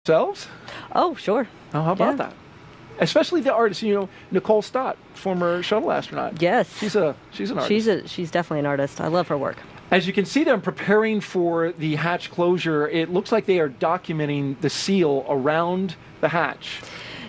themselves? Oh, sure. Oh, how about that? Especially the artist, Nicole Stott, former shuttle astronaut. Yes. She's an artist. She's definitely an artist. I love her work. As you can see them preparing for the hatch closure, it looks like they are documenting the seal around the hatch.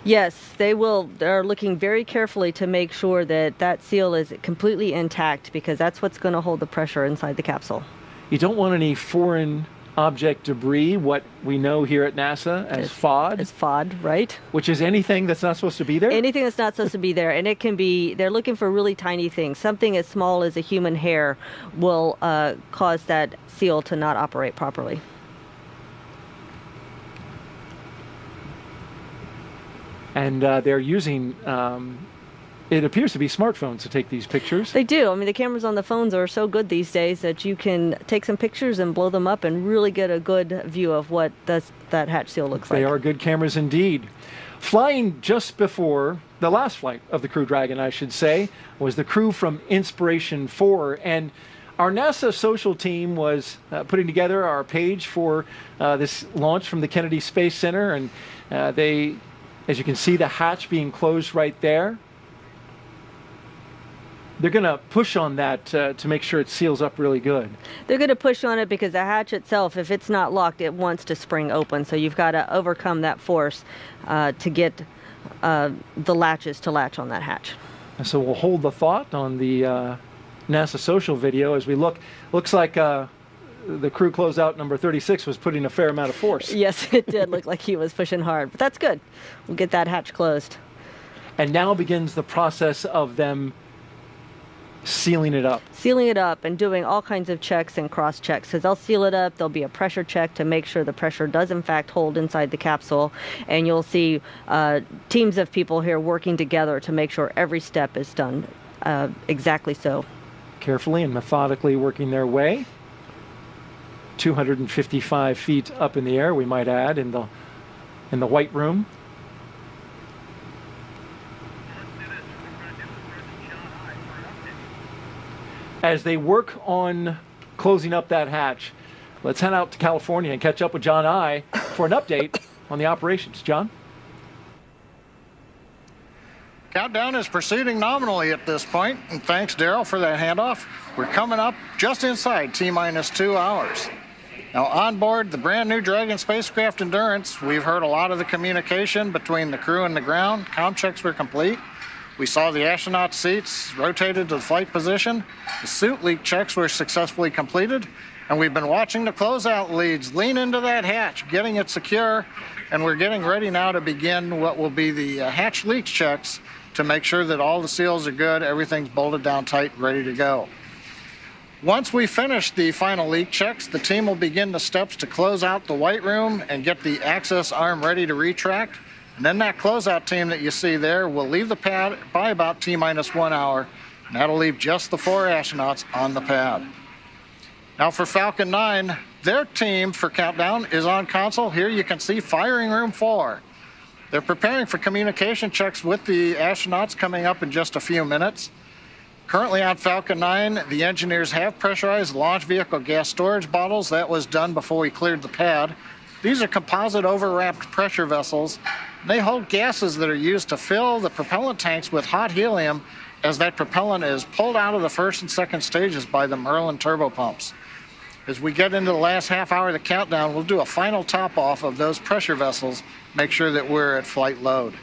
Yes, they're looking very carefully to make sure that that seal is completely intact, because that's what's going to hold the pressure inside the capsule. You don't want any foreign object debris, what we know here at NASA as FOD. It's FOD, right? Which is anything that's not supposed to be there? Anything that's not supposed to be there. And it can be, they're looking for really tiny things. Something as small as a human hair will cause that seal to not operate properly. And they're using, it appears to be smartphones to take these pictures. They do. I mean, the cameras on the phones are so good these days that you can take some pictures and blow them up and really get a good view of what that hatch seal looks like. They are good cameras indeed. Flying just before the last flight of the Crew Dragon, I should say, was the crew from Inspiration 4. And our NASA social team was putting together our page for this launch from the Kennedy Space Center. And they, as you can see, the hatch being closed right there. They're going to push on that to make sure it seals up really good. They're going to push on it because the hatch itself, if it's not locked, it wants to spring open. So you've got to overcome that force to get the latches to latch on that hatch. And so we'll hold the thought on the NASA social video as we look. Looks like the crew closeout number 36 was putting a fair amount of force. Yes, it did look like he was pushing hard, but that's good. We'll get that hatch closed. And now begins the process of them sealing it up. Sealing it up and doing all kinds of checks and cross checks, because they'll seal it up. There'll be a pressure check to make sure the pressure does in fact hold inside the capsule. And you'll see teams of people here working together to make sure every step is done exactly so. Carefully and methodically working their way. 255 feet up in the air, we might add, in the White Room. As they work on closing up that hatch, let's head out to California and catch up with John I for an update on the operations. John? Countdown is proceeding nominally at this point, and thanks, Daryl, for that handoff. We're coming up just inside T-minus 2 hours. Now, on board the brand new Dragon spacecraft Endurance, we've heard a lot of the communication between the crew and the ground. Comm checks were complete. We saw the astronaut seats rotated to the flight position. The suit leak checks were successfully completed. And we've been watching the closeout leads lean into that hatch, getting it secure. And we're getting ready now to begin what will be the hatch leak checks to make sure that all the seals are good, everything's bolted down tight, ready to go. Once we finish the final leak checks, the team will begin the steps to close out the White Room and get the access arm ready to retract. And then that closeout team that you see there will leave the pad by about T-minus 1 hour, and that'll leave just the 4 astronauts on the pad. Now for Falcon 9, their team for countdown is on console. Here you can see firing room 4. They're preparing for communication checks with the astronauts coming up in just a few minutes. Currently on Falcon 9, the engineers have pressurized launch vehicle gas storage bottles. That was done before we cleared the pad. These are composite overwrapped pressure vessels. They hold gases that are used to fill the propellant tanks with hot helium as that propellant is pulled out of the first and second stages by the Merlin turbopumps. As we get into the last half hour of the countdown, we'll do a final top off of those pressure vessels, make sure that we're at flight load.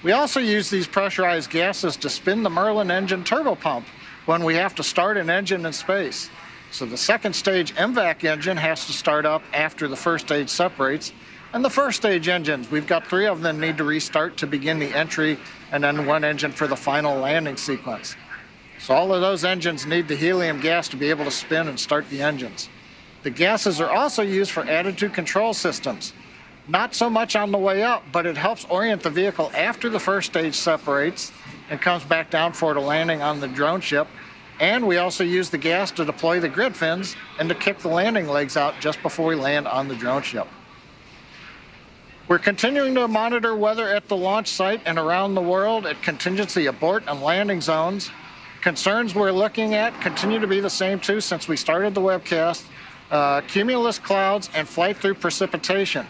We also use these pressurized gases to spin the Merlin engine turbopump when we have to start an engine in space. So the second stage MVAC engine has to start up after the first stage separates. And the first stage engines, we've got 3 of them need to restart to begin the entry, and then 1 engine for the final landing sequence. So all of those engines need the helium gas to be able to spin and start the engines. The gases are also used for attitude control systems. Not so much on the way up, but it helps orient the vehicle after the first stage separates and comes back down for the landing on the drone ship. And we also use the gas to deploy the grid fins and to kick the landing legs out just before we land on the drone ship. We're continuing to monitor weather at the launch site and around the world at contingency abort and landing zones. Concerns we're looking at continue to be the same too since we started the webcast, cumulus clouds and flight through precipitation.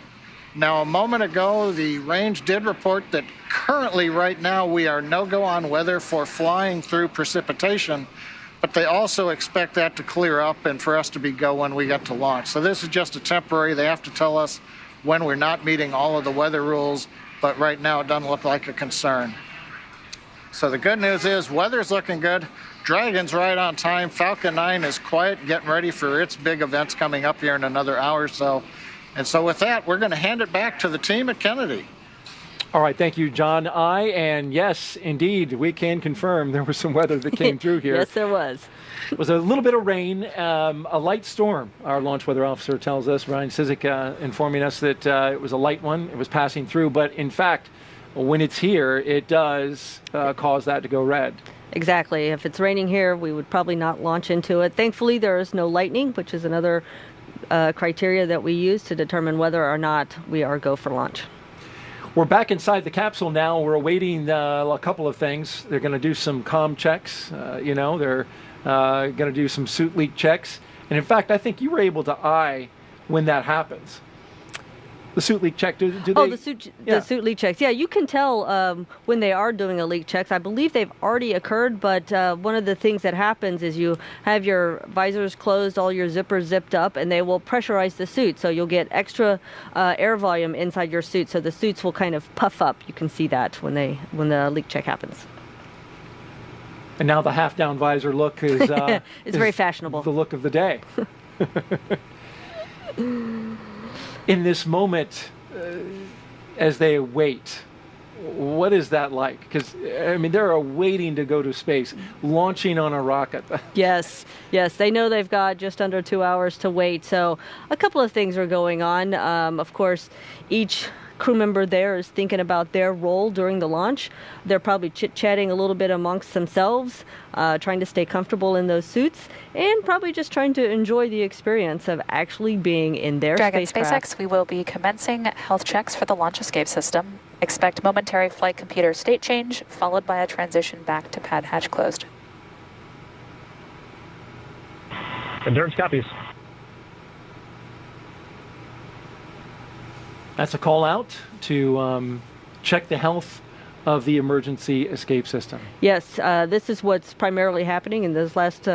Now, a moment ago, the range did report that currently, right now, we are no-go on weather for flying through precipitation, but they also expect that to clear up and for us to be go when we get to launch. So this is just a temporary. They have to tell us when we're not meeting all of the weather rules, but right now it doesn't look like a concern. So the good news is weather's looking good. Dragon's right on time. Falcon 9 is quiet, getting ready for its big events coming up here in another hour or so. And so with that, we're going to hand it back to the team at Kennedy. All right, thank you, John. And yes, indeed, we can confirm there was some weather that came through here. Yes, there was. It was a little bit of rain, a light storm, our launch weather officer tells us, Ryan Sizik, informing us that it was a light one. It was passing through, but in fact, when it's here, it does cause that to go red. Exactly. If it's raining here, we would probably not launch into it. Thankfully, there is no lightning, which is another criteria that we use to determine whether or not we are go for launch. We're back inside the capsule now. We're awaiting a couple of things. They're going to do some comm checks. They're going to do some suit leak checks. And in fact, I think you were able to eye when that happens. The suit leak check, do they? Oh, the suit leak checks. Yeah, you can tell when they are doing a leak checks. I believe they've already occurred, but one of the things that happens is you have your visors closed, all your zippers zipped up, and they will pressurize the suit. So you'll get extra air volume inside your suit, so the suits will kind of puff up. You can see that when the leak check happens. And now the half-down visor look is it's very fashionable. The look of the day. In this moment, as they wait, what is that like? Because, I mean, they're waiting to go to space, launching on a rocket. Yes, they know they've got just under 2 hours to wait. So a couple of things are going on. Of course, each crew member there is thinking about their role during the launch. They're probably chit-chatting a little bit amongst themselves, trying to stay comfortable in those suits, and probably just trying to enjoy the experience of actually being in their Dragon spacecraft. SpaceX, we will be commencing health checks for the launch escape system. Expect momentary flight computer state change, followed by a transition back to pad hatch closed. Endurance copies. That's a call out to check the health of the emergency escape system. Yes, this is what's primarily happening in those last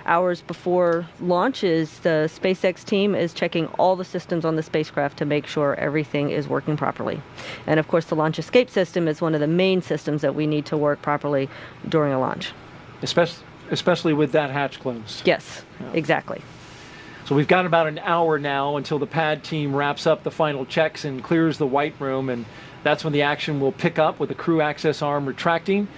hours before launch. Is the SpaceX team is checking all the systems on the spacecraft to make sure everything is working properly. And of course, the launch escape system is one of the main systems that we need to work properly during a launch. Especially with that hatch closed. Yes, exactly. So we've got about an hour now until the pad team wraps up the final checks and clears the white room, and that's when the action will pick up with the crew access arm retracting.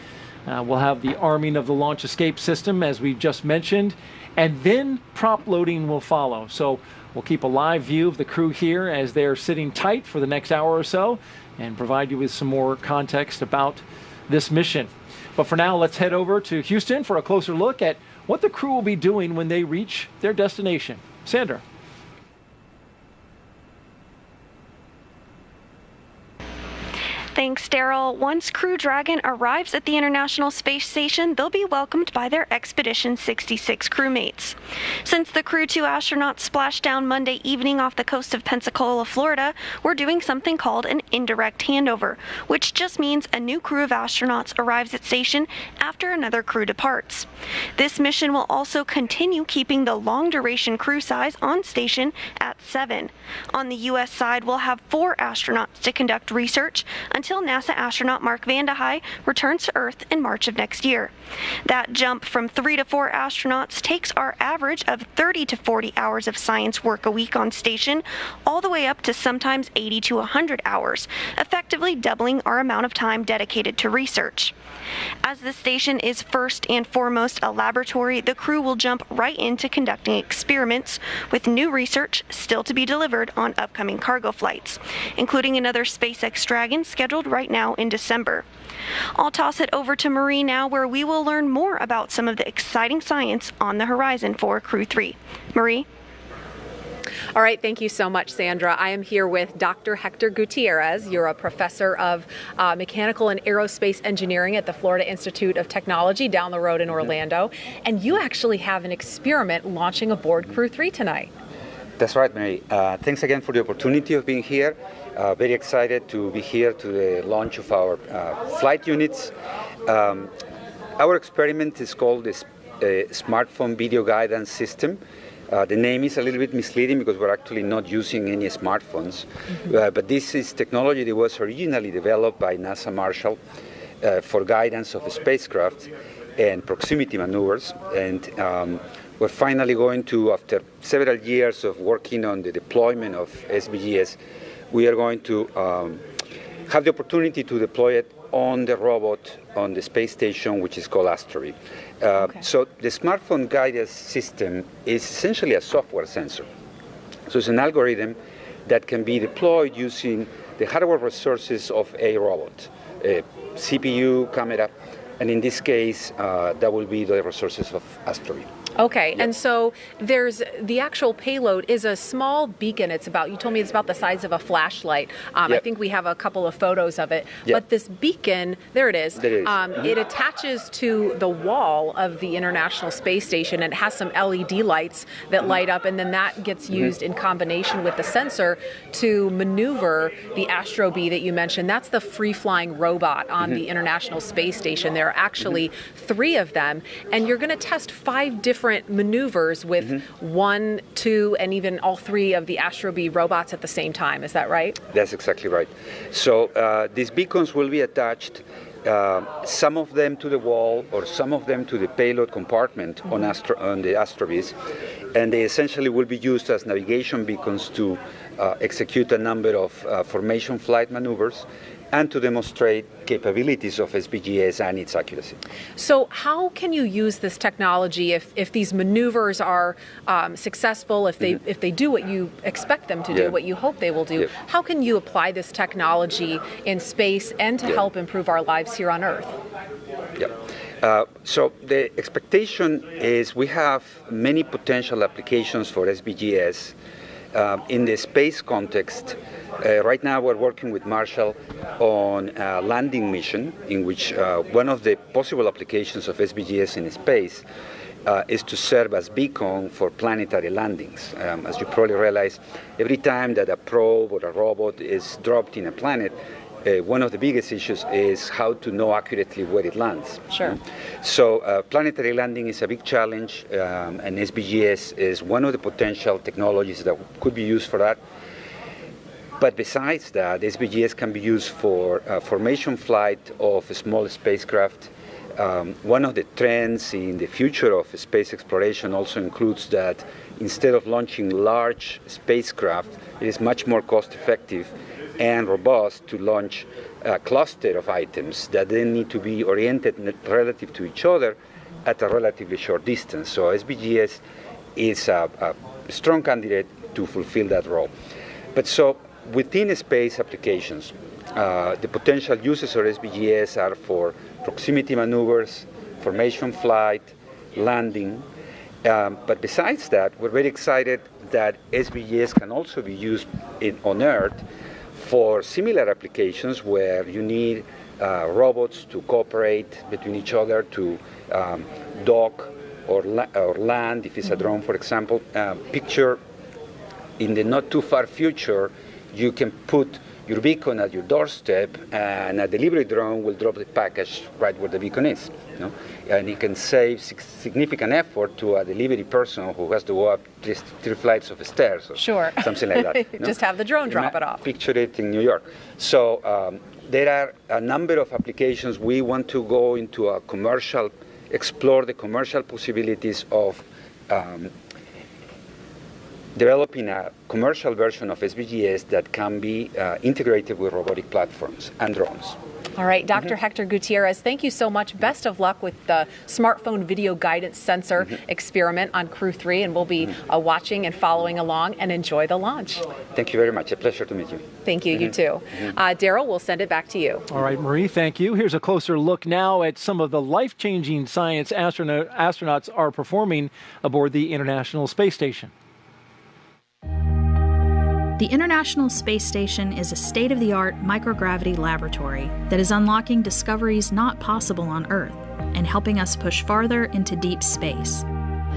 We'll have the arming of the launch escape system, as we just mentioned, and then prop loading will follow. So we'll keep a live view of the crew here as they're sitting tight for the next hour or so and provide you with some more context about this mission. But for now, let's head over to Houston for a closer look at what the crew will be doing when they reach their destination. Sandra. Thanks, Daryl. Once Crew Dragon arrives at the International Space Station, they'll be welcomed by their Expedition 66 crewmates. Since the Crew-2 astronauts splashed down Monday evening off the coast of Pensacola, Florida, we're doing something called an indirect handover, which just means a new crew of astronauts arrives at station after another crew departs. This mission will also continue keeping the long-duration crew size on station at 7. On the U.S. side, we'll have 4 astronauts to conduct research until NASA astronaut Mark Vande Hei returns to Earth in March of next year. That jump from 3 to 4 astronauts takes our average of 30 to 40 hours of science work a week on station all the way up to sometimes 80 to 100 hours, effectively doubling our amount of time dedicated to research. As the station is first and foremost a laboratory, the crew will jump right into conducting experiments with new research still to be delivered on upcoming cargo flights, including another SpaceX Dragon scheduled right now in December. I'll toss it over to Marie now, where we will learn more about some of the exciting science on the horizon for Crew-3. Marie? All right, thank you so much, Sandra. I am here with Dr. Hector Gutierrez. You're a professor of mechanical and aerospace engineering at the Florida Institute of Technology down the road in Orlando. And you actually have an experiment launching aboard Crew-3 tonight. That's right, Mary. Thanks again for the opportunity of being here. Very excited to be here to the launch of our flight units. Our experiment is called the Smartphone Video Guidance System. The name is a little bit misleading because we're actually not using any smartphones. But this is technology that was originally developed by NASA Marshall for guidance of a spacecraft and proximity maneuvers. And we're finally going to, after several years of working on the deployment of SBGS, we are going to have the opportunity to deploy it on the robot on the space station, which is called Astronaut. So the smartphone guidance system is essentially a software sensor. So it's an algorithm that can be deployed using the hardware resources of a robot, a CPU, camera, and in this case, that will be the resources of Astronaut. Okay, and so there's the actual payload is a small beacon. It's about, you told me it's about the size of a flashlight. I think we have a couple of photos of it. But this beacon, there it is. It attaches to the wall of the International Space Station and it has some LED lights that light up, and then that gets used in combination with the sensor to maneuver the Astro Bee that you mentioned. That's the free-flying robot on the International Space Station. There are actually 3 of them, and you're going to test 5 different maneuvers with 1, 2, and even all 3 of the Astro Bee robots at the same time. Is that right? That's exactly right. So these beacons will be attached, some of them to the wall or some of them to the payload compartment on the Astro Bees, and they essentially will be used as navigation beacons to execute a number of formation flight maneuvers and to demonstrate capabilities of SBGS and its accuracy. So how can you use this technology if these maneuvers are successful, if they do what you expect them to do, what you hope they will do? How can you apply this technology in space and to help improve our lives here on Earth? So the expectation is we have many potential applications for SBGS in the space context. Right now we're working with Marshall on a landing mission in which one of the possible applications of SBGS in space is to serve as beacon for planetary landings. As you probably realize, every time that a probe or a robot is dropped in a planet, one of the biggest issues is how to know accurately where it lands. Sure. So planetary landing is a big challenge, and SBGS is one of the potential technologies that could be used for that. But besides that, SBGS can be used for formation flight of a small spacecraft. One of the trends in the future of space exploration also includes that instead of launching large spacecraft, it is much more cost-effective and robust to launch a cluster of items that then need to be oriented relative to each other at a relatively short distance. So SBGS is a strong candidate to fulfill that role. But so within space applications, the potential uses of SBGS are for proximity maneuvers, formation flight, landing. But besides that, we're very excited that SBGS can also be used on Earth for similar applications where you need robots to cooperate between each other to dock or land, if it's a drone, for example. Picture in the not too far future, you can put your beacon at your doorstep and a delivery drone will drop the package right where the beacon is. And it can save significant effort to a delivery person who has to go up 3 flights of stairs or something like that. Just have the drone drop it off. Picture it in New York. So there are a number of applications. We want to go into a commercial, explore the commercial possibilities of developing a commercial version of SBGS that can be integrated with robotic platforms and drones. All right, Dr. Hector Gutierrez, thank you so much. Best of luck with the smartphone video guidance sensor experiment on Crew-3, and we'll be watching and following along, and enjoy the launch. Thank you very much. A pleasure to meet you. Thank you. You too. Daryl, we'll send it back to you. All right, Marie, thank you. Here's a closer look now at some of the life-changing science astronauts are performing aboard the International Space Station. The International Space Station is a state-of-the-art microgravity laboratory that is unlocking discoveries not possible on Earth and helping us push farther into deep space.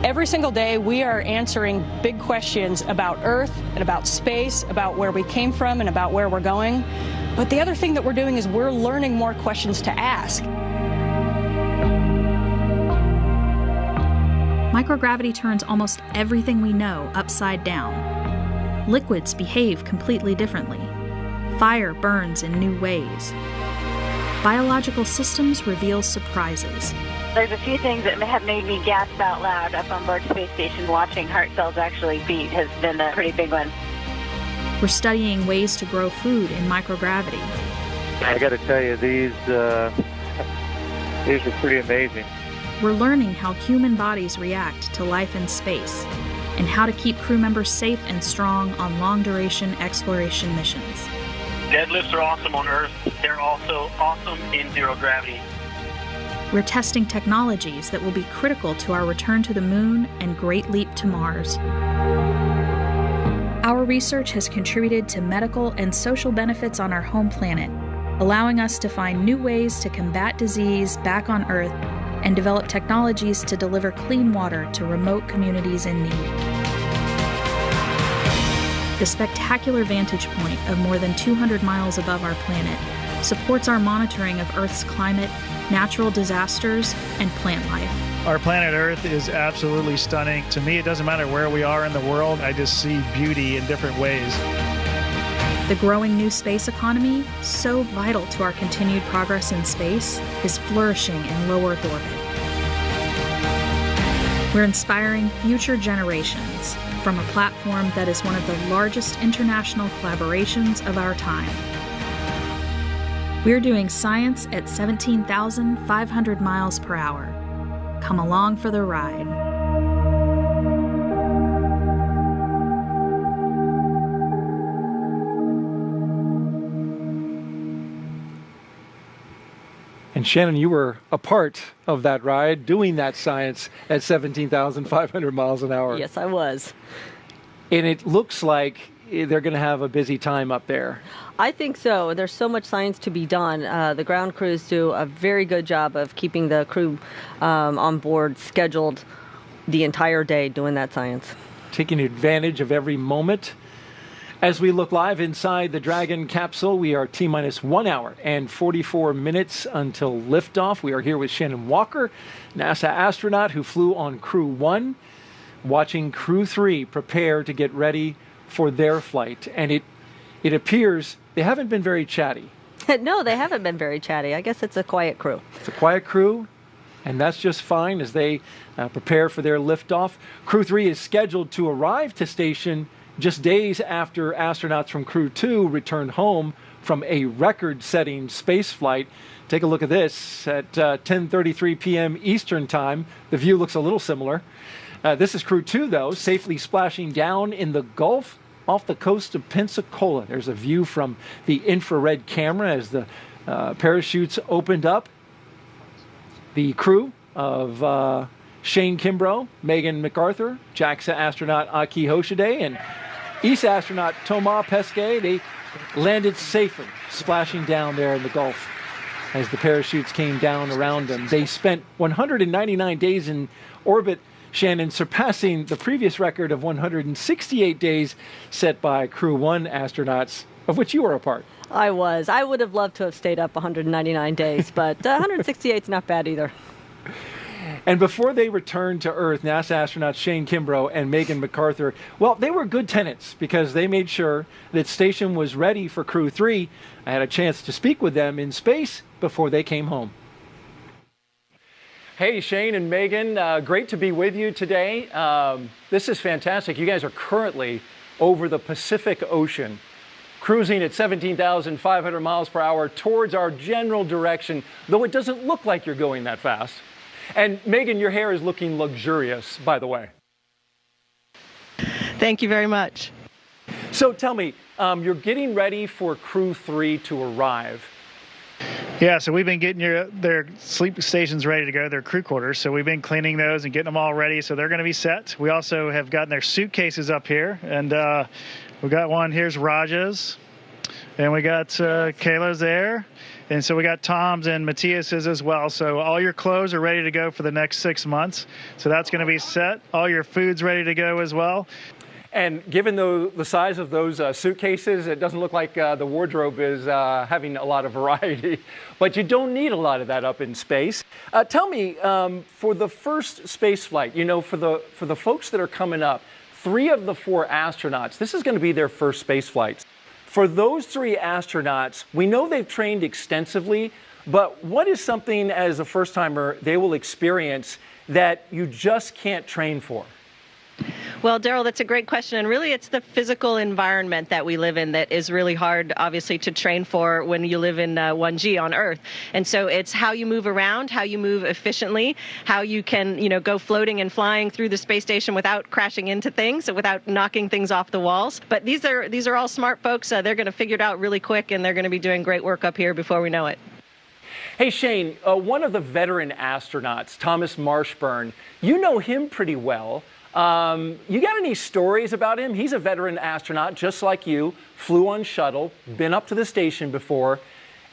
Every single day, we are answering big questions about Earth and about space, about where we came from and about where we're going. But the other thing that we're doing is we're learning more questions to ask. Microgravity turns almost everything we know upside down. Liquids behave completely differently. Fire burns in new ways. Biological systems reveal surprises. There's a few things that have made me gasp out loud up on board space station. Watching heart cells actually beat has been a pretty big one. We're studying ways to grow food in microgravity. I got to tell you, these are pretty amazing. We're learning how human bodies react to life in space and how to keep crew members safe and strong on long-duration exploration missions. Deadlifts are awesome on Earth. They're also awesome in zero gravity. We're testing technologies that will be critical to our return to the moon and great leap to Mars. Our research has contributed to medical and social benefits on our home planet, allowing us to find new ways to combat disease back on Earth and develop technologies to deliver clean water to remote communities in need. The spectacular vantage point of more than 200 miles above our planet supports our monitoring of Earth's climate, natural disasters, and plant life. Our planet Earth is absolutely stunning. To me, it doesn't matter where we are in the world, I just see beauty in different ways. The growing new space economy, so vital to our continued progress in space, is flourishing in low Earth orbit. We're inspiring future generations from a platform that is one of the largest international collaborations of our time. We're doing science at 17,500 miles per hour. Come along for the ride. And Shannon, you were a part of that ride, doing that science at 17,500 miles an hour. Yes, I was. And it looks like they're going to have a busy time up there. I think so. There's so much science to be done. The ground crews do a very good job of keeping the crew on board scheduled the entire day doing that science. Taking advantage of every moment. As we look live inside the Dragon capsule, we are T-minus 1 hour and 44 minutes until liftoff. We are here with Shannon Walker, NASA astronaut who flew on Crew-1, watching Crew-3 prepare to get ready for their flight. And it appears they haven't been very chatty. No, they haven't been very chatty. I guess it's a quiet crew. It's a quiet crew, and that's just fine as they prepare for their liftoff. Crew-3 is scheduled to arrive to station just days after astronauts from Crew-2 returned home from a record-setting spaceflight. Take a look at this at 10:33 p.m. Eastern Time. The view looks a little similar. This is Crew-2, though, safely splashing down in the Gulf off the coast of Pensacola. There's a view from the infrared camera as the parachutes opened up. The crew of Shane Kimbrough, Megan MacArthur, JAXA astronaut Aki Hoshide, and ESA astronaut Thomas Pesquet, they landed safely, splashing down there in the Gulf as the parachutes came down around them. They spent 199 days in orbit, Shannon, surpassing the previous record of 168 days set by Crew-1 astronauts, of which you were a part. I was. I would have loved to have stayed up 199 days, but 168 is not bad either. And before they returned to Earth, NASA astronauts Shane Kimbrough and Megan MacArthur, well, they were good tenants because they made sure that station was ready for Crew-3. I had a chance to speak with them in space before they came home. Hey, Shane and Megan, great to be with you today. This is fantastic. You guys are currently over the Pacific Ocean, cruising at 17,500 miles per hour towards our general direction, though it doesn't look like you're going that fast. And Megan, your hair is looking luxurious, by the way. Thank you very much. So tell me, you're getting ready for Crew-3 to arrive. Yeah, so we've been getting their sleep stations ready to go, their crew quarters. So we've been cleaning those and getting them all ready. So they're going to be set. We also have gotten their suitcases up here. And we've got one. Here's Raja's. And we got Kayla's there. And so we got Tom's and Matthias's as well. So all your clothes are ready to go for the next 6 months. So that's going to be set. All your food's ready to go as well. And given the size of those suitcases, it doesn't look like the wardrobe is having a lot of variety. But you don't need a lot of that up in space. Tell me, for the first space flight, you know, for the folks that are coming up, 3 of the 4 astronauts, this is going to be their first space flights. For those 3 astronauts, we know they've trained extensively, but what is something as a first-timer they will experience that you just can't train for? Well, Daryl, that's a great question. And really, it's the physical environment that we live in that is really hard, obviously, to train for when you live in 1G on Earth. And so it's how you move around, how you move efficiently, how you can, you know, go floating and flying through the space station without crashing into things, without knocking things off the walls. But these are all smart folks. They're going to figure it out really quick, and they're going to be doing great work up here before we know it. Hey, Shane, one of the veteran astronauts, Thomas Marshburn, you know him pretty well. You got any stories about him? He's a veteran astronaut, just like you, flew on shuttle, been up to the station before,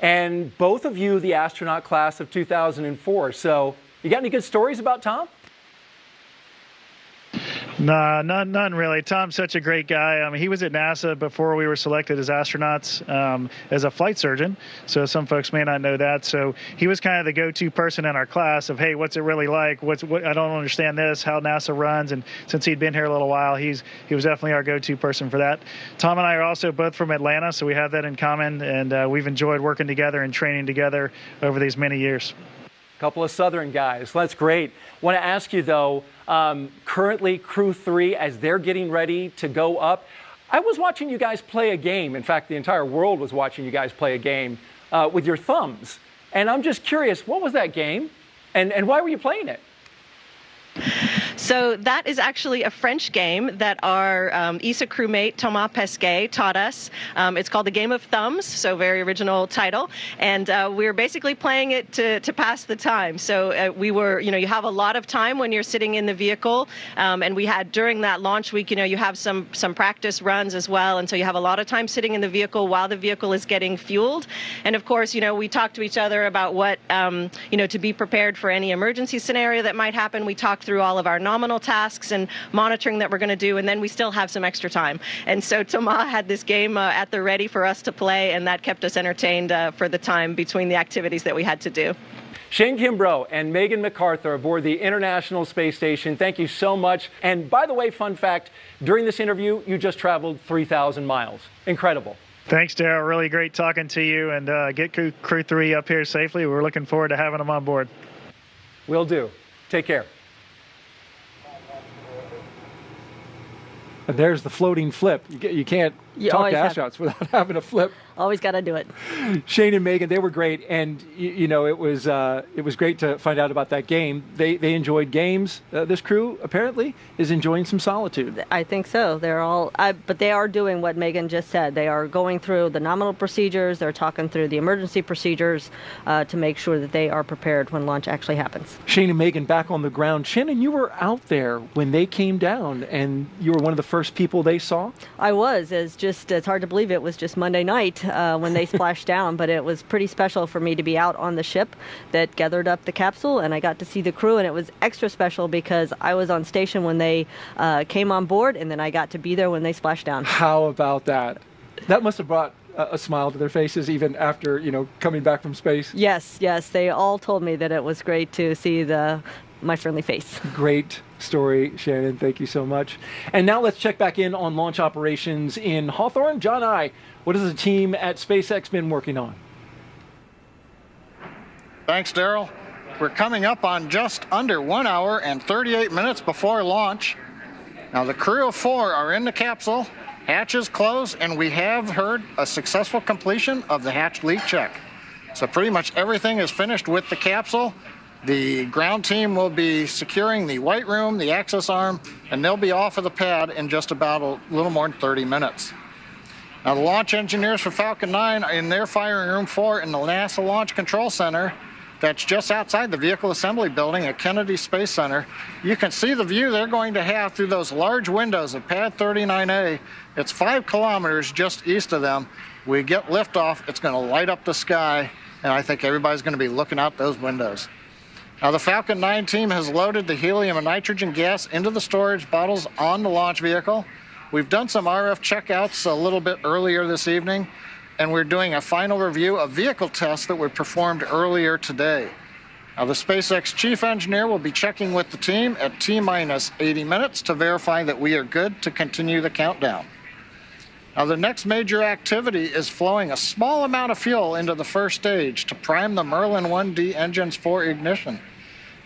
and both of you the astronaut class of 2004. So you got any good stories about Tom? Nah, none really. Tom's such a great guy. I mean, he was at NASA before we were selected as astronauts as a flight surgeon. So some folks may not know that. So he was kind of the go-to person in our class of, hey, what's it really like? What I don't understand this, how NASA runs. And since he'd been here a little while, he was definitely our go-to person for that. Tom and I are also both from Atlanta, so we have that in common. And we've enjoyed working together and training together over these many years. Couple of Southern guys. That's great. Want to ask you, though, currently Crew-3, as they're getting ready to go up, I was watching you guys play a game. In fact, the entire world was watching you guys play a game with your thumbs. And I'm just curious, what was that game? And why were you playing it? So that is actually a French game that our ESA crewmate Thomas Pesquet taught us. It's called the Game of Thumbs, so very original title. And we were basically playing it to pass the time. So we were, you know, you have a lot of time when you're sitting in the vehicle. And we had, during that launch week, you know, you have some practice runs as well. And so you have a lot of time sitting in the vehicle while the vehicle is getting fueled. And of course, you know, we talked to each other about what, you know, to be prepared for any emergency scenario that might happen. We talked through all of our nominal tasks and monitoring that we're going to do, and then we still have some extra time. And so Thomas had this game at the ready for us to play, and that kept us entertained for the time between the activities that we had to do. Shane Kimbrough and Megan MacArthur aboard the International Space Station, thank you so much. And by the way, fun fact, during this interview, you just traveled 3,000 miles. Incredible. Thanks, Daryl. Really great talking to you, and get Crew-3 up here safely. We're looking forward to having them on board. Will do. Take care. And there's the floating flip. You can't talk to astronauts without having a flip. Always got to do it. Shane and Megan, they were great, and you know it was great to find out about that game. They enjoyed games. This crew apparently is enjoying some solitude. I think so. They're all, but they are doing what Megan just said. They are going through the nominal procedures. They're talking through the emergency procedures to make sure that they are prepared when launch actually happens. Shane and Megan back on the ground. Shannon, you were out there when they came down, and you were one of the first people they saw. I was. It's hard to believe it was just Monday night when they splashed down, but it was pretty special for me to be out on the ship that gathered up the capsule, and I got to see the crew, and it was extra special because I was on station when they came on board, and then I got to be there when they splashed down. How about that? That must have brought a smile to their faces even after, you know, coming back from space. Yes, they all told me that it was great to see my friendly face. Great story, Shannon. Thank you so much. And now let's check back in on launch operations in Hawthorne. John I, what has the team at SpaceX been working on? Thanks, Daryl. We're coming up on just under 1 hour and 38 minutes before launch. Now the crew of 4 are in the capsule, hatches closed, and we have heard a successful completion of the hatch leak check. So pretty much everything is finished with the capsule. The ground team will be securing the white room, the access arm, and they'll be off of the pad in just about a little more than 30 minutes. Now the launch engineers for Falcon 9 are in their firing room 4 in the NASA Launch Control Center. that's just outside the Vehicle Assembly Building at Kennedy Space Center. You can see the view they're going to have through those large windows of Pad 39A. It's 5 kilometers just east of them. We get liftoff, it's going to light up the sky, and I think everybody's going to be looking out those windows. Now, the Falcon 9 team has loaded the helium and nitrogen gas into the storage bottles on the launch vehicle. We've done some RF checkouts a little bit earlier this evening, and we're doing a final review of vehicle tests that were performed earlier today. Now, the SpaceX chief engineer will be checking with the team at T-minus 80 minutes to verify that we are good to continue the countdown. Now, the next major activity is flowing a small amount of fuel into the first stage to prime the Merlin 1D engines for ignition.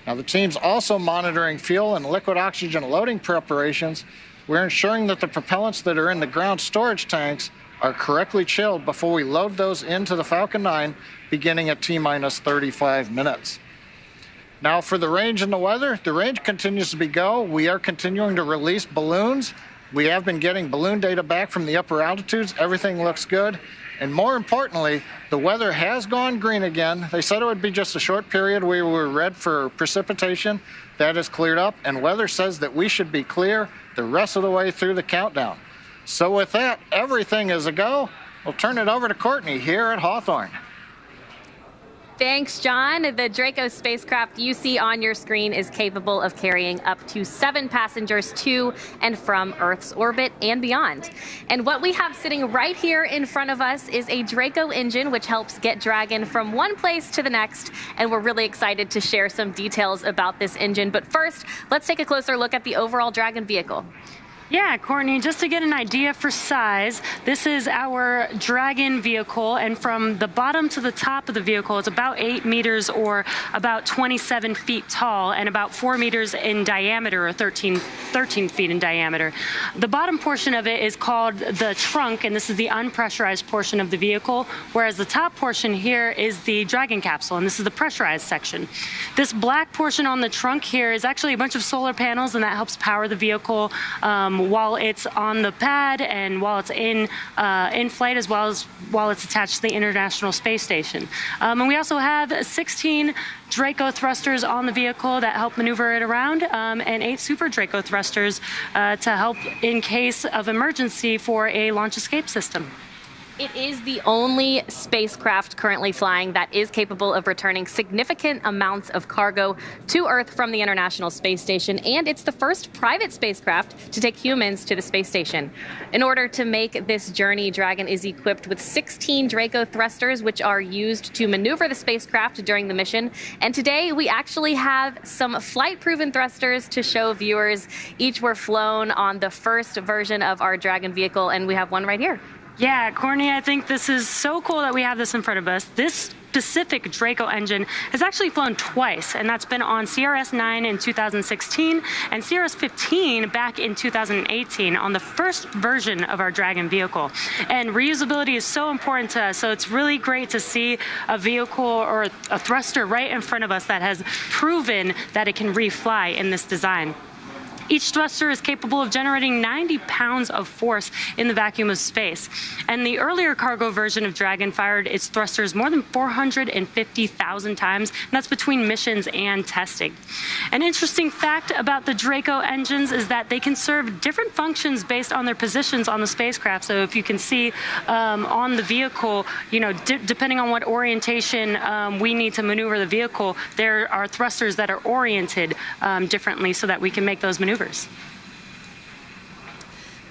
Now, the team's also monitoring fuel and liquid oxygen loading preparations. We're ensuring that the propellants that are in the ground storage tanks are correctly chilled before we load those into the Falcon 9, beginning at T-minus 35 minutes. Now, for the range and the weather, the range continues to be go. We are continuing to release balloons. We have been getting balloon data back from the upper altitudes. Everything looks good. And more importantly, the weather has gone green again. They said it would be just a short period. We were red for precipitation. That is cleared up. And weather says that we should be clear the rest of the way through the countdown. So with that, everything is a go. We'll turn it over to Courtney here at Hawthorne. Thanks, John. The Draco spacecraft you see on your screen is capable of carrying up to 7 passengers to and from Earth's orbit and beyond. And what we have sitting right here in front of us is a Draco engine, which helps get Dragon from one place to the next. And we're really excited to share some details about this engine. But first, let's take a closer look at the overall Dragon vehicle. Yeah, Courtney, just to get an idea for size, this is our Dragon vehicle, and from the bottom to the top of the vehicle, it's about 8 meters or about 27 feet tall and about 4 meters in diameter or 13 feet in diameter. The bottom portion of it is called the trunk, and this is the unpressurized portion of the vehicle, whereas the top portion here is the Dragon capsule, and this is the pressurized section. This black portion on the trunk here is actually a bunch of solar panels, and that helps power the vehicle while it's on the pad and while it's in flight, as well as while it's attached to the International Space Station. And we also have 16 Draco thrusters on the vehicle that help maneuver it around, and 8 Super Draco thrusters to help in case of emergency for a launch escape system. It is the only spacecraft currently flying that is capable of returning significant amounts of cargo to Earth from the International Space Station, and it's the first private spacecraft to take humans to the space station. In order to make this journey, Dragon is equipped with 16 Draco thrusters, which are used to maneuver the spacecraft during the mission. And today we actually have some flight-proven thrusters to show viewers. Each were flown on the first version of our Dragon vehicle, and we have one right here. Yeah, Courtney, I think this is so cool that we have this in front of us. This specific Draco engine has actually flown twice, and that's been on CRS-9 in 2016 and CRS-15 back in 2018 on the first version of our Dragon vehicle. And reusability is so important to us, so it's really great to see a vehicle or a thruster right in front of us that has proven that it can refly in this design. Each thruster is capable of generating 90 pounds of force in the vacuum of space. And the earlier cargo version of Dragon fired its thrusters more than 450,000 times, and that's between missions and testing. An interesting fact about the Draco engines is that they can serve different functions based on their positions on the spacecraft. So if you can see on the vehicle, you know, depending on what orientation we need to maneuver the vehicle, there are thrusters that are oriented differently so that we can make those maneuvers.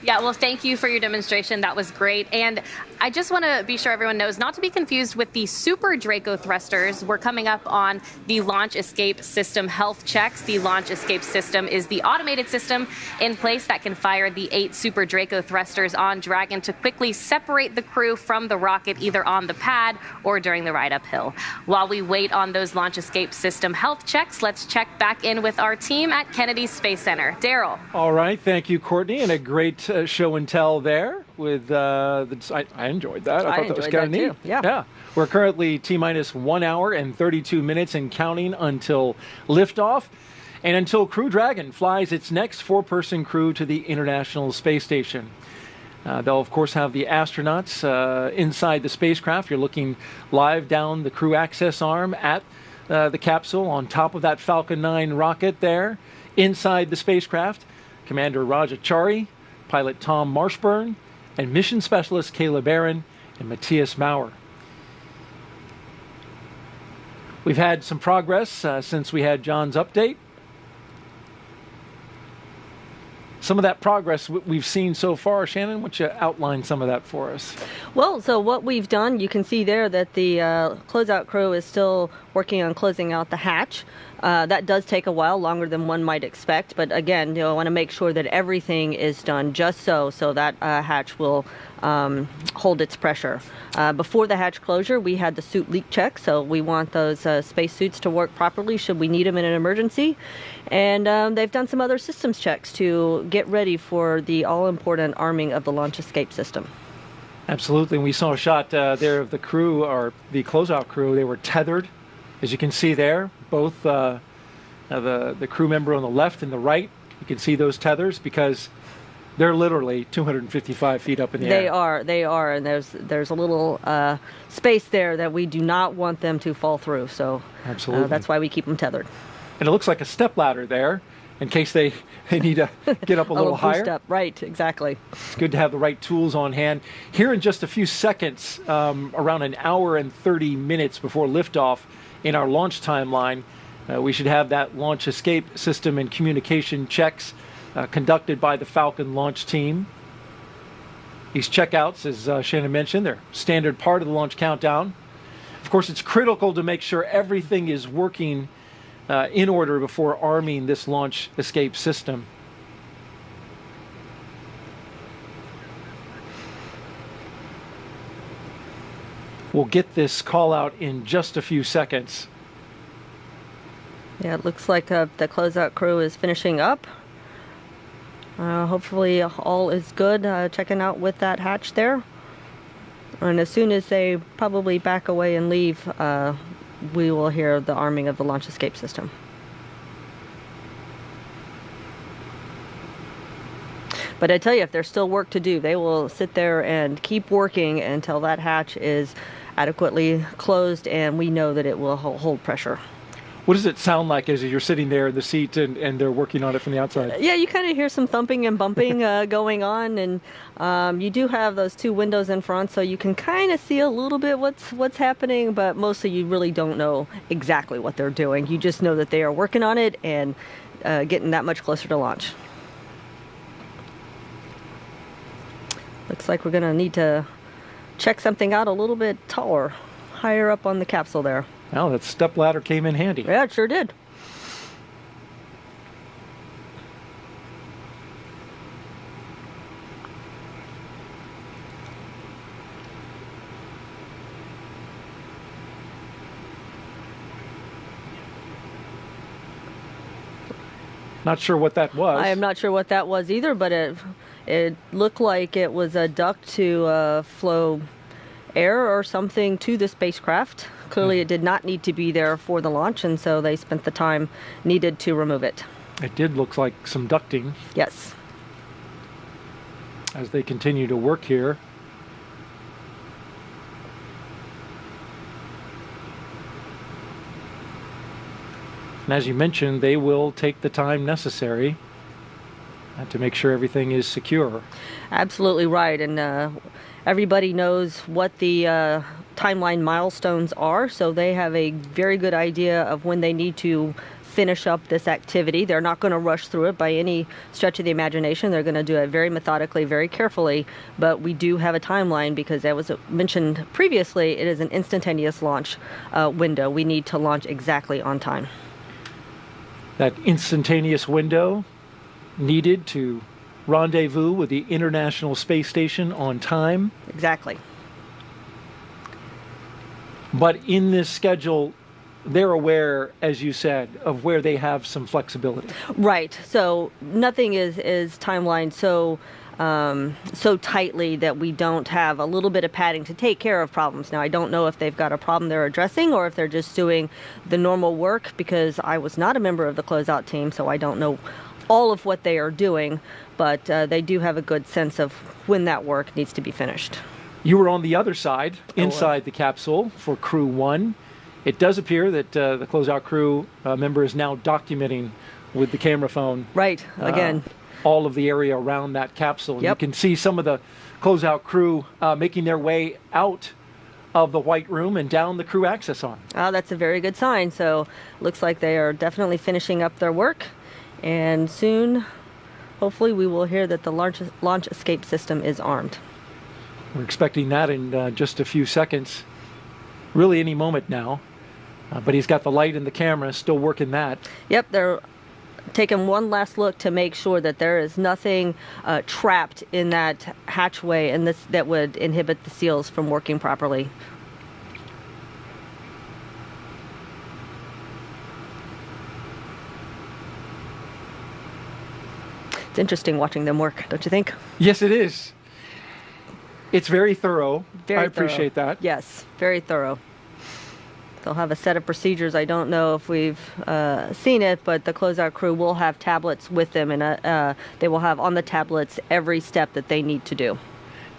Yeah, well, thank you for your demonstration. That was great. And I just want to be sure everyone knows not to be confused with the Super Draco thrusters. We're coming up on the Launch Escape System health checks. The Launch Escape System is the automated system in place that can fire the 8 Super Draco thrusters on Dragon to quickly separate the crew from the rocket, either on the pad or during the ride uphill. While we wait on those Launch Escape System health checks, let's check back in with our team at Kennedy Space Center. Daryl. All right, thank you, Courtney, and a great show and tell there with I enjoyed that. I thought that was kind of neat. Too. Yeah. We're currently T-minus 1 hour and 32 minutes and counting until liftoff and until Crew Dragon flies its next 4-person crew to the International Space Station. They'll, of course, have the astronauts inside the spacecraft. You're looking live down the crew access arm at the capsule on top of that Falcon 9 rocket there. Inside the spacecraft, Commander Raja Chari, pilot Tom Marshburn, and mission specialist Kayla Barron and Matthias Maurer. We've had some progress since we had John's update. Some of that progress we've seen so far, Shannon, why don't you outline some of that for us? Well, so what we've done, you can see there that the closeout crew is still working on closing out the hatch. That does take a while, longer than one might expect. But again, I want to make sure that everything is done just so that hatch will hold its pressure. Before the hatch closure, we had the suit leak check, so we want those space suits to work properly should we need them in an emergency. And they've done some other systems checks to get ready for the all-important arming of the launch escape system. Absolutely. And we saw a shot there of the crew, or the closeout crew. They were tethered, as you can see there. Both the crew member on the left and the right, you can see those tethers because they're literally 255 feet up in the air. They are, and there's a little space there that we do not want them to fall through. So absolutely, that's why we keep them tethered. And it looks like a step ladder there, in case they need to get up a little higher. Boost up. Right, exactly. It's good to have the right tools on hand. Here in just a few seconds, around an hour and 30 minutes before liftoff in our launch timeline, we should have that launch escape system and communication checks conducted by the Falcon launch team. These checkouts, as Shannon mentioned, they're standard part of the launch countdown. Of course, it's critical to make sure everything is working in order before arming this launch escape system. We'll get this call out in just a few seconds. Yeah, it looks like the closeout crew is finishing up. Hopefully all is good, checking out with that hatch there. And as soon as they probably back away and leave, we will hear the arming of the launch escape system. But I tell you, if there's still work to do, they will sit there and keep working until that hatch is adequately closed and we know that it will hold pressure. What does it sound like as you're sitting there in the seat and they're working on it from the outside? Yeah, you kind of hear some thumping and bumping going on, and you do have those two windows in front, so you can kind of see a little bit what's happening, but mostly you really don't know exactly what they're doing. You just know that they are working on it and getting that much closer to launch. Looks like we're going to need to check something out a little bit taller, higher up on the capsule there. Well, that step ladder came in handy. Yeah, it sure did. Not sure what that was. I am not sure what that was either, but it looked like it was a duct to flow air or something to the spacecraft. Clearly it did not need to be there for the launch, and so they spent the time needed to remove it. It did look like some ducting. Yes. As they continue to work here. And as you mentioned, they will take the time necessary to make sure everything is secure. Absolutely right, and everybody knows what the timeline milestones are, so they have a very good idea of when they need to finish up this activity. They're not going to rush through it by any stretch of the imagination. They're going to do it very methodically, very carefully, but we do have a timeline because, as was mentioned previously, it is an instantaneous launch window. We need to launch exactly on time. That instantaneous window needed to rendezvous with the International Space Station on time. Exactly. But in this schedule, they're aware, as you said, of where they have some flexibility. Right. So nothing is timelined so tightly that we don't have a little bit of padding to take care of problems. Now, I don't know if they've got a problem they're addressing or if they're just doing the normal work, because I was not a member of the closeout team, so I don't know all of what they are doing, but they do have a good sense of when that work needs to be finished. You were on the other side, inside the capsule for Crew 1. It does appear that the closeout crew member is now documenting with the camera phone. Right, again. All of the area around that capsule. Yep. You can see some of the closeout crew making their way out of the white room and down the crew access arm. Oh, that's a very good sign. So looks like they are definitely finishing up their work. And soon, hopefully, we will hear that the launch escape system is armed. We're expecting that in just a few seconds. Really any moment now. But he's got the light and the camera, still working that. Yep, they're taking one last look to make sure that there is nothing trapped in that hatchway and that would inhibit the seals from working properly. It's interesting watching them work, don't you think? Yes, it is. It's very thorough. Very I appreciate that. Yes, very thorough. They'll have a set of procedures. I don't know if we've seen it, but the closeout crew will have tablets with them, and they will have on the tablets every step that they need to do.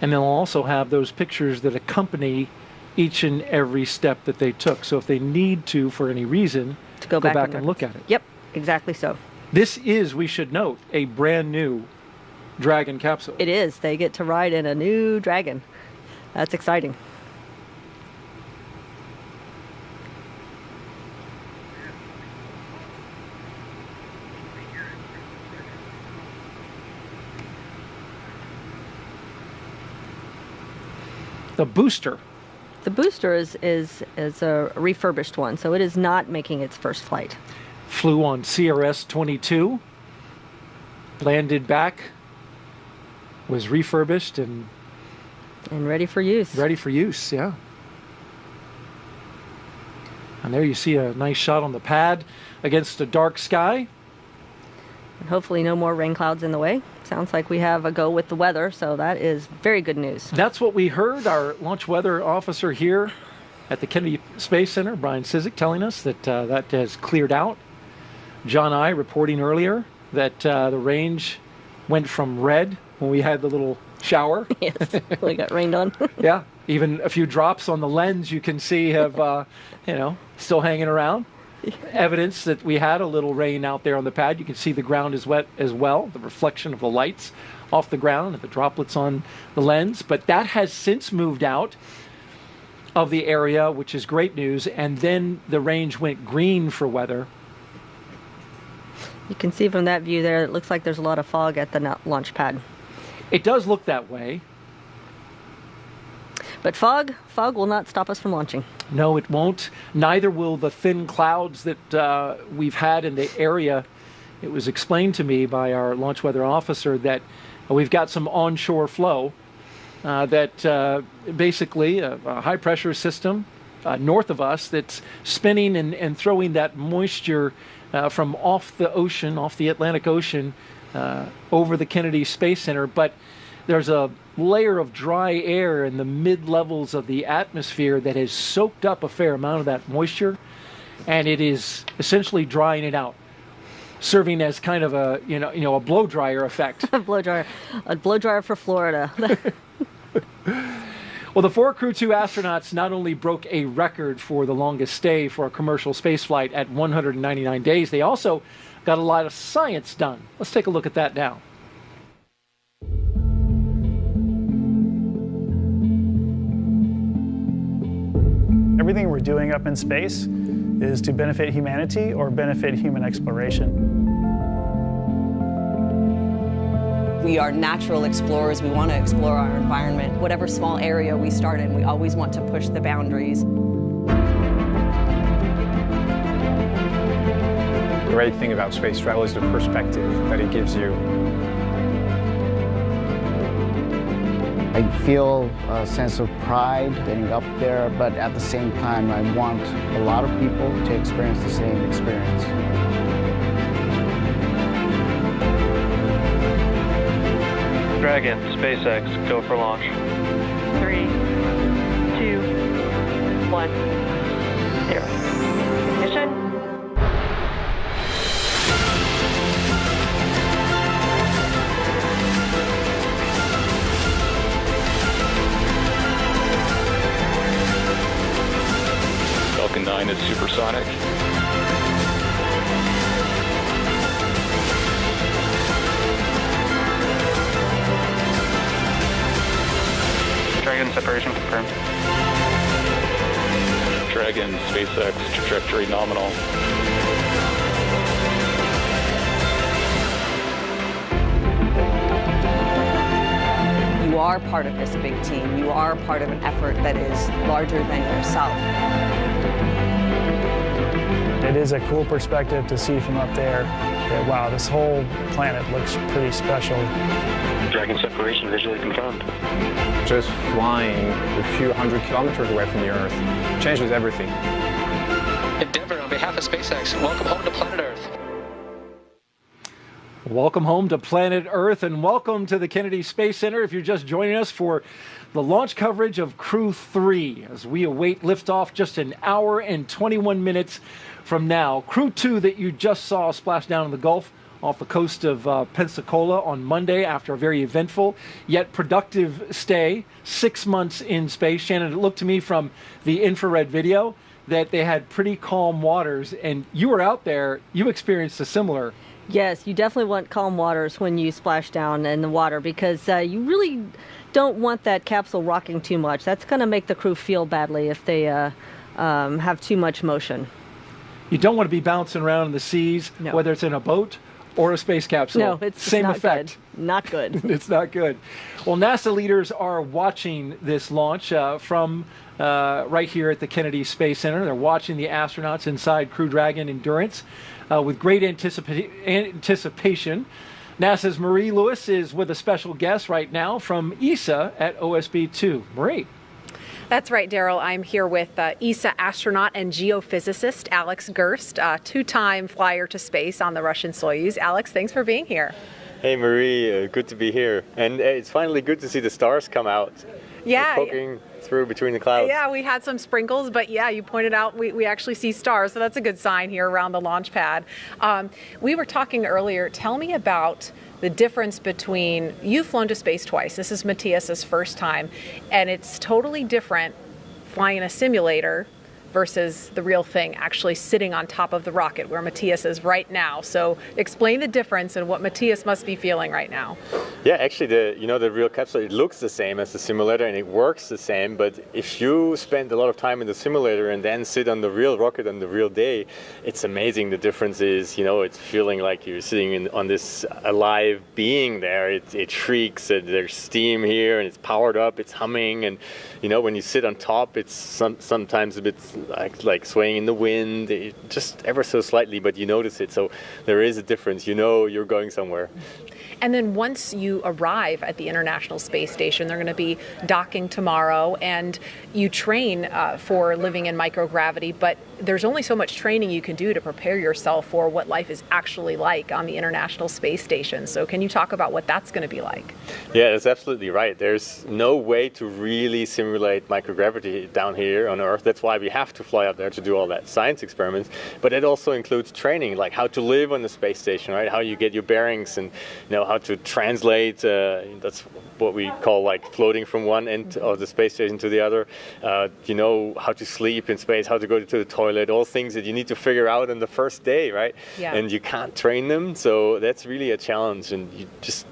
And they'll also have those pictures that accompany each and every step that they took. So if they need to, for any reason, to go back and look at it. Yep, exactly so. This is, we should note, a brand new Dragon capsule. It is. They get to ride in a new Dragon. That's exciting. The booster. The booster is a refurbished one, so it is not making its first flight. Flew on CRS-22, landed back, was refurbished and ready for use. Ready for use, yeah. And there you see a nice shot on the pad against a dark sky. And hopefully no more rain clouds in the way. Sounds like we have a go with the weather, so that is very good news. That's what we heard. Our launch weather officer here at the Kennedy Space Center, Brian Cizik, telling us that that has cleared out. John I reporting earlier that the range went from red when we had the little shower. Yes, we got rained on. Yeah, even a few drops on the lens you can see have, still hanging around. Evidence that we had a little rain out there on the pad. You can see the ground is wet as well, the reflection of the lights off the ground and the droplets on the lens. But that has since moved out of the area, which is great news. And then the range went green for weather. You can see from that view there, it looks like there's a lot of fog at the launch pad. It does look that way. But fog will not stop us from launching. No, it won't. Neither will the thin clouds that we've had in the area. It was explained to me by our launch weather officer that we've got some onshore flow that basically a high pressure system north of us that's spinning and throwing that moisture from off the ocean, off the Atlantic Ocean, over the Kennedy Space Center. But there's a layer of dry air in the mid-levels of the atmosphere that has soaked up a fair amount of that moisture, and it is essentially drying it out, serving as kind of a a blow dryer effect. A blow dryer for Florida. Well, the 4 Crew-2 astronauts not only broke a record for the longest stay for a commercial spaceflight at 199 days, they also got a lot of science done. Let's take a look at that now. Everything we're doing up in space is to benefit humanity or benefit human exploration. We are natural explorers. We want to explore our environment. Whatever small area we start in, we always want to push the boundaries. The great thing about space travel is the perspective that it gives you. I feel a sense of pride getting up there, but at the same time, I want a lot of people to experience the same experience. Dragon, SpaceX, go for launch. 3, 2, 1, 0. Ignition. Falcon 9 is supersonic. Dragon separation confirmed. Dragon SpaceX trajectory nominal. You are part of this big team. You are part of an effort that is larger than yourself. It is a cool perspective to see from up there that, wow, this whole planet looks pretty special. Dragon separation visually confirmed. Just flying a few hundred kilometers away from the Earth changes everything. Endeavour, on behalf of SpaceX, welcome home to planet Earth. Welcome home to planet Earth, and welcome to the Kennedy Space Center if you're just joining us for the launch coverage of Crew-3 as we await liftoff just an hour and 21 minutes from now. Crew-2 that you just saw splash down in the Gulf off the coast of Pensacola on Monday after a very eventful yet productive stay, 6 months in space. Shannon, it looked to me from the infrared video that they had pretty calm waters, and you were out there, you experienced a similar. Yes, you definitely want calm waters when you splash down in the water because you really don't want that capsule rocking too much. That's going to make the crew feel badly if they have too much motion. You don't want to be bouncing around in the seas, whether it's in a boat or a space capsule. No, it's same not effect. Good. Not good. It's not good. Well, NASA leaders are watching this launch from right here at the Kennedy Space Center. They're watching the astronauts inside Crew Dragon Endurance with great anticipation. NASA's Marie Lewis is with a special guest right now from ESA at OSB-2. Marie. That's right, Daryl. I'm here with ESA astronaut and geophysicist Alex Gerst, two-time flyer to space on the Russian Soyuz. Alex, thanks for being here. Hey, Marie. Good to be here. And it's finally good to see the stars come out. Yeah. They're poking through between the clouds. Yeah, we had some sprinkles, but yeah, you pointed out we actually see stars, so that's a good sign here around the launch pad. We were talking earlier. Tell me about the difference between, you've flown to space twice. This is Matthias's first time, and it's totally different flying in a simulator versus the real thing, actually sitting on top of the rocket where Matthias is right now. So explain the difference and what Matthias must be feeling right now. Yeah, actually, the real capsule, it looks the same as the simulator and it works the same. But if you spend a lot of time in the simulator and then sit on the real rocket on the real day, it's amazing. The difference is, it's feeling like you're sitting on this alive being there. It shrieks, and there's steam here, and it's powered up, it's humming, and when you sit on top, it's sometimes a bit like swaying in the wind, just ever so slightly, but you notice it. So there is a difference. You're going somewhere. And then once you arrive at the International Space Station, they're going to be docking tomorrow, and you train for living in microgravity, but there's only so much training you can do to prepare yourself for what life is actually like on the International Space Station. So can you talk about what that's going to be like? Yeah, that's absolutely right. There's no way to really simulate microgravity down here on Earth. That's why we have to fly up there to do all that science experiments. But it also includes training, like how to live on the space station, right? How you get your bearings, and how to translate. That's what we call like floating from one end of the space station to the other. How to sleep in space, how to go to the toilet, all things that you need to figure out on the first day, right? Yeah. And you can't train them, so that's really a challenge. And you just,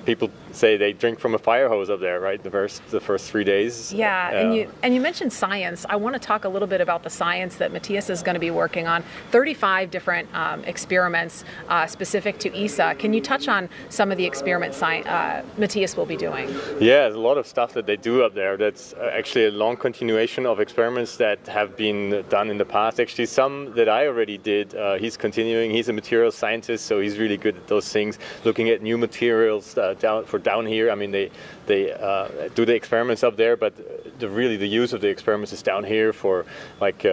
people say they drink from a fire hose up there, right? The first 3 days. Yeah, and you mentioned science. I want to talk a little bit about the science that Matthias is going to be working on. 35 different experiments specific to ESA. Can you touch on some of the experiments Matthias will be doing? Yeah, there's a lot of stuff that they do up there. That's actually a long continuation of experiments that have been done in the past. Actually, some that I already did. He's continuing. He's a materials scientist, so he's really good at those things. Looking at new materials down here. I mean, they do the experiments up there, but the use of the experiments is down here for like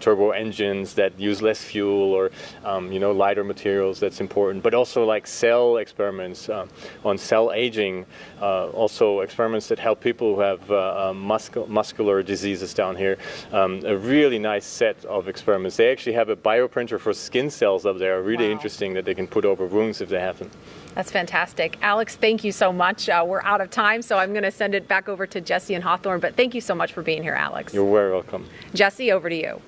turbo engines that use less fuel, or lighter materials. That's important. But also like cell experiments on cell aging, also experiments that help people who have muscular diseases down here. A really nice set of experiments. They actually have a bioprinter for skin cells up there. Really interesting that they can put over wounds if they have them. That's fantastic. Alex, thank you so much. We're out of time, so I'm going to send it back over to Jesse and Hawthorne, but thank you so much for being here, Alex. You're very welcome. Jesse, over to you.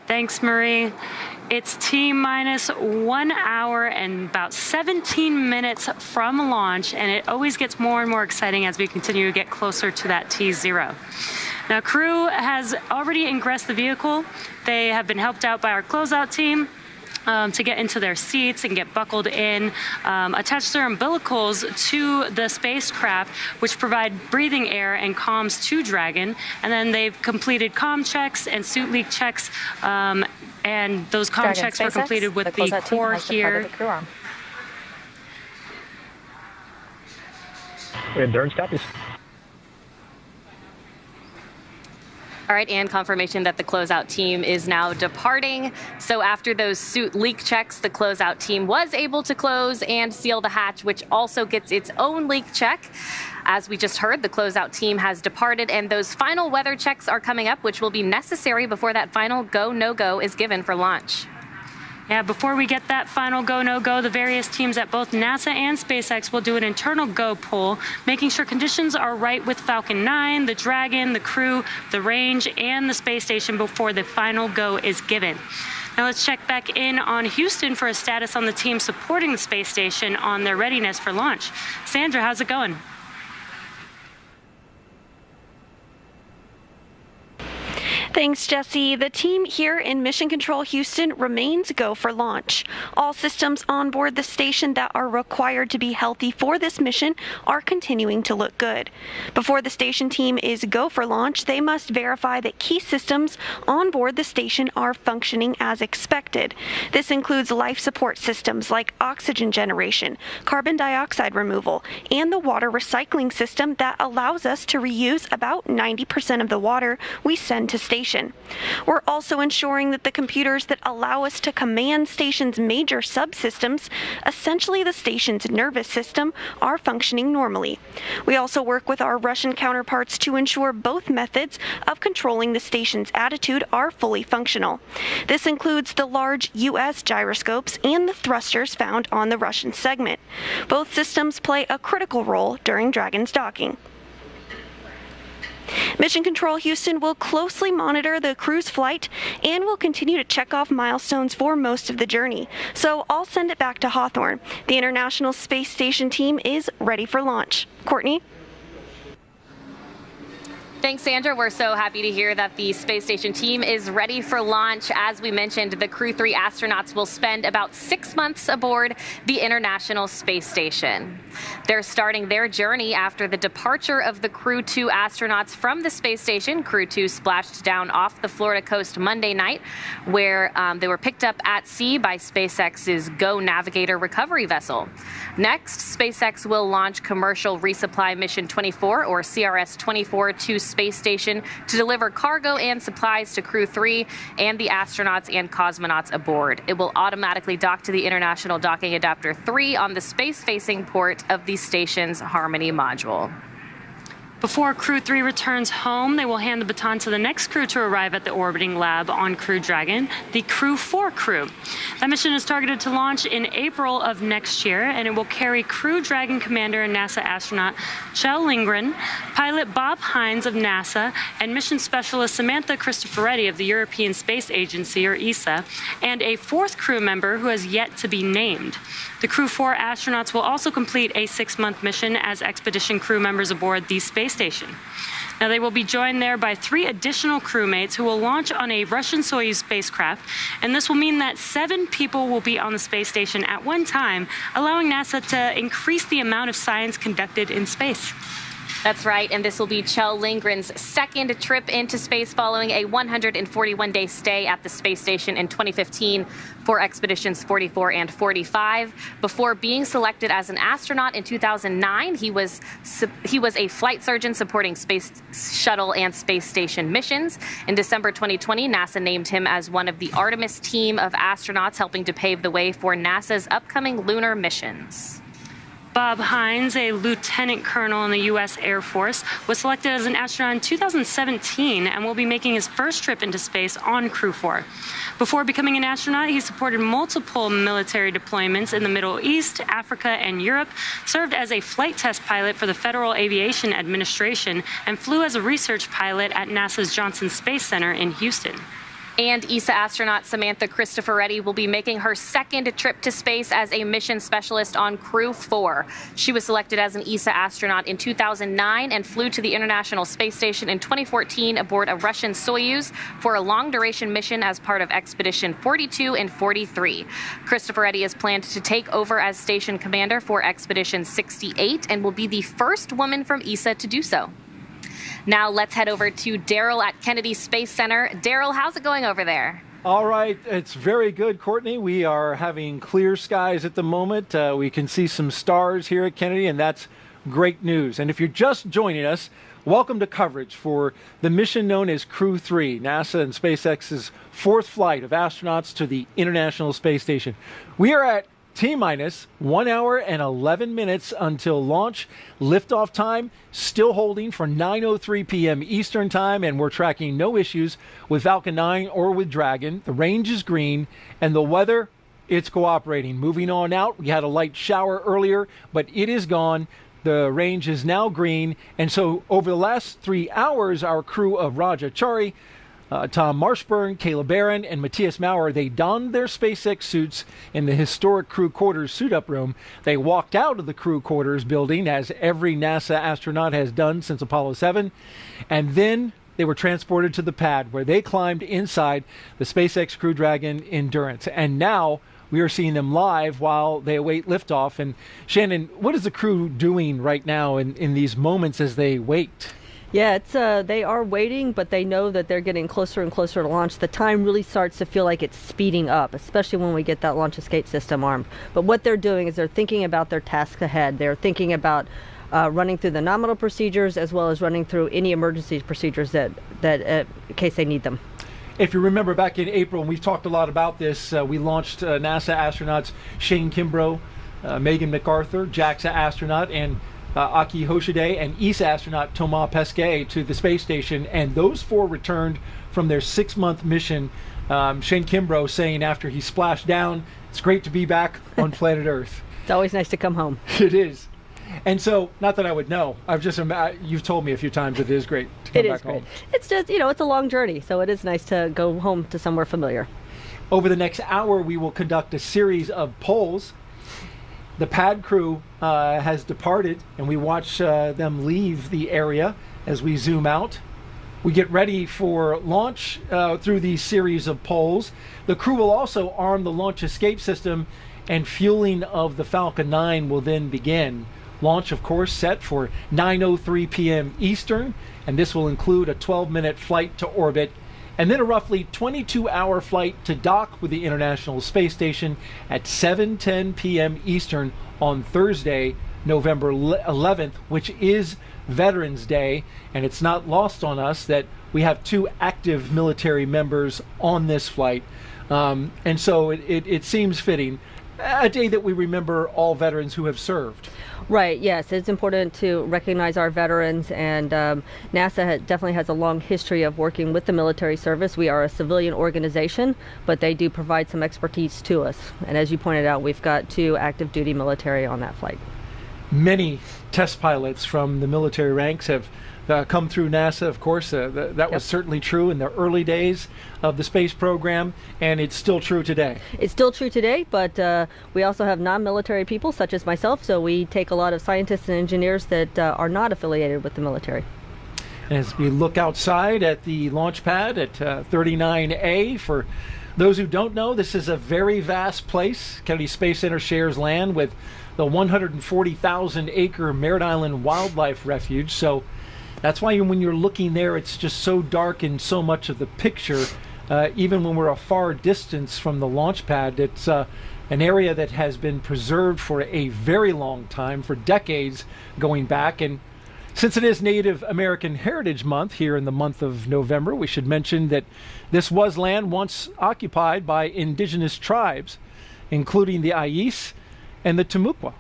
Thanks, Marie. It's T-minus 1 hour and about 17 minutes from launch, and it always gets more and more exciting as we continue to get closer to that T0. Now, Crew has already ingressed the vehicle. They have been helped out by our closeout team to get into their seats and get buckled in, attach their umbilicals to the spacecraft, which provide breathing air and comms to Dragon. And then they've completed comm checks and suit leak checks, and those comm checks were completed with the core here. Endurance copies. All right, and confirmation that the closeout team is now departing. So after those suit leak checks, the closeout team was able to close and seal the hatch, which also gets its own leak check. As we just heard, the closeout team has departed, and those final weather checks are coming up, which will be necessary before that final go, no-go is given for launch. Yeah, before we get that final go, no-go, the various teams at both NASA and SpaceX will do an internal go poll, making sure conditions are right with Falcon 9, the Dragon, the Crew, the range, and the space station before the final go is given. Now let's check back in on Houston for a status on the team supporting the space station on their readiness for launch. Sandra, how's it going? Thanks, Jesse. The team here in Mission Control Houston remains go for launch. All systems on board the station that are required to be healthy for this mission are continuing to look good. Before the station team is go for launch, they must verify that key systems on board the station are functioning as expected. This includes life support systems like oxygen generation, carbon dioxide removal, and the water recycling system that allows us to reuse about 90% of the water we send to station. We're also ensuring that the computers that allow us to command station's major subsystems, essentially the station's nervous system, are functioning normally. We also work with our Russian counterparts to ensure both methods of controlling the station's attitude are fully functional. This includes the large U.S. gyroscopes and the thrusters found on the Russian segment. Both systems play a critical role during Dragon's docking. Mission Control Houston will closely monitor the crew's flight and will continue to check off milestones for most of the journey. So I'll send it back to Hawthorne. The International Space Station team is ready for launch. Courtney? Thanks, Sandra. We're so happy to hear that the space station team is ready for launch. As we mentioned, the Crew-3 astronauts will spend about 6 months aboard the International Space Station. They're starting their journey after the departure of the Crew-2 astronauts from the space station. Crew-2 splashed down off the Florida coast Monday night, where they were picked up at sea by SpaceX's Go Navigator recovery vessel. Next, SpaceX will launch Commercial Resupply Mission 24, or CRS-24, to space station to deliver cargo and supplies to Crew-3 and the astronauts and cosmonauts aboard. It will automatically dock to the International Docking Adapter 3 on the space-facing port of the station's Harmony module. Before Crew-3 returns home, they will hand the baton to the next crew to arrive at the orbiting lab on Crew Dragon, the Crew-4 crew. That mission is targeted to launch in April of next year, and it will carry Crew Dragon commander and NASA astronaut Kjell Lindgren, pilot Bob Hines of NASA, and mission specialist Samantha Cristoforetti of the European Space Agency, or ESA, and a fourth crew member who has yet to be named. The Crew-4 astronauts will also complete a 6-month mission as expedition crew members aboard the space station. Now, they will be joined there by 3 additional crewmates who will launch on a Russian Soyuz spacecraft, and this will mean that 7 people will be on the space station at one time, allowing NASA to increase the amount of science conducted in space. That's right, and this will be Kjell Lindgren's second trip into space following a 141-day stay at the space station in 2015 for expeditions 44 and 45. Before being selected as an astronaut in 2009, he was a flight surgeon supporting space shuttle and space station missions. In December 2020, NASA named him as one of the Artemis team of astronauts helping to pave the way for NASA's upcoming lunar missions. Bob Hines, a lieutenant colonel in the U.S. Air Force, was selected as an astronaut in 2017 and will be making his first trip into space on Crew-4. Before becoming an astronaut, he supported multiple military deployments in the Middle East, Africa, and Europe, served as a flight test pilot for the Federal Aviation Administration, and flew as a research pilot at NASA's Johnson Space Center in Houston. And ESA astronaut Samantha Cristoforetti will be making her second trip to space as a mission specialist on Crew-4. She was selected as an ESA astronaut in 2009 and flew to the International Space Station in 2014 aboard a Russian Soyuz for a long-duration mission as part of Expedition 42 and 43. Cristoforetti is planned to take over as station commander for Expedition 68 and will be the first woman from ESA to do so. Now let's head over to Daryl at Kennedy Space Center. Daryl, how's it going over there? All right, it's very good, Courtney. We are having clear skies at the moment. We can see some stars here at Kennedy, and that's great news. And if you're just joining us, welcome to coverage for the mission known as Crew-3, NASA and SpaceX's fourth flight of astronauts to the International Space Station. We are at T-minus 1 hour and 11 minutes until launch. Liftoff time still holding for 9:03 p.m. Eastern time, and we're tracking no issues with Falcon 9 or with Dragon. The range is green, and the weather, it's cooperating. Moving on out, we had a light shower earlier, but it is gone. The range is now green, and so over the last 3 hours, our crew of Raja Chari, Tom Marshburn, Caleb Barron, and Matthias Maurer, they donned their SpaceX suits in the historic crew quarters suit-up room. They walked out of the crew quarters building, as every NASA astronaut has done since Apollo 7, and then they were transported to the pad where they climbed inside the SpaceX Crew Dragon Endurance. And now we are seeing them live while they await liftoff. And Shannon, what is the crew doing right now in these moments as they wait? Yeah, they are waiting, but they know that they're getting closer and closer to launch. The time really starts to feel like it's speeding up, especially when we get that launch escape system armed. But what they're doing is they're thinking about their task ahead. They're thinking about running through the nominal procedures as well as running through any emergency procedures that in case they need them. If you remember back in April, and we've talked a lot about this, we launched NASA astronauts Shane Kimbrough, Megan MacArthur, JAXA astronaut, and Aki Hoshide, and ESA astronaut Thomas Pesquet to the space station, and those four returned from their 6-month mission. Shane Kimbrough saying after he splashed down, it's great to be back on planet Earth. It's always nice to come home. It is. And so, not that I would know, you've told me a few times it is great to come back home. It's just, it's a long journey, so it is nice to go home to somewhere familiar. Over the next hour, we will conduct a series of polls. The pad crew has departed, and we watch them leave the area as we zoom out. We get ready for launch through these series of polls. The crew will also arm the launch escape system, and fueling of the Falcon 9 will then begin. Launch, of course, set for 9:03 p.m. Eastern, and this will include a 12-minute flight to orbit, and then a roughly 22-hour flight to dock with the International Space Station at 7:10 p.m. Eastern on Thursday, November 11th, which is Veterans Day, and it's not lost on us that we have 2 active military members on this flight, and so it seems fitting, a day that we remember all veterans who have served. Right, yes, it's important to recognize our veterans, and NASA definitely has a long history of working with the military service. We are a civilian organization, but they do provide some expertise to us. And as you pointed out, we've got 2 active duty military on that flight. Many test pilots from the military ranks have come through NASA, of course. That was certainly true in the early days of the space program, and it's still true today. It's still true today, but we also have non-military people such as myself, so we take a lot of scientists and engineers that are not affiliated with the military. As we look outside at the launch pad at 39A, for those who don't know, this is a very vast place. Kennedy Space Center shares land with the 140,000-acre Merritt Island Wildlife Refuge. So that's why when you're looking there, it's just so dark in so much of the picture. Even when we're a far distance from the launch pad, it's an area that has been preserved for a very long time, for decades going back. And since it is Native American Heritage Month here in the month of November, we should mention that this was land once occupied by indigenous tribes, including the Ais and the Timucua.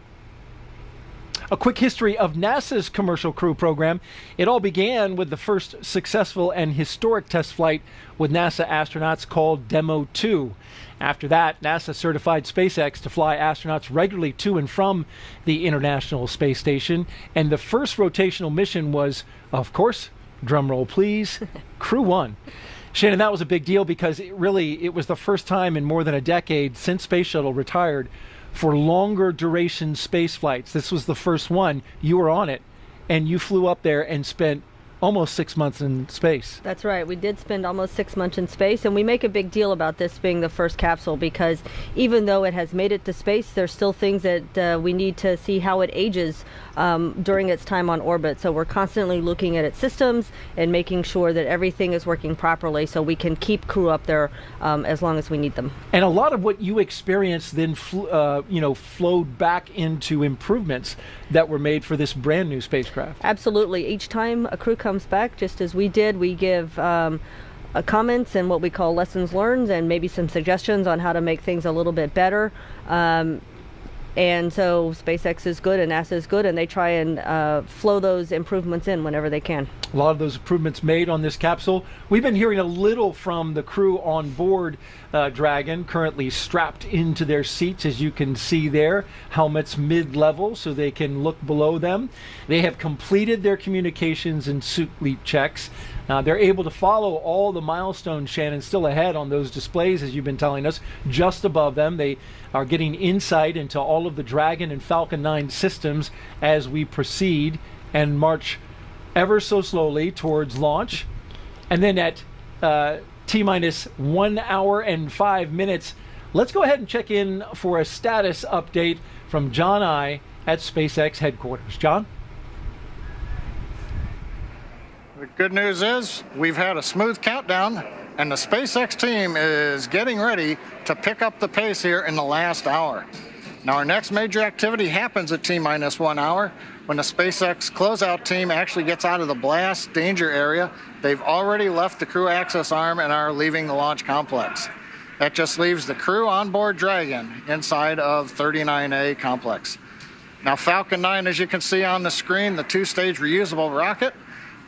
A quick history of NASA's Commercial Crew program. It all began with the first successful and historic test flight with NASA astronauts called Demo 2. After that, NASA certified SpaceX to fly astronauts regularly to and from the International Space Station. And the first rotational mission was, of course, drumroll please, Crew-1. Shannon, that was a big deal because it was the first time in more than a decade since Space Shuttle retired for longer duration space flights. This was the first one. You were on it, and you flew up there and spent almost 6 months in space. That's right. We did spend almost 6 months in space, and we make a big deal about this being the first capsule because even though it has made it to space, there's still things that we need to see how it ages during its time on orbit. So we're constantly looking at its systems and making sure that everything is working properly so we can keep crew up there as long as we need them. And a lot of what you experienced then flowed back into improvements that were made for this brand new spacecraft. Absolutely. Each time a crew comes back, just as we did, we give comments and what we call lessons learned and maybe some suggestions on how to make things a little bit better. And so SpaceX is good and NASA is good, and they try and flow those improvements in whenever they can. A lot of those improvements made on this capsule. We've been hearing a little from the crew on board Dragon, currently strapped into their seats, as you can see there, helmets mid-level so they can look below them. They have completed their communications and suit leak checks. They're able to follow all the milestones, Shannon, still ahead on those displays, as you've been telling us, just above them. They are getting insight into all of the Dragon and Falcon 9 systems as we proceed and march ever so slowly towards launch. And then at T-minus 1 hour and 5 minutes, let's go ahead and check in for a status update from John I at SpaceX headquarters. John? The good news is we've had a smooth countdown, and the SpaceX team is getting ready to pick up the pace here in the last hour. Now, our next major activity happens at T-minus 1 hour when the SpaceX closeout team actually gets out of the blast danger area. They've already left the crew access arm and are leaving the launch complex. That just leaves the crew on board Dragon inside of 39A complex. Now, Falcon 9, as you can see on the screen, the two-stage reusable rocket.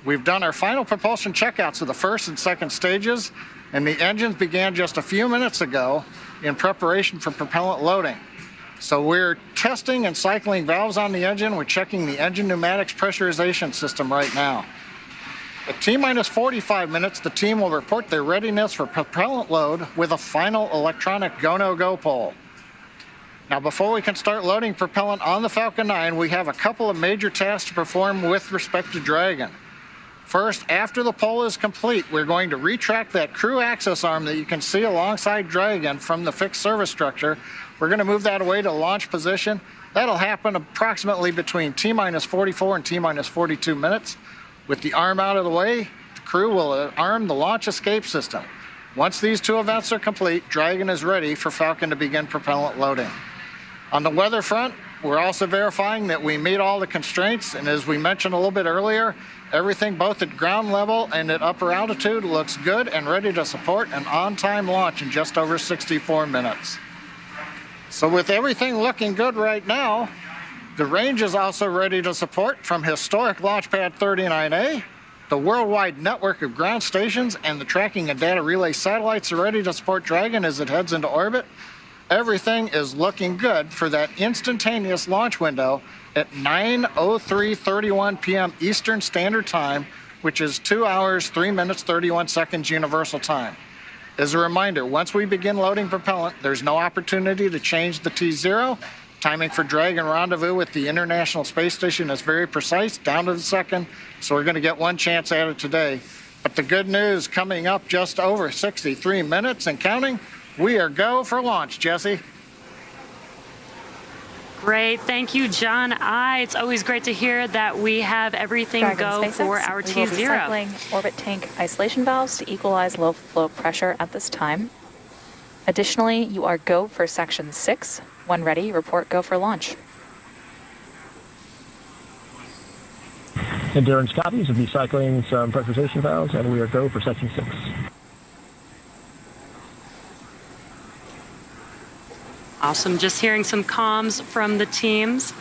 We've done our final propulsion checkouts of the first and second stages, and the engines began just a few minutes ago in preparation for propellant loading. So we're testing and cycling valves on the engine. We're checking the engine pneumatics pressurization system right now. At T-minus 45 minutes, the team will report their readiness for propellant load with a final electronic go-no-go poll. Now, before we can start loading propellant on the Falcon 9, we have a couple of major tasks to perform with respect to Dragon. First, after the poll is complete, we're going to retract that crew access arm that you can see alongside Dragon from the fixed service structure. We're going to move that away to launch position. That'll happen approximately between T-minus 44 and T-minus 42 minutes. With the arm out of the way, the crew will arm the launch escape system. Once these two events are complete, Dragon is ready for Falcon to begin propellant loading. On the weather front, we're also verifying that we meet all the constraints, and as we mentioned a little bit earlier, everything both at ground level and at upper altitude looks good and ready to support an on-time launch in just over 64 minutes. So with everything looking good right now, the range is also ready to support from historic Launch Pad 39A. The worldwide network of ground stations and the tracking and data relay satellites are ready to support Dragon as it heads into orbit. Everything is looking good for that instantaneous launch window at 9:03:31 p.m. Eastern Standard Time, which is 2 hours, 3 minutes, 31 seconds Universal Time. As a reminder, once we begin loading propellant, there's no opportunity to change the T0. Timing for Dragon rendezvous with the International Space Station is very precise, down to the second, so we're going to get one chance at it today. But the good news coming up just over 63 minutes and counting, we are go for launch, Jesse. Great. Thank you, John I. It's always great to hear that we have everything go SpaceX, for our we will be T0. cycling orbit tank isolation valves to equalize low flow pressure at this time. Additionally, you are go for section 6. When ready, report go for launch. Endurance copies. We'll be cycling some pressurization valves, and we are go for section 6. Awesome. Just hearing some comms from the teams.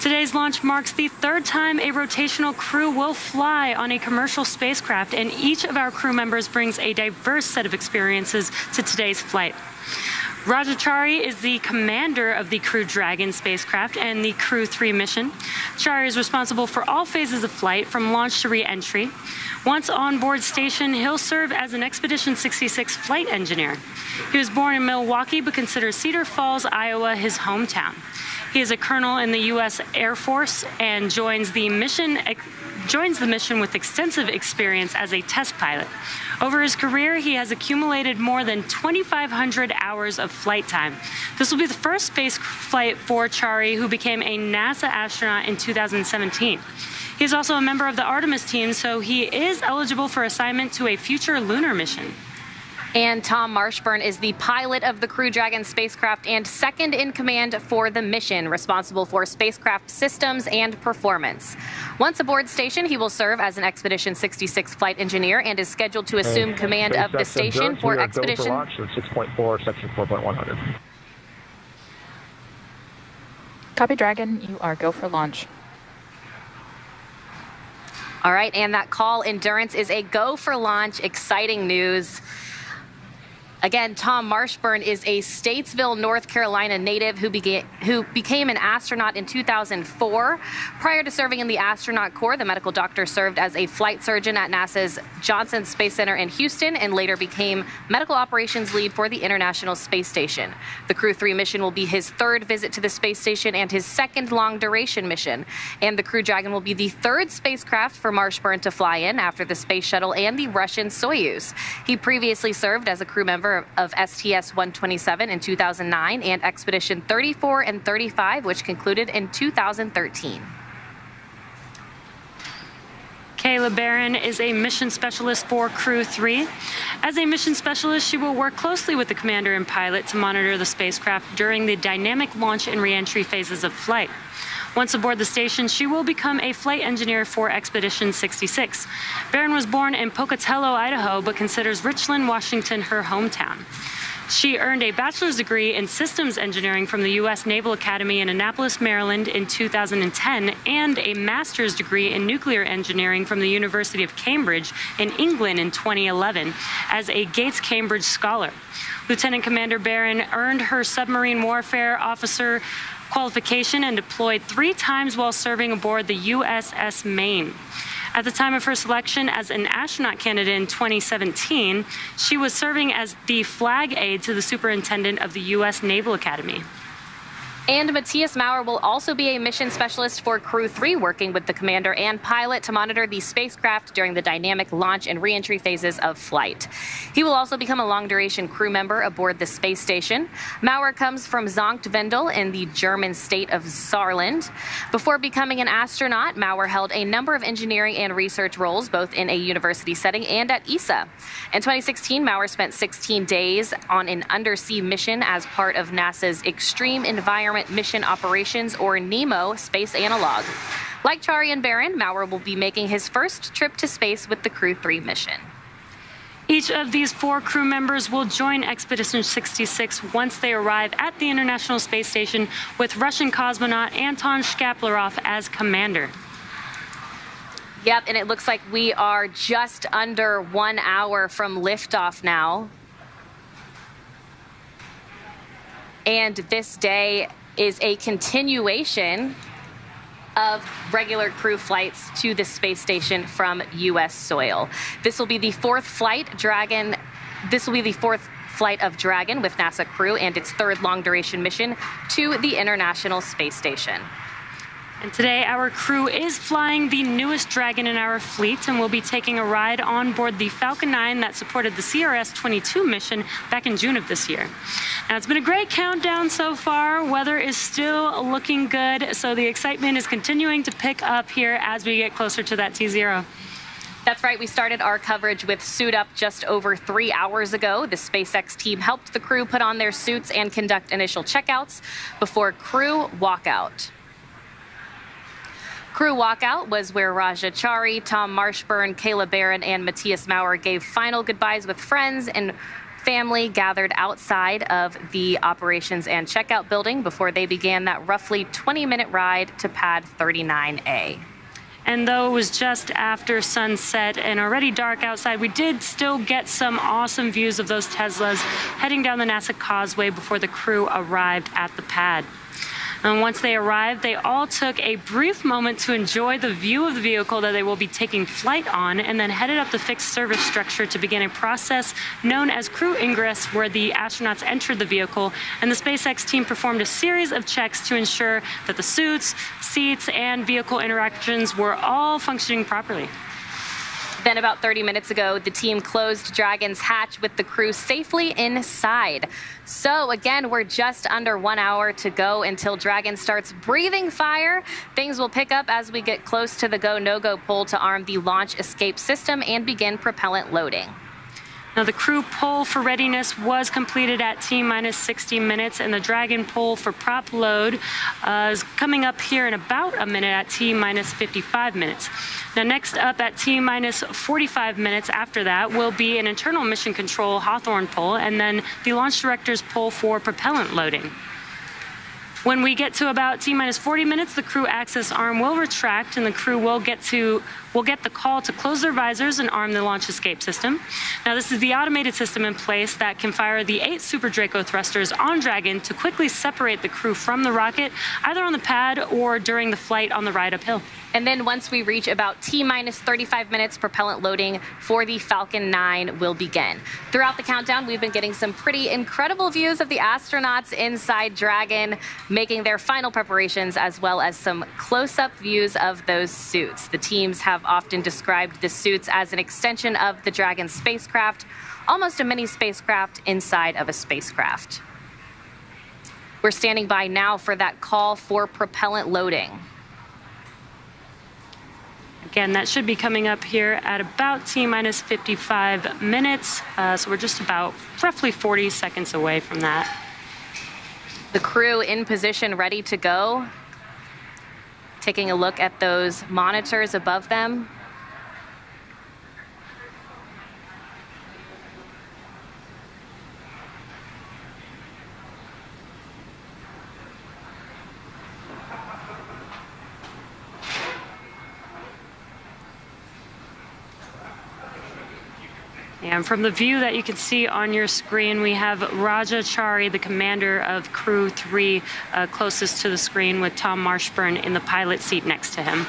Today's launch marks the third time a rotational crew will fly on a commercial spacecraft, and each of our crew members brings a diverse set of experiences to today's flight. Rajachari is the commander of the Crew-Dragon spacecraft and the Crew-3 mission. Chari is responsible for all phases of flight, from launch to re-entry. Once on board station, he'll serve as an Expedition 66 flight engineer. He was born in Milwaukee, but considers Cedar Falls, Iowa, his hometown. He is a colonel in the U.S. Air Force and joins the mission with extensive experience as a test pilot. Over his career, he has accumulated more than 2,500 hours of flight time. This will be the first space flight for Chari, who became a NASA astronaut in 2017. He is also a member of the Artemis team, so he is eligible for assignment to a future lunar mission. And Tom Marshburn is the pilot of the Crew-Dragon spacecraft and second in command for the mission, responsible for spacecraft systems and performance. Once aboard station, he will serve as an Expedition 66 flight engineer and is scheduled to assume command of the station for Expedition... Go for launch, 6.4, section 4.100. Copy, Dragon. You are go for launch. All right, and that call, Endurance, is a go for launch. Exciting news. Again, Tom Marshburn is a Statesville, North Carolina native who became an astronaut in 2004. Prior to serving in the astronaut corps, the medical doctor served as a flight surgeon at NASA's Johnson Space Center in Houston and later became medical operations lead for the International Space Station. The Crew-3 mission will be his third visit to the space station and his second long-duration mission. And the Crew-Dragon will be the third spacecraft for Marshburn to fly in after the Space Shuttle and the Russian Soyuz. He previously served as a crew member of STS-127 in 2009 and Expedition 34 and 35, which concluded in 2013. Kayla Barron is a mission specialist for Crew-3. As a mission specialist, she will work closely with the commander and pilot to monitor the spacecraft during the dynamic launch and re-entry phases of flight. Once aboard the station, she will become a flight engineer for Expedition 66. Barron was born in Pocatello, Idaho, but considers Richland, Washington her hometown. She earned a bachelor's degree in systems engineering from the U.S. Naval Academy in Annapolis, Maryland in 2010, and a master's degree in nuclear engineering from the University of Cambridge in England in 2011 as a Gates Cambridge scholar. Lieutenant Commander Barron earned her submarine warfare officer qualification and deployed 3 times while serving aboard the USS Maine. At the time of her selection as an astronaut candidate in 2017, she was serving as the flag aide to the superintendent of the U.S. Naval Academy. And Matthias Maurer will also be a mission specialist for Crew-3, working with the commander and pilot to monitor the spacecraft during the dynamic launch and re-entry phases of flight. He will also become a long-duration crew member aboard the space station. Maurer comes from Sankt Wendel in the German state of Saarland. Before becoming an astronaut, Maurer held a number of engineering and research roles, both in a university setting and at ESA. In 2016, Maurer spent 16 days on an undersea mission as part of NASA's Extreme Environment Mission Operations, or NEMO, space analog. Like Chari and Barron, Maurer will be making his first trip to space with the Crew-3 mission. Each of these 4 crew members will join Expedition 66 once they arrive at the International Space Station, with Russian cosmonaut Anton Shkaplerov as commander. Yep, and it looks like we are just under 1 hour from liftoff now. And this day is a continuation of regular crew flights to the space station from U.S. soil. This will be the 4th flight, Dragon. This will be the 4th flight of Dragon with NASA Crew and its 3rd long-duration mission to the International Space Station. And today our crew is flying the newest Dragon in our fleet, and we'll be taking a ride on board the Falcon 9 that supported the CRS-22 mission back in June of this year. Now, it's been a great countdown so far. Weather is still looking good, so the excitement is continuing to pick up here as we get closer to that T0. That's right. We started our coverage with Suit Up just over 3 hours ago. The SpaceX team helped the crew put on their suits and conduct initial checkouts before Crew Walkout. Crew Walkout was where Raja Chari, Tom Marshburn, Kayla Barron, and Matthias Maurer gave final goodbyes with friends and family gathered outside of the operations and checkout building before they began that roughly 20-minute ride to pad 39A. And though it was just after sunset and already dark outside, we did still get some awesome views of those Teslas heading down the NASA Causeway before the crew arrived at the pad. And once they arrived, they all took a brief moment to enjoy the view of the vehicle that they will be taking flight on, and then headed up the fixed service structure to begin a process known as crew ingress, where the astronauts entered the vehicle, and the SpaceX team performed a series of checks to ensure that the suits, seats, and vehicle interactions were all functioning properly. Then about 30 minutes ago, the team closed Dragon's hatch with the crew safely inside. So again, we're just under 1 hour to go until Dragon starts breathing fire. Things will pick up as we get close to the go, no-go pole to arm the launch escape system and begin propellant loading. Now, the crew pull for readiness was completed at T-minus 60 minutes, and the Dragon pull for prop load is coming up here in about a minute at T-minus 55 minutes. Now, next up at T-minus 45 minutes after that will be an internal mission control Hawthorne pull, and then the launch director's pull for propellant loading. When we get to about T-minus 40 minutes, the crew access arm will retract, and the crew will get the call to close their visors and arm the launch escape system. Now, this is the automated system in place that can fire the 8 Super Draco thrusters on Dragon to quickly separate the crew from the rocket, either on the pad or during the flight on the ride uphill. And then once we reach about T-minus 35 minutes, propellant loading for the Falcon 9 will begin. Throughout the countdown, we've been getting some pretty incredible views of the astronauts inside Dragon, making their final preparations, as well as some close-up views of those suits. The teams have often described the suits as an extension of the Dragon spacecraft, almost a mini spacecraft inside of a spacecraft. We're standing by now for that call for propellant loading. Again, that should be coming up here at about T-minus 55 minutes, so we're just about roughly 40 seconds away from that. The crew in position, ready to go. Taking a look at those monitors above them. And from the view that you can see on your screen, we have Raja Chari, the commander of Crew-3, closest to the screen, with Tom Marshburn in the pilot seat next to him.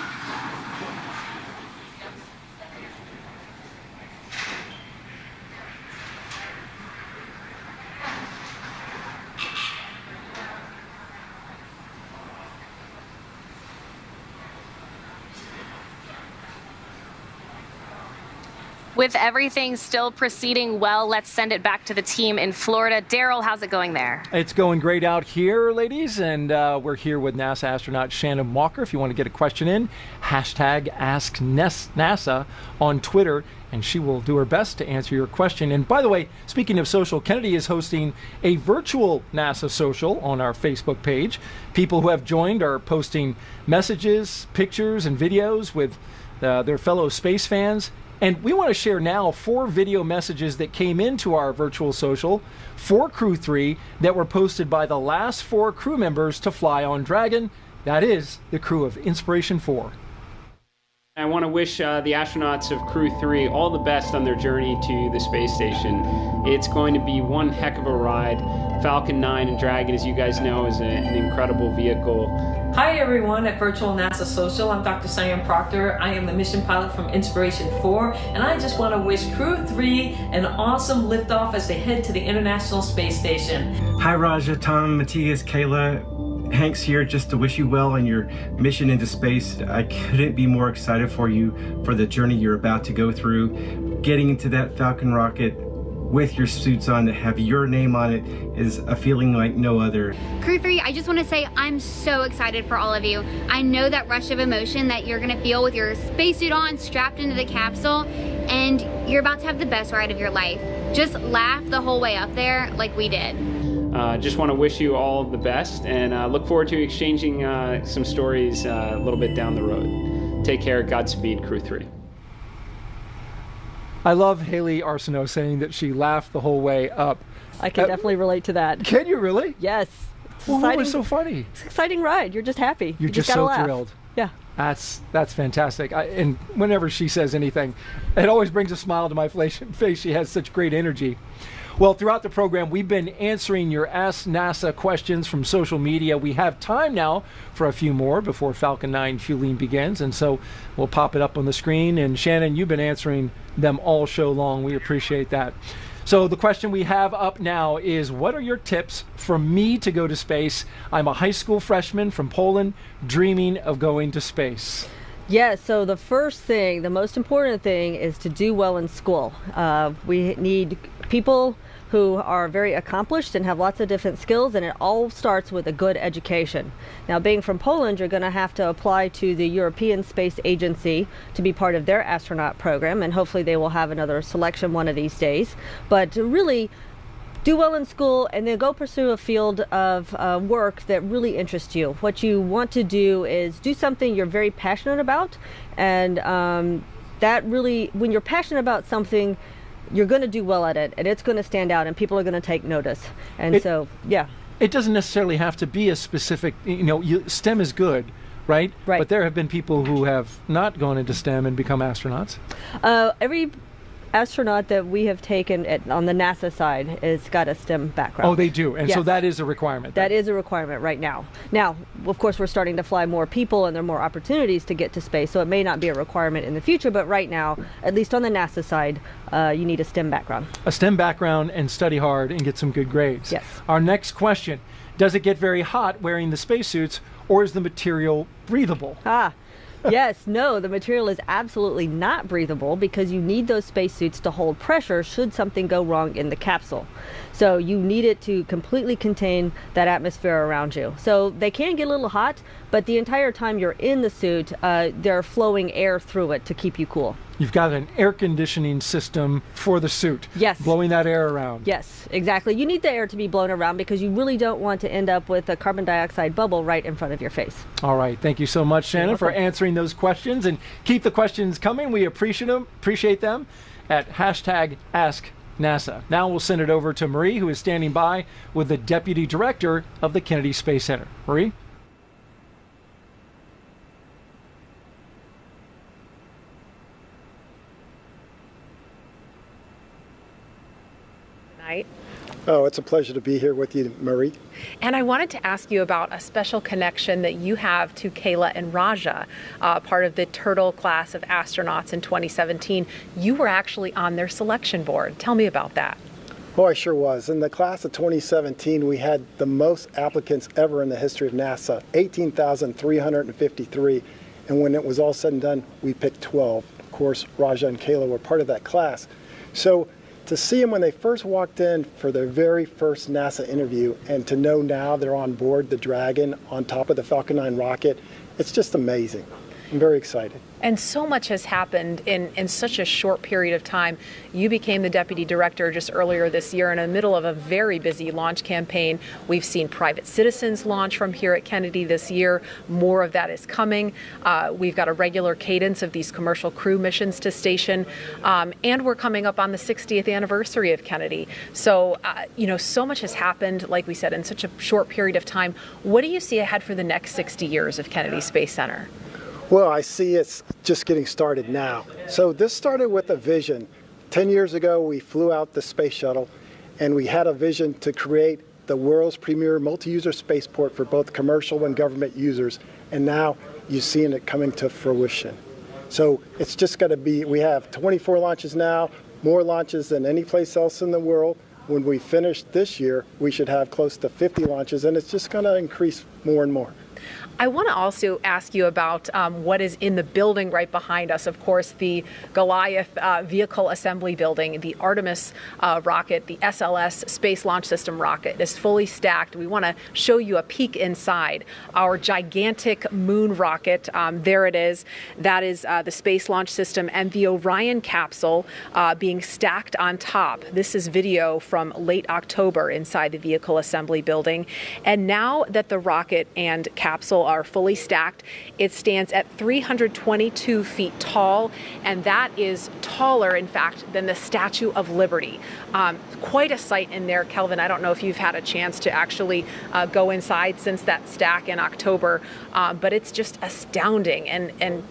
With everything still proceeding well, let's send it back to the team in Florida. Daryl, how's it going there? It's going great out here, ladies, and we're here with NASA astronaut Shannon Walker. If you want to get a question in, hashtag #AskNASA on Twitter, and she will do her best to answer your question. And by the way, speaking of social, Kennedy is hosting a virtual NASA social on our Facebook page. People who have joined are posting messages, pictures, and videos with their fellow space fans. And we want to share now 4 video messages that came into our virtual social for Crew-3 that were posted by the last 4 crew members to fly on Dragon. That is the crew of Inspiration 4. I want to wish the astronauts of Crew-3 all the best on their journey to the space station. It's going to be one heck of a ride. Falcon 9 and Dragon, as you guys know, is an incredible vehicle. Hi everyone at Virtual NASA Social. I'm Dr. Cyan Proctor. I am the mission pilot from Inspiration 4, and I just want to wish Crew-3 an awesome liftoff as they head to the International Space Station. Hi Raja, Tom, Matthias, Kayla. Hanks here just to wish you well on your mission into space. I couldn't be more excited for you for the journey you're about to go through. Getting into that Falcon rocket with your suits on to have your name on it is a feeling like no other. Crew-3, I just want to say I'm so excited for all of you. I know that rush of emotion that you're going to feel with your spacesuit on, strapped into the capsule, and you're about to have the best ride of your life. Just laugh the whole way up there like we did. Just want to wish you all the best, and look forward to exchanging some stories a little bit down the road. Take care. Godspeed, Crew-3. I love Haley Arsenault saying that she laughed the whole way up. I can definitely relate to that. Can you really? Yes. Well, what was so funny? It's an exciting ride. You're just happy. You're just gotta so laugh. thrilled. Yeah. That's fantastic. And whenever she says anything, it always brings a smile to my face. She has such great energy. Well, throughout the program, we've been answering your Ask NASA questions from social media. We have time now for a few more before Falcon 9 fueling begins, and so we'll pop it up on the screen. And Shannon, you've been answering them all show long. We appreciate that. So the question we have up now is, what are your tips for me to go to space? I'm a high school freshman from Poland, dreaming of going to space. Yes, so the first thing, the most important thing is to do well in school. We need people who are very accomplished and have lots of different skills, and it all starts with a good education. Now, being from Poland, you're going to have to apply to the European Space Agency to be part of their astronaut program, and hopefully they will have another selection one of these days. But really do well in school, and then go pursue a field of work that really interests you. What you want to do is do something you're very passionate about, and that really, when you're passionate about something, you're going to do well at it, and it's going to stand out, and people are going to take notice. And yeah. It doesn't necessarily have to be a specific, STEM is good, right? Right. But there have been people who have not gone into STEM and become astronauts. Every astronaut that we have taken on the NASA side has got a STEM background. Oh, they do, and yes. So that is a requirement. That is a requirement right now. Now, of course, we're starting to fly more people, and there are more opportunities to get to space, so it may not be a requirement in the future, but right now, at least on the NASA side, you need a STEM background. A STEM background, and study hard and get some good grades. Yes. Our next question, does it get very hot wearing the spacesuits, or is the material breathable? Yes, no, the material is absolutely not breathable, because you need those spacesuits to hold pressure should something go wrong in the capsule. So you need it to completely contain that atmosphere around you. So they can get a little hot, but the entire time you're in the suit, they're flowing air through it to keep you cool. You've got an air conditioning system for the suit. Yes. Blowing that air around. Yes, exactly. You need the air to be blown around, because you really don't want to end up with a carbon dioxide bubble right in front of your face. All right. Thank you so much, Shannon, for answering those questions. And keep the questions coming. We appreciate them at #AskNASA. Now we'll send it over to Marie, who is standing by with the Deputy Director of the Kennedy Space Center. Marie? Oh, it's a pleasure to be here with you, Marie. And I wanted to ask you about a special connection that you have to Kayla and Raja, part of the Turtle class of astronauts in 2017. You were actually on their selection board. Tell me about that. Oh, I sure was. In the class of 2017, we had the most applicants ever in the history of NASA, 18,353. And when it was all said and done, we picked 12. Of course, Raja and Kayla were part of that class. So to see them when they first walked in for their very first NASA interview, and to know now they're on board the Dragon on top of the Falcon 9 rocket, it's just amazing. I'm very excited. And so much has happened in such a short period of time. You became the deputy director just earlier this year in the middle of a very busy launch campaign. We've seen private citizens launch from here at Kennedy this year. More of that is coming. We've got a regular cadence of these commercial crew missions to station. And we're coming up on the 60th anniversary of Kennedy. So, so much has happened, like we said, in such a short period of time. What do you see ahead for the next 60 years of Kennedy Space Center? Well, I see it's just getting started now. So this started with a vision. 10 years ago, we flew out the space shuttle, and we had a vision to create the world's premier multi-user spaceport for both commercial and government users. And now you're seeing it coming to fruition. So it's just got to be, we have 24 launches now, more launches than any place else in the world. when we finish this year, we should have close to 50 launches, and it's just going to increase more and more. I want to also ask you about what is in the building right behind us. Of course, the Goliath vehicle assembly building, the Artemis rocket, the SLS Space Launch System rocket is fully stacked. We want to show you a peek inside. Our gigantic moon rocket, there it is. That is the Space Launch System, and the Orion capsule being stacked on top. This is video from late October inside the vehicle assembly building. And now that the rocket and capsule are fully stacked, it stands at 322 feet tall, and that is taller, in fact, than the Statue of Liberty. Quite a sight in there, Kelvin. I don't know if you've had a chance to actually go inside since that stack in October, but it's just astounding. And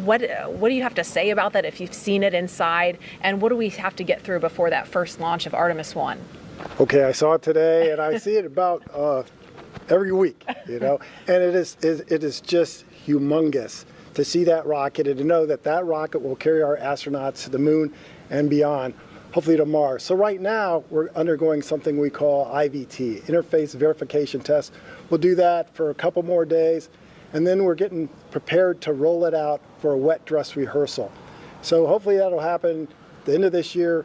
what do you have to say about that if you've seen it inside, and what do we have to get through before that first launch of Artemis 1? Okay, I saw it today, and I see it about every week, you know, and it is just humongous to see that rocket and to know that that rocket will carry our astronauts to the moon and beyond, hopefully to Mars. So right now we're undergoing something we call IVT, Interface Verification Test. We'll do that for a couple more days, and then we're getting prepared to roll it out for a wet dress rehearsal. So hopefully that'll happen the end of this year,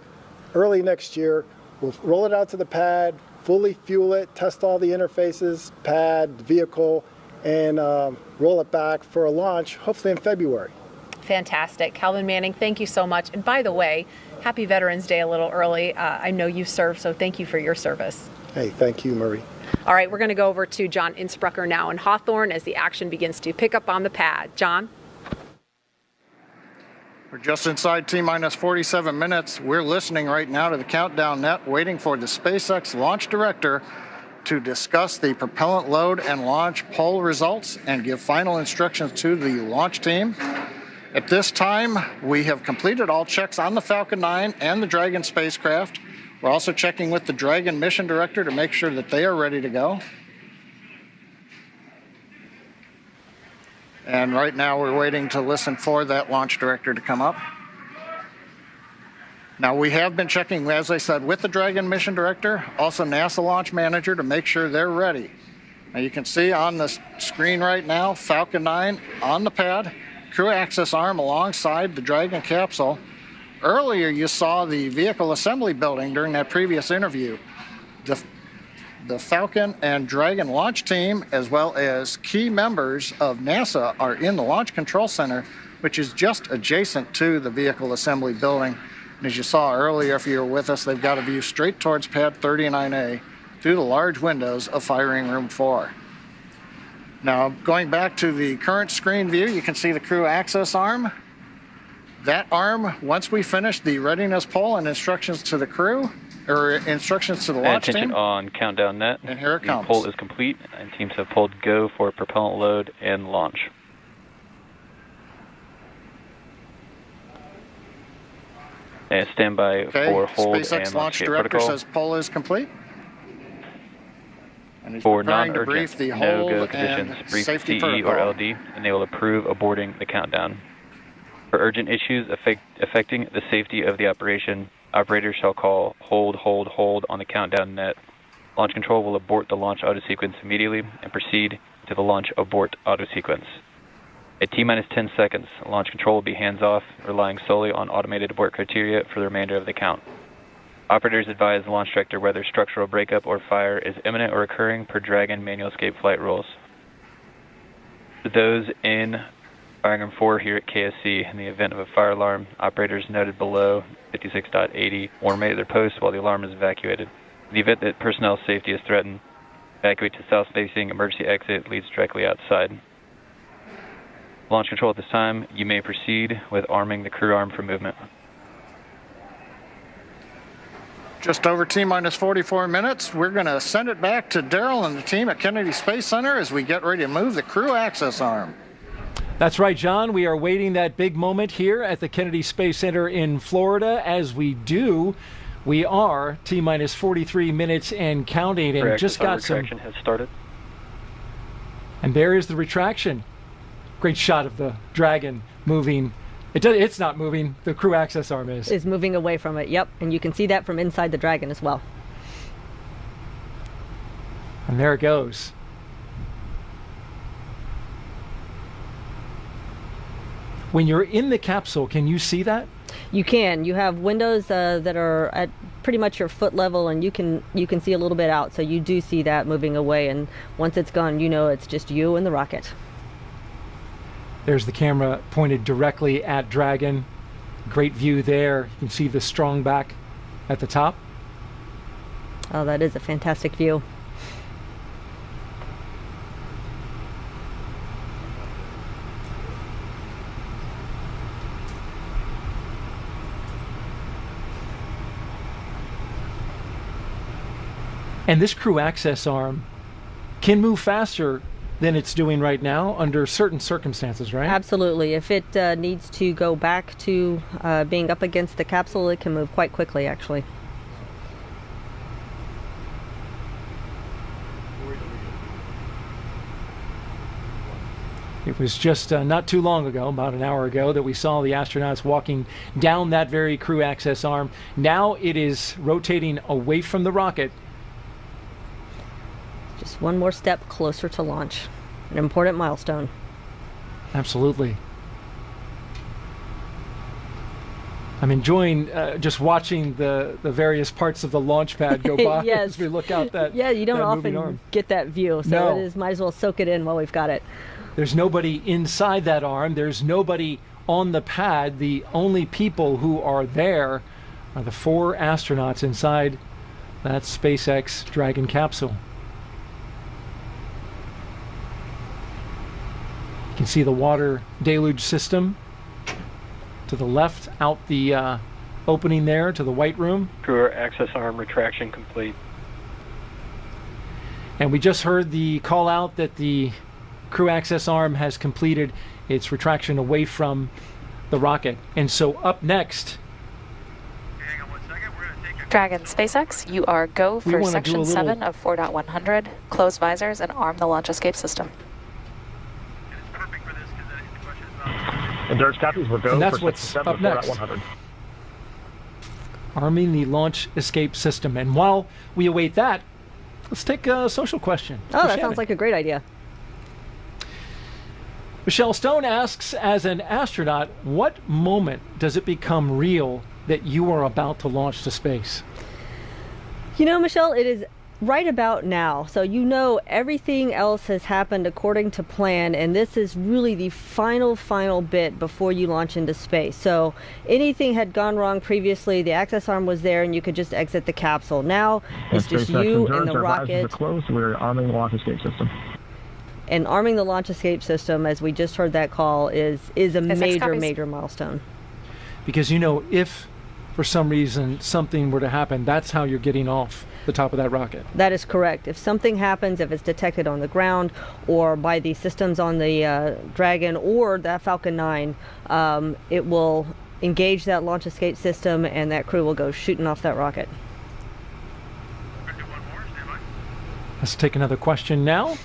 early next year. We'll roll it out to the pad, fully fuel it, test all the interfaces, pad, vehicle, and roll it back for a launch, hopefully in February. Fantastic. Calvin Manning, thank you so much. And by the way, happy Veterans Day a little early. I know you served, so thank you for your service. Hey, thank you, Marie. All right, we're going to go over to John Innsbrucker now in Hawthorne as the action begins to pick up on the pad. John? We're just inside T-minus 47 minutes. We're listening right now to the countdown net, waiting for the SpaceX launch director to discuss the propellant load and launch poll results and give final instructions to the launch team. At this time, we have completed all checks on the Falcon 9 and the Dragon spacecraft. We're also checking with the Dragon mission director to make sure that they are ready to go. And right now we're waiting to listen for that launch director to come up. Now we have been checking, as I said, with the Dragon mission director, also NASA launch manager, to make sure they're ready. Now you can see on the screen right now, Falcon 9 on the pad, crew access arm alongside the Dragon capsule. Earlier you saw the vehicle assembly building during that previous interview. The Falcon and Dragon launch team, as well as key members of NASA, are in the Launch Control Center, which is just adjacent to the vehicle assembly building. And as you saw earlier, if you were with us, they've got a view straight towards Pad 39A through the large windows of Firing Room 4. Now, going back to the current screen view, you can see the crew access arm. That arm, once we finish the readiness poll and instructions to the crew, or instructions to the launch attention team. On countdown net. And here it comes. The poll is complete, and teams have pulled go for propellant load and launch. And stand by for hold SpaceX and launch director protocol. says poll is complete. And he's For preparing to brief the hold no-go and conditions, brief safety CE protocol. or LD, and they will approve aborting the countdown. For urgent issues affecting the safety of the operation, operators shall call hold on the countdown net. Launch control will abort the launch auto sequence immediately and proceed to the launch abort auto sequence. At T-minus 10 seconds, launch control will be hands-off, relying solely on automated abort criteria for the remainder of the count. Operators advise the launch director whether structural breakup or fire is imminent or occurring per Dragon manual escape flight rules. For those in Firing Room 4 here at KSC, in the event of a fire alarm, operators noted below 56.80 will remain at their posts while the alarm is evacuated. In the event that personnel safety is threatened, evacuate to south-facing emergency exit leads directly outside. Launch control at this time, you may proceed with arming the crew arm for movement. Just over T-minus 44 minutes. We're going to send it back to Daryl and the team at Kennedy Space Center as we get ready to move the crew access arm. That's right, John. We are waiting that big moment here at the Kennedy Space Center in Florida. As we do, we are T-minus 43 minutes and counting, and just got some. Retraction has started. And there is the retraction. Great shot of the Dragon moving. It's not moving. The crew access arm is. Is moving away from it, yep. And you can see that from inside the Dragon as well. And there it goes. When you're in the capsule, can you see that? You can. You have windows that are at pretty much your foot level, and you can see a little bit out. So you do see that moving away, and once it's gone, you know it's just you and the rocket. There's the camera pointed directly at Dragon. Great view there. You can see the strong back at the top. Oh, that is a fantastic view. And this crew access arm can move faster than it's doing right now under certain circumstances, right? Absolutely. If it needs to go back to being up against the capsule, it can move quite quickly, actually. It was just not too long ago, about an hour ago, that we saw the astronauts walking down that very crew access arm. Now it is rotating away from the rocket. Just one more step closer to launch. An important milestone. Absolutely. I'm enjoying just watching the various parts of the launch pad go by yes. as we look out that Yeah, you don't often arm. get that view, so No. it is, might as well soak it in while we've got it. There's nobody inside that arm. There's nobody on the pad. The only people who are there are the 4 astronauts inside that SpaceX Dragon capsule. You can see the water deluge system to the left, out the opening there to the white room. Crew access arm retraction complete. And we just heard the call out that the crew access arm has completed its retraction away from the rocket. And so up next, Dragon SpaceX, you are go for section 7 of 4.100. Close visors and arm the launch escape system. Endurance copies will go and that's for what's section 7 up of next. 4.100. Arming the launch escape system. And while we await that, let's take a social question. Oh, that sounds like a great idea. Michelle Stone asks, as an astronaut, what moment does it become real that you are about to launch to space? You know, Michelle, it is right about now. So you know everything else has happened according to plan, and this is really the final bit before you launch into space. So anything had gone wrong previously, the access arm was there and you could just exit the capsule. Now it's just you and the rocket. We're arming the launch escape system. And arming the launch escape system, as we just heard that call, is a major milestone. Because, you know, if for some reason something were to happen, that's how you're getting off the top of that rocket. That is correct. If something happens, if it's detected on the ground or by the systems on the Dragon or that Falcon 9, it will engage that launch escape system and that crew will go shooting off that rocket. Let's take another question now.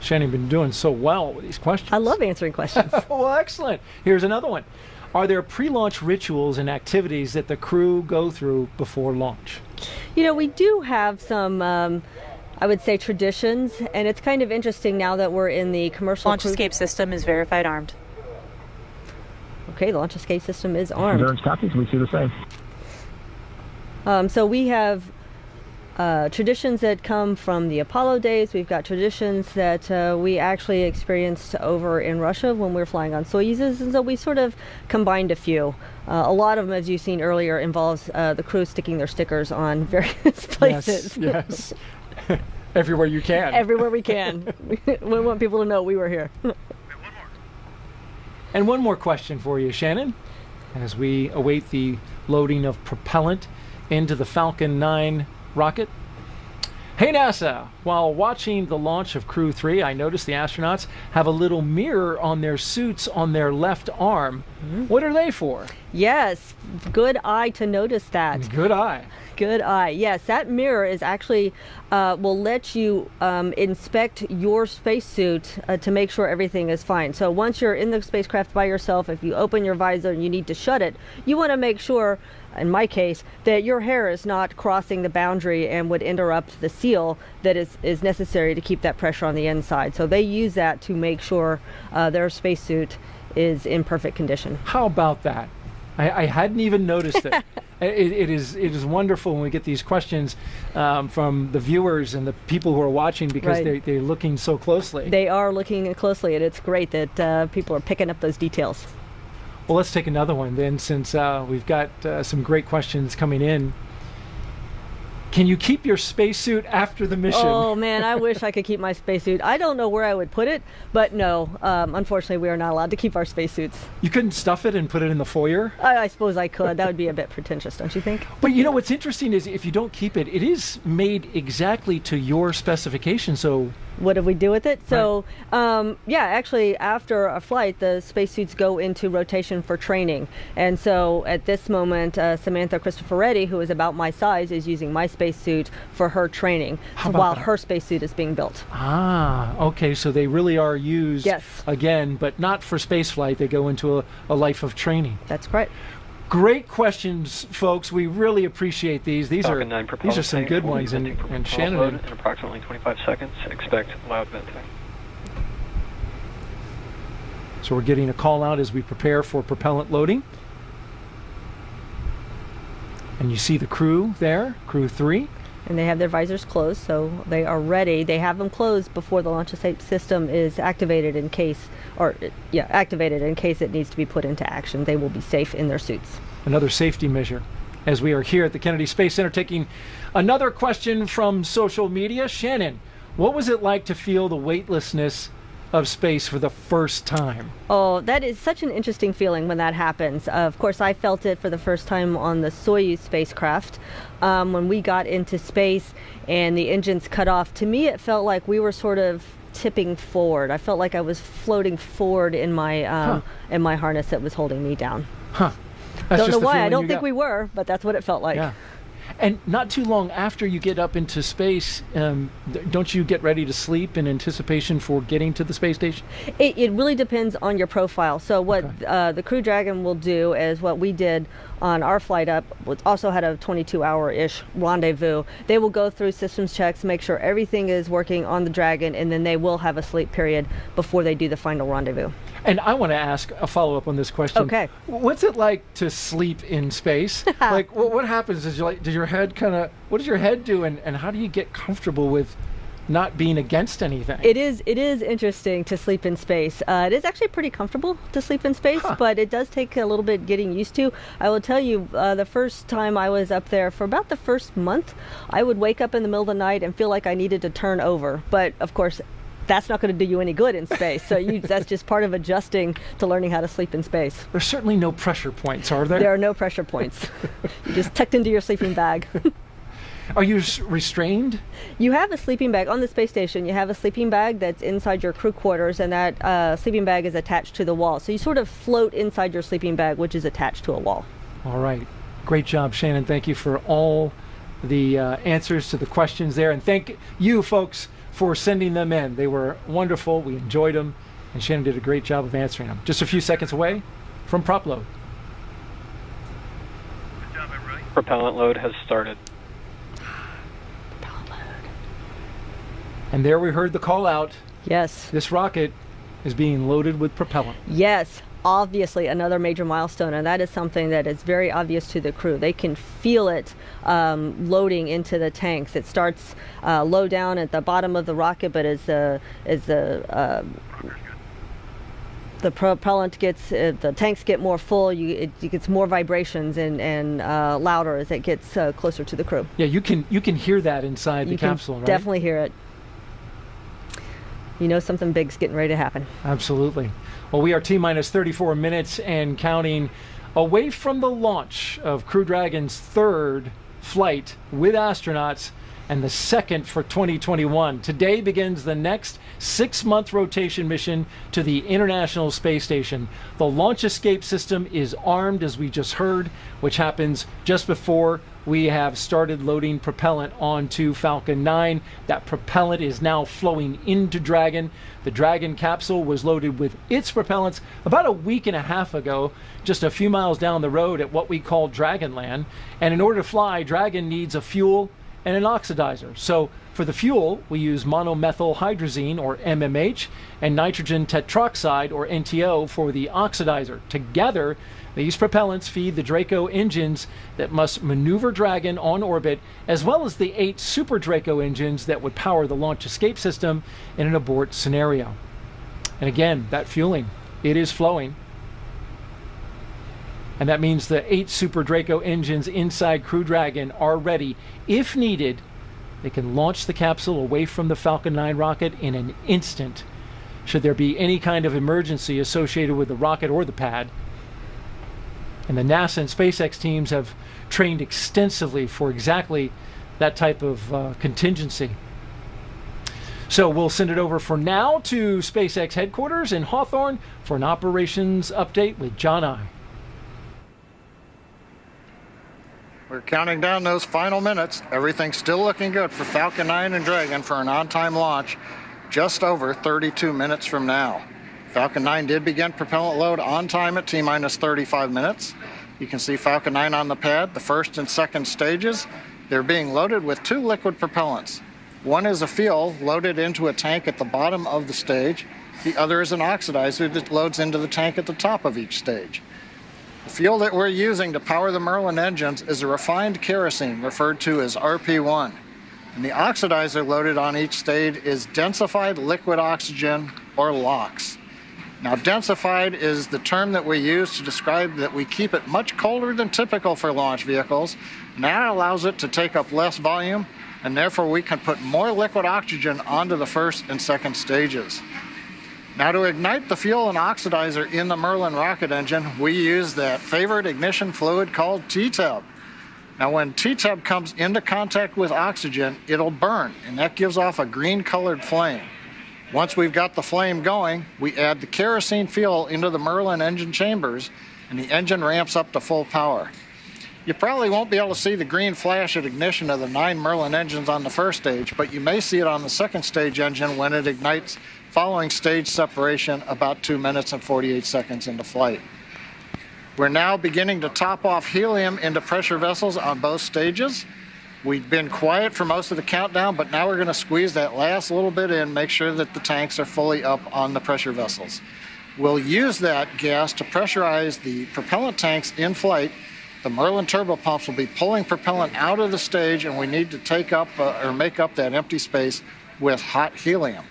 Shannon, been doing so well with these questions. I love answering questions. Well, excellent. Here's another one. Are there pre-launch rituals and activities that the crew go through before launch? You know, we do have some, I would say, traditions, and it's kind of interesting now that we're in the commercial Launch escape system is verified armed. Okay, the launch escape system is armed. Endurance copies, we see the same. So we have traditions that come from the Apollo days. We've got traditions that we actually experienced over in Russia when we were flying on Soyuzes, and so we sort of combined a few. A lot of them, as you've seen earlier, involves the crew sticking their stickers on various places. Yes. Everywhere you can. Everywhere we can. We want people to know we were here. And one more question for you, Shannon, as we await the loading of propellant into the Falcon 9 rocket. Hey NASA, while watching the launch of Crew-3, I noticed the astronauts have a little mirror on their suits on their left arm. What are they for? Yes, good eye to notice that. Good eye. Good eye. Yes, that mirror is actually will let you inspect your spacesuit to make sure everything is fine. So once you're in the spacecraft by yourself, if you open your visor and you need to shut it, you want to make sure, in my case, that your hair is not crossing the boundary and would interrupt the seal that is is necessary to keep that pressure on the inside. So they use that to make sure their spacesuit is in perfect condition. How about that? I hadn't even noticed it. It is wonderful when we get these questions from the viewers and the people who are watching, because they're looking so closely. They are looking closely, and it's great that people are picking up those details. Well, let's take another one then, since we've got some great questions coming in. Can you keep your spacesuit after the mission? Oh man, I wish I could keep my spacesuit. I don't know where I would put it, but no, unfortunately we are not allowed to keep our spacesuits. You couldn't stuff it and put it in the foyer? I suppose I could. That would be a bit pretentious, don't you think? But you know what's interesting is if you don't keep it, it is made exactly to your specification. So what do we do with it? So yeah, actually after a flight, the spacesuits go into rotation for training. And so at this moment, Samantha Cristoforetti, who is about my size, is using my spacesuit for her training while her spacesuit is being built. Ah, okay, so they really are used again, but not for spaceflight. They go into a life of training. That's correct. Great questions, folks. We really appreciate these. These are some good ones. And Shannon, in approximately 25 seconds. Expect loud venting. So we're getting a call out as we prepare for propellant loading. And you see the crew there, Crew-3. And they have their visors closed, so they are ready. They have them closed before the launch escape system is activated in case, activated in case it needs to be put into action. They will be safe in their suits. Another safety measure. As we are here at the Kennedy Space Center taking another question from social media. Shannon, what was it like to feel the weightlessness of space for the first time? Oh, that is such an interesting feeling when that happens. Of course, I felt it for the first time on the Soyuz spacecraft. When we got into space and the engines cut off, to me it felt like we were sort of tipping forward. I felt like I was floating forward in my harness that was holding me down. Don't know why. I don't think we were, but that's what it felt like. Yeah. And not too long after you get up into space, don't you get ready to sleep in anticipation for getting to the space station? It really depends on your profile. So what the Crew Dragon will do is what we did on our flight up, also had a 22-hour-ish rendezvous. They will go through systems checks, make sure everything is working on the Dragon, and then they will have a sleep period before they do the final rendezvous. And I want to ask a follow-up on this question. Okay. What's it like to sleep in space? Like, what happens? Does your head what does your head do, and how do you get comfortable with not being against anything? It is interesting to sleep in space. It is actually pretty comfortable to sleep in space, but it does take a little bit getting used to. I will tell you, the first time I was up there, for about the first month, I would wake up in the middle of the night and feel like I needed to turn over. But of course, that's not going to do you any good in space. So that's just part of adjusting to learning how to sleep in space. There's certainly no pressure points, are there? There are no pressure points. You're just tucked into your sleeping bag. Are you restrained? You have a sleeping bag on the space station. You have a sleeping bag that's inside your crew quarters, and that sleeping bag is attached to the wall. So you sort of float inside your sleeping bag, which is attached to a wall. All right. Great job, Shannon. Thank you for all the answers to the questions there. And thank you, folks, for sending them in. They were wonderful. We enjoyed them. And Shannon did a great job of answering them. Just a few seconds away from prop load. Good job, everybody. Propellant load has started. And there we heard the call out. Yes. This rocket is being loaded with propellant. Yes. Obviously another major milestone, and that is something that is very obvious to the crew. They can feel it loading into the tanks. It starts low down at the bottom of the rocket, but as the propellant gets, the tanks get more full, it gets more vibrations and louder as it gets closer to the crew. Yeah, you can hear that inside the capsule, right? Definitely hear it. You know something big's getting ready to happen. Absolutely. Well, we are T-minus 34 minutes and counting away from the launch of Crew Dragon's third flight with astronauts and the second for 2021. Today begins the next 6-month rotation mission to the International Space Station. The launch escape system is armed, as we just heard, which happens just before we have started loading propellant onto Falcon 9. That propellant is now flowing into Dragon. The Dragon capsule was loaded with its propellants about a week and a half ago, just a few miles down the road at what we call Dragonland. And in order to fly, Dragon needs a fuel and an oxidizer. So for the fuel, we use monomethyl hydrazine, or MMH, and nitrogen tetroxide, or NTO, for the oxidizer. Together, these propellants feed the Draco engines that must maneuver Dragon on orbit, as well as the 8 Super Draco engines that would power the launch escape system in an abort scenario. And again, that fueling, it is flowing. And that means the 8 Super Draco engines inside Crew Dragon are ready. If needed, they can launch the capsule away from the Falcon 9 rocket in an instant, should there be any kind of emergency associated with the rocket or the pad. And the NASA and SpaceX teams have trained extensively for exactly that type of contingency. So we'll send it over for now to SpaceX headquarters in Hawthorne for an operations update with John I. We're counting down those final minutes. Everything's still looking good for Falcon 9 and Dragon for an on-time launch just over 32 minutes from now. Falcon 9 did begin propellant load on time at T-minus 35 minutes. You can see Falcon 9 on the pad, the first and second stages. They're being loaded with 2 liquid propellants. One is a fuel loaded into a tank at the bottom of the stage. The other is an oxidizer that loads into the tank at the top of each stage. The fuel that we're using to power the Merlin engines is a refined kerosene, referred to as RP1. And the oxidizer loaded on each stage is densified liquid oxygen, or LOX. Now, densified is the term that we use to describe that we keep it much colder than typical for launch vehicles. And that allows it to take up less volume, and therefore we can put more liquid oxygen onto the first and second stages. Now, to ignite the fuel and oxidizer in the Merlin rocket engine, we use that favorite ignition fluid called T-tub. Now, when T-tub comes into contact with oxygen, it'll burn, and that gives off a green-colored flame. Once we've got the flame going, we add the kerosene fuel into the Merlin engine chambers, and the engine ramps up to full power. You probably won't be able to see the green flash at ignition of the 9 Merlin engines on the first stage, but you may see it on the second stage engine when it ignites following stage separation about 2 minutes and 48 seconds into flight. We're now beginning to top off helium into pressure vessels on both stages. We've been quiet for most of the countdown, but now we're going to squeeze that last little bit in, make sure that the tanks are fully up on the pressure vessels. We'll use that gas to pressurize the propellant tanks in flight. The Merlin turbopumps will be pulling propellant out of the stage, and we need to take up or make up that empty space with hot helium.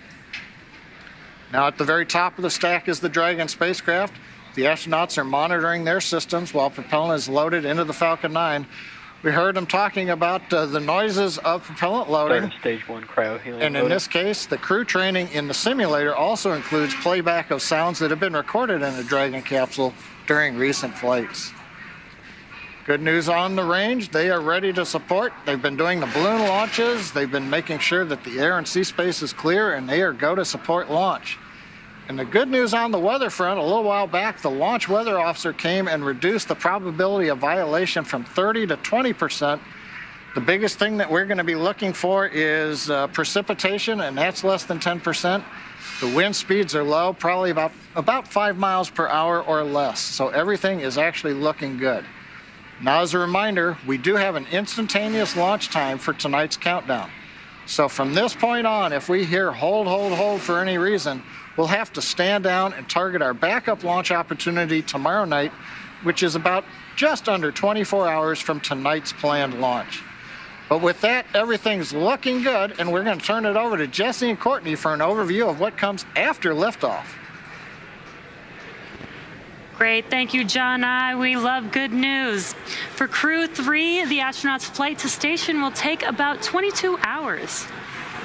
Now, at the very top of the stack is the Dragon spacecraft. The astronauts are monitoring their systems while propellant is loaded into the Falcon 9. We heard them talking about the noises of propellant loading. Stage 1 cryo-helium And in this case, the crew training in the simulator also includes playback of sounds that have been recorded in the Dragon capsule during recent flights. Good news on the range, they are ready to support. They've been doing the balloon launches. They've been making sure that the air and sea space is clear, and they are go to support launch. And the good news on the weather front, a little while back, the launch weather officer came and reduced the probability of violation from 30 to 20%. The biggest thing that we're going to be looking for is precipitation, and that's less than 10%. The wind speeds are low, probably about 5 miles per hour or less. So everything is actually looking good. Now, as a reminder, we do have an instantaneous launch time for tonight's countdown. So from this point on, if we hear hold, hold, hold for any reason, we'll have to stand down and target our backup launch opportunity tomorrow night, which is about just under 24 hours from tonight's planned launch. But with that, everything's looking good, and we're going to turn it over to Jesse and Courtney for an overview of what comes after liftoff. Great, thank you, John I. We love good news. For Crew-3, the astronauts' flight to station will take about 22 hours.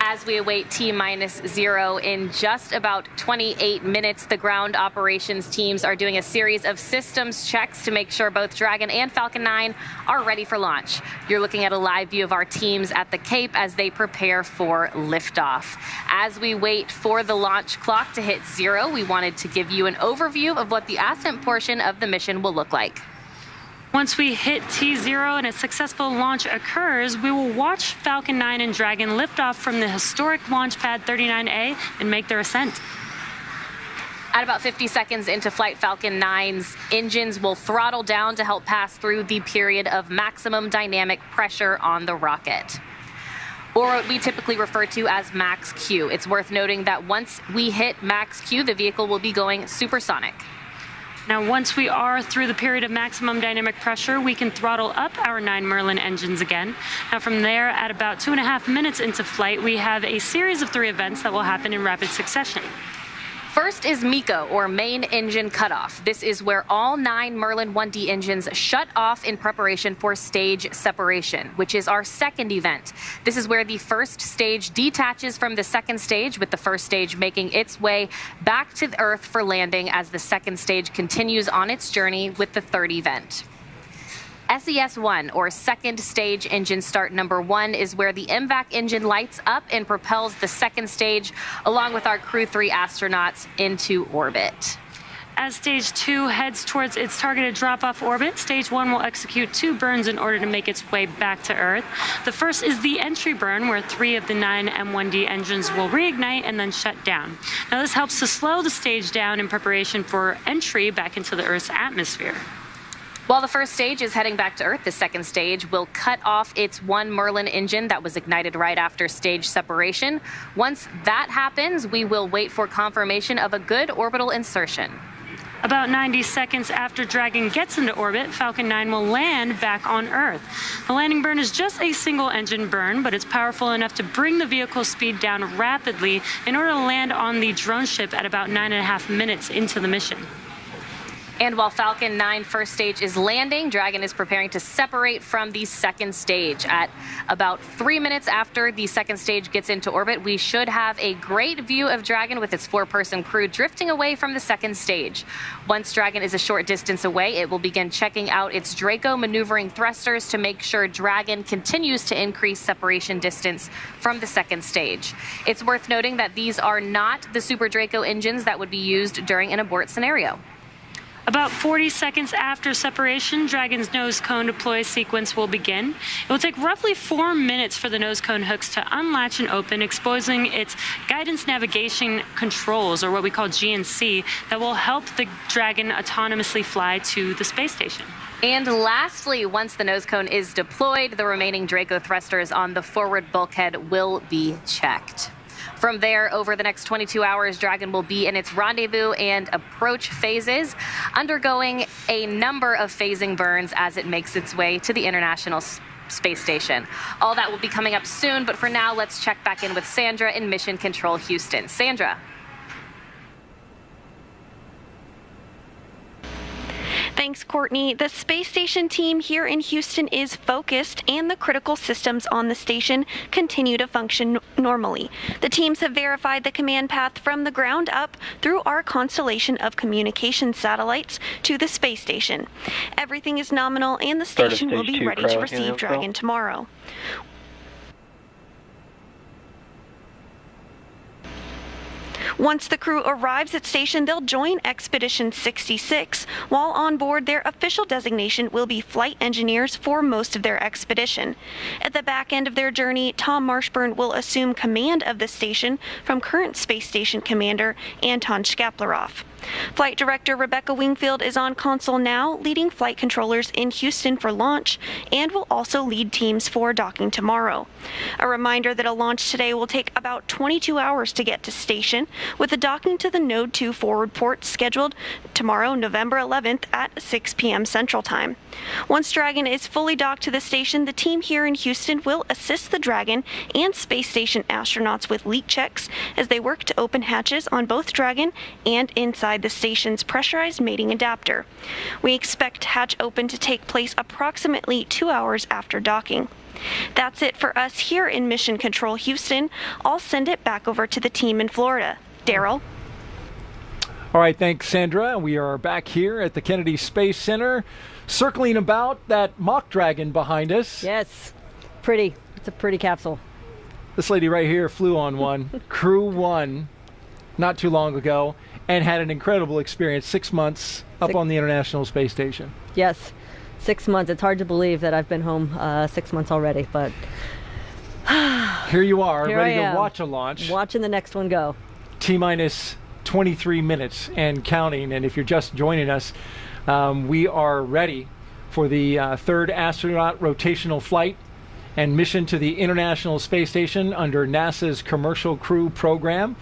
As we await T-0 in just about 28 minutes, the ground operations teams are doing a series of systems checks to make sure both Dragon and Falcon 9 are ready for launch. You're looking at a live view of our teams at the Cape as they prepare for liftoff. As we wait for the launch clock to hit 0, we wanted to give you an overview of what the ascent portion of the mission will look like. Once we hit T0 and a successful launch occurs, we will watch Falcon 9 and Dragon lift off from the historic launch pad 39A and make their ascent. At about 50 seconds into flight, Falcon 9's engines will throttle down to help pass through the period of maximum dynamic pressure on the rocket. or what we typically refer to as max Q. It's worth noting that once we hit max Q, the vehicle will be going supersonic. Now, once we are through the period of maximum dynamic pressure, we can throttle up our 9 Merlin engines again. Now, from there, at about 2.5 minutes into flight, we have a series of 3 events that will happen in rapid succession. First is MECO, or main engine cutoff. This is where all 9 Merlin 1D engines shut off in preparation for stage separation, which is our second event. This is where the first stage detaches from the second stage, with the first stage making its way back to the Earth for landing as the second stage continues on its journey with the third event. SES-1, or second stage engine start number 1, is where the MVAC engine lights up and propels the second stage, along with our Crew-3 astronauts, into orbit. As Stage 2 heads towards its targeted drop-off orbit, Stage 1 will execute 2 burns in order to make its way back to Earth. The first is the entry burn, where 3 of the 9 M1D engines will reignite and then shut down. Now, this helps to slow the stage down in preparation for entry back into the Earth's atmosphere. While the first stage is heading back to Earth, the second stage will cut off its 1 Merlin engine that was ignited right after stage separation. Once that happens, we will wait for confirmation of a good orbital insertion. About 90 seconds after Dragon gets into orbit, Falcon 9 will land back on Earth. The landing burn is just a single engine burn, but it's powerful enough to bring the vehicle's speed down rapidly in order to land on the drone ship at about 9.5 minutes into the mission. And while Falcon 9 first stage is landing, Dragon is preparing to separate from the second stage. At about 3 minutes after the second stage gets into orbit, we should have a great view of Dragon with its 4-person crew drifting away from the second stage. Once Dragon is a short distance away, it will begin checking out its Draco maneuvering thrusters to make sure Dragon continues to increase separation distance from the second stage. It's worth noting that these are not the Super Draco engines that would be used during an abort scenario. About 40 seconds after separation, Dragon's nose cone deploy sequence will begin. It will take roughly 4 minutes for the nose cone hooks to unlatch and open, exposing its guidance navigation controls, or what we call GNC, that will help the Dragon autonomously fly to the space station. And lastly, once the nose cone is deployed, the remaining Draco thrusters on the forward bulkhead will be checked. From there, over the next 22 hours, Dragon will be in its rendezvous and approach phases, undergoing a number of phasing burns as it makes its way to the International Space Station. All that will be coming up soon, but for now, let's check back in with Sandra in Mission Control Houston. Sandra. Thanks, Courtney. The space station team here in Houston is focused, and the critical systems on the station continue to function normally. The teams have verified the command path from the ground up through our constellation of communication satellites to the space station. Everything is nominal, and the station will be ready to receive Dragon tomorrow. Once the crew arrives at station, they'll join Expedition 66. While on board, their official designation will be flight engineers for most of their expedition. At the back end of their journey, Tom Marshburn will assume command of the station from current space station commander Anton Shkaplerov. Flight Director Rebecca Wingfield is on console now, leading flight controllers in Houston for launch, and will also lead teams for docking tomorrow. A reminder that a launch today will take about 22 hours to get to station, with the docking to the Node 2 forward port scheduled tomorrow, November 11th at 6 p.m. Central Time. Once Dragon is fully docked to the station, the team here in Houston will assist the Dragon and space station astronauts with leak checks as they work to open hatches on both Dragon and inside the station's pressurized mating adapter. We expect hatch open to take place approximately 2 hours after docking. That's it for us here in Mission Control Houston. I'll send it back over to the team in Florida. Daryl? All right, thanks, Sandra. We are back here at the Kennedy Space Center, circling about that mock Dragon behind us. Yes, pretty. It's a pretty capsule. This lady right here flew on one, Crew-1, not too long ago, and had an incredible experience, 6 months up on the International Space Station. Yes, 6 months. It's hard to believe that I've been home 6 months already, but here you are, here ready I am, to watch a launch. Watching the next one go. T-minus 23 minutes and counting, and if you're just joining us, we are ready for the third astronaut rotational flight and mission to the International Space Station under NASA's Commercial Crew program.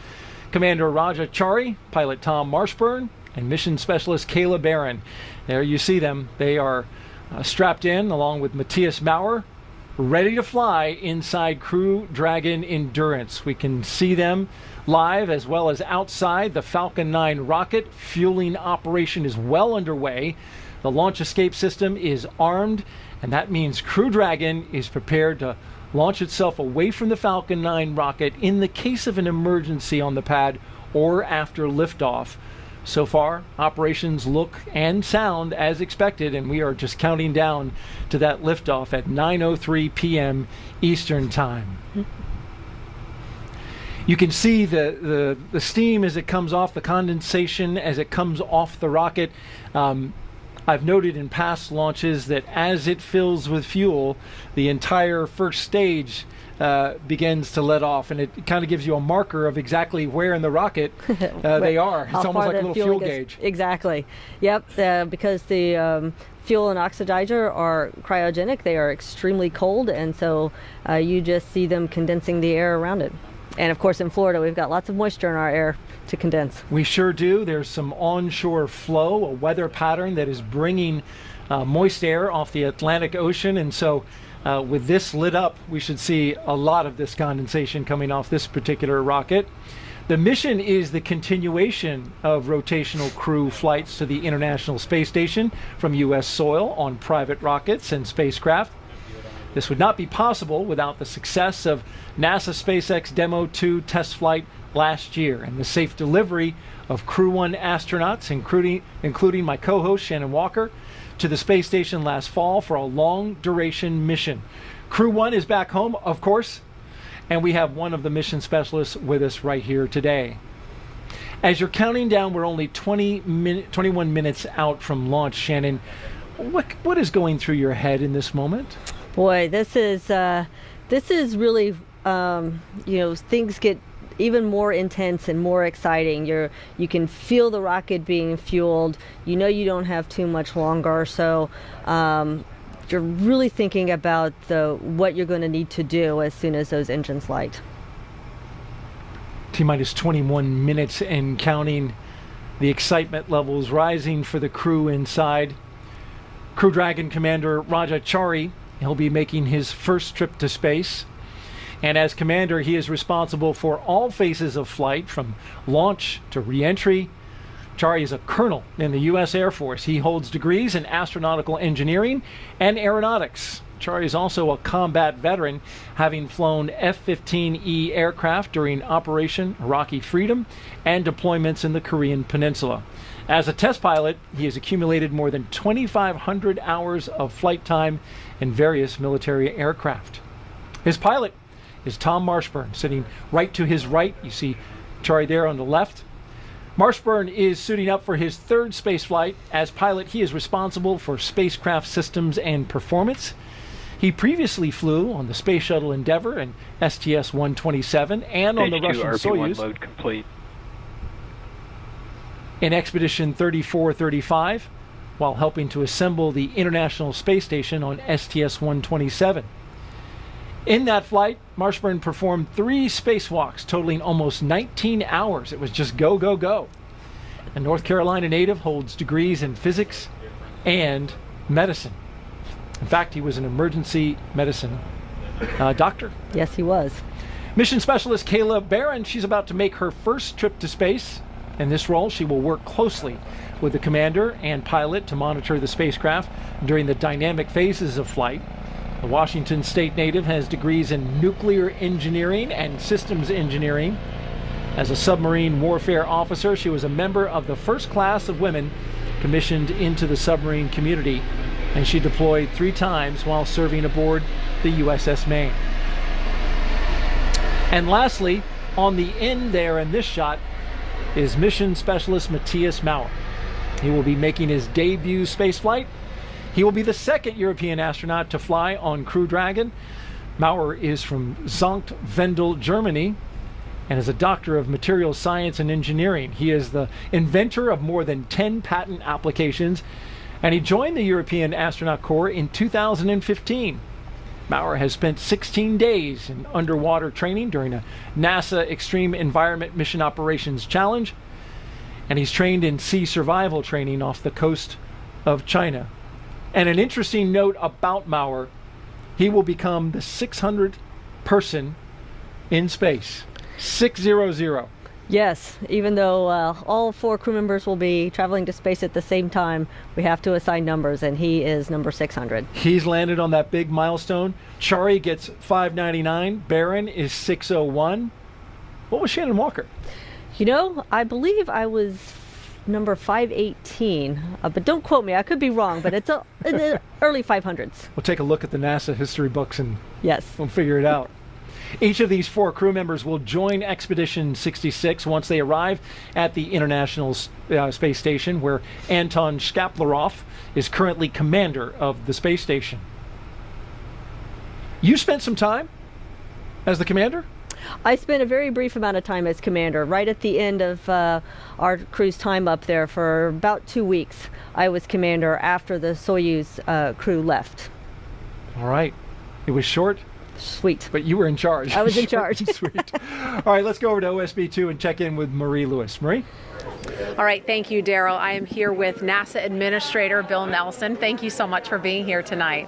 Commander Raja Chari, pilot Tom Marshburn, and mission specialist Kayla Barron. There you see them. They are strapped in along with Matthias Maurer, ready to fly inside Crew Dragon Endurance. We can see them live as well as outside the Falcon 9 rocket. Fueling operation is well underway. The launch escape system is armed, and that means Crew Dragon is prepared to launch itself away from the Falcon 9 rocket in the case of an emergency on the pad or after liftoff. So far, operations look and sound as expected, and we are just counting down to that liftoff at 9:03 p.m. Eastern Time. You can see the steam as it comes off, the condensation as it comes off the rocket. I've noted in past launches that as it fills with fuel, the entire first stage begins to let off, and it kind of gives you a marker of exactly where in the rocket they are. It's almost like a little fuel gauge. Exactly. Yep, because the fuel and oxidizer are cryogenic, they are extremely cold, and so you just see them condensing the air around it. And of course in Florida we've got lots of moisture in our air to condense. We sure do. There's some onshore flow, a weather pattern that is bringing moist air off the Atlantic Ocean, and so with this lit up, we should see a lot of this condensation coming off this particular rocket. The mission is the continuation of rotational crew flights to the International Space Station from U.S. soil on private rockets and spacecraft. This would not be possible without the success of NASA SpaceX Demo 2 test flight last year and the safe delivery of Crew-1 astronauts, including my co-host Shannon Walker, to the space station last fall for a long-duration mission. Crew-1 is back home, of course, and we have one of the mission specialists with us right here today. As you're counting down, we're only 21 minutes out from launch, Shannon. What is going through your head in this moment? Boy, this is really, things get even more intense and more exciting. You can feel the rocket being fueled. You know you don't have too much longer, so you're really thinking about what you're going to need to do as soon as those engines light. T-minus 21 minutes and counting. The excitement levels rising for the crew inside. Crew Dragon Commander Raja Chari, he'll be making his first trip to space. And as commander, he is responsible for all phases of flight, from launch to re-entry. Chari is a colonel in the U.S. Air Force. He holds degrees in astronautical engineering and aeronautics. Chari is also a combat veteran, having flown F-15E aircraft during Operation Iraqi Freedom and deployments in the Korean Peninsula. As a test pilot, he has accumulated more than 2,500 hours of flight time in various military aircraft. His pilot is Tom Marshburn, sitting right to his right. You see Chari there on the left. Marshburn is suiting up for his third space flight. As pilot, he is responsible for spacecraft systems and performance. He previously flew on the Space Shuttle Endeavour and STS-127 and on the Russian Soyuz. Load complete. In Expedition 3435, while helping to assemble the International Space Station on STS-127. In that flight, Marshburn performed 3 spacewalks totaling almost 19 hours. It was just go, go, go. A North Carolina native, holds degrees in physics and medicine. In fact, he was an emergency medicine doctor. Yes, he was. Mission specialist Kayla Barron, she's about to make her first trip to space. In this role, she will work closely with the commander and pilot to monitor the spacecraft during the dynamic phases of flight. The Washington State native has degrees in nuclear engineering and systems engineering. As a submarine warfare officer, she was a member of the first class of women commissioned into the submarine community, and she deployed 3 times while serving aboard the USS Maine. And lastly, on the end there in this shot is mission specialist Matthias Maurer. He will be making his debut spaceflight. He will be the second European astronaut to fly on Crew Dragon. Maurer is from Sankt Wendel, Germany, and is a doctor of materials science and engineering. He is the inventor of more than 10 patent applications, and he joined the European Astronaut Corps in 2015. Maurer has spent 16 days in underwater training during a NASA Extreme Environment Mission Operations Challenge, and he's trained in sea survival training off the coast of China. And an interesting note about Maurer, he will become the 600th person in space. 600. Yes, even though all 4 crew members will be traveling to space at the same time, we have to assign numbers, and he is number 600. He's landed on that big milestone. Chari gets 599. Barron is 601. What was Shannon Walker? You know, I believe I was number 518, but don't quote me. I could be wrong, but it's in the early 500s. We'll take a look at the NASA history books and yes, we'll figure it out. Each of these 4 crew members will join Expedition 66 once they arrive at the International Space Station, where Anton Shkaplerov is currently commander of the space station. You spent some time as the commander? I spent a very brief amount of time as commander. Right at the end of our crew's time up there for about 2 weeks, I was commander after the Soyuz crew left. All right. It was short? Sweet. But you were in charge. I was in charge. Sweet. All right, let's go over to OSB2 and check in with Marie Lewis. Marie? All right, thank you, Daryl. I am here with NASA Administrator Bill Nelson. Thank you so much for being here tonight.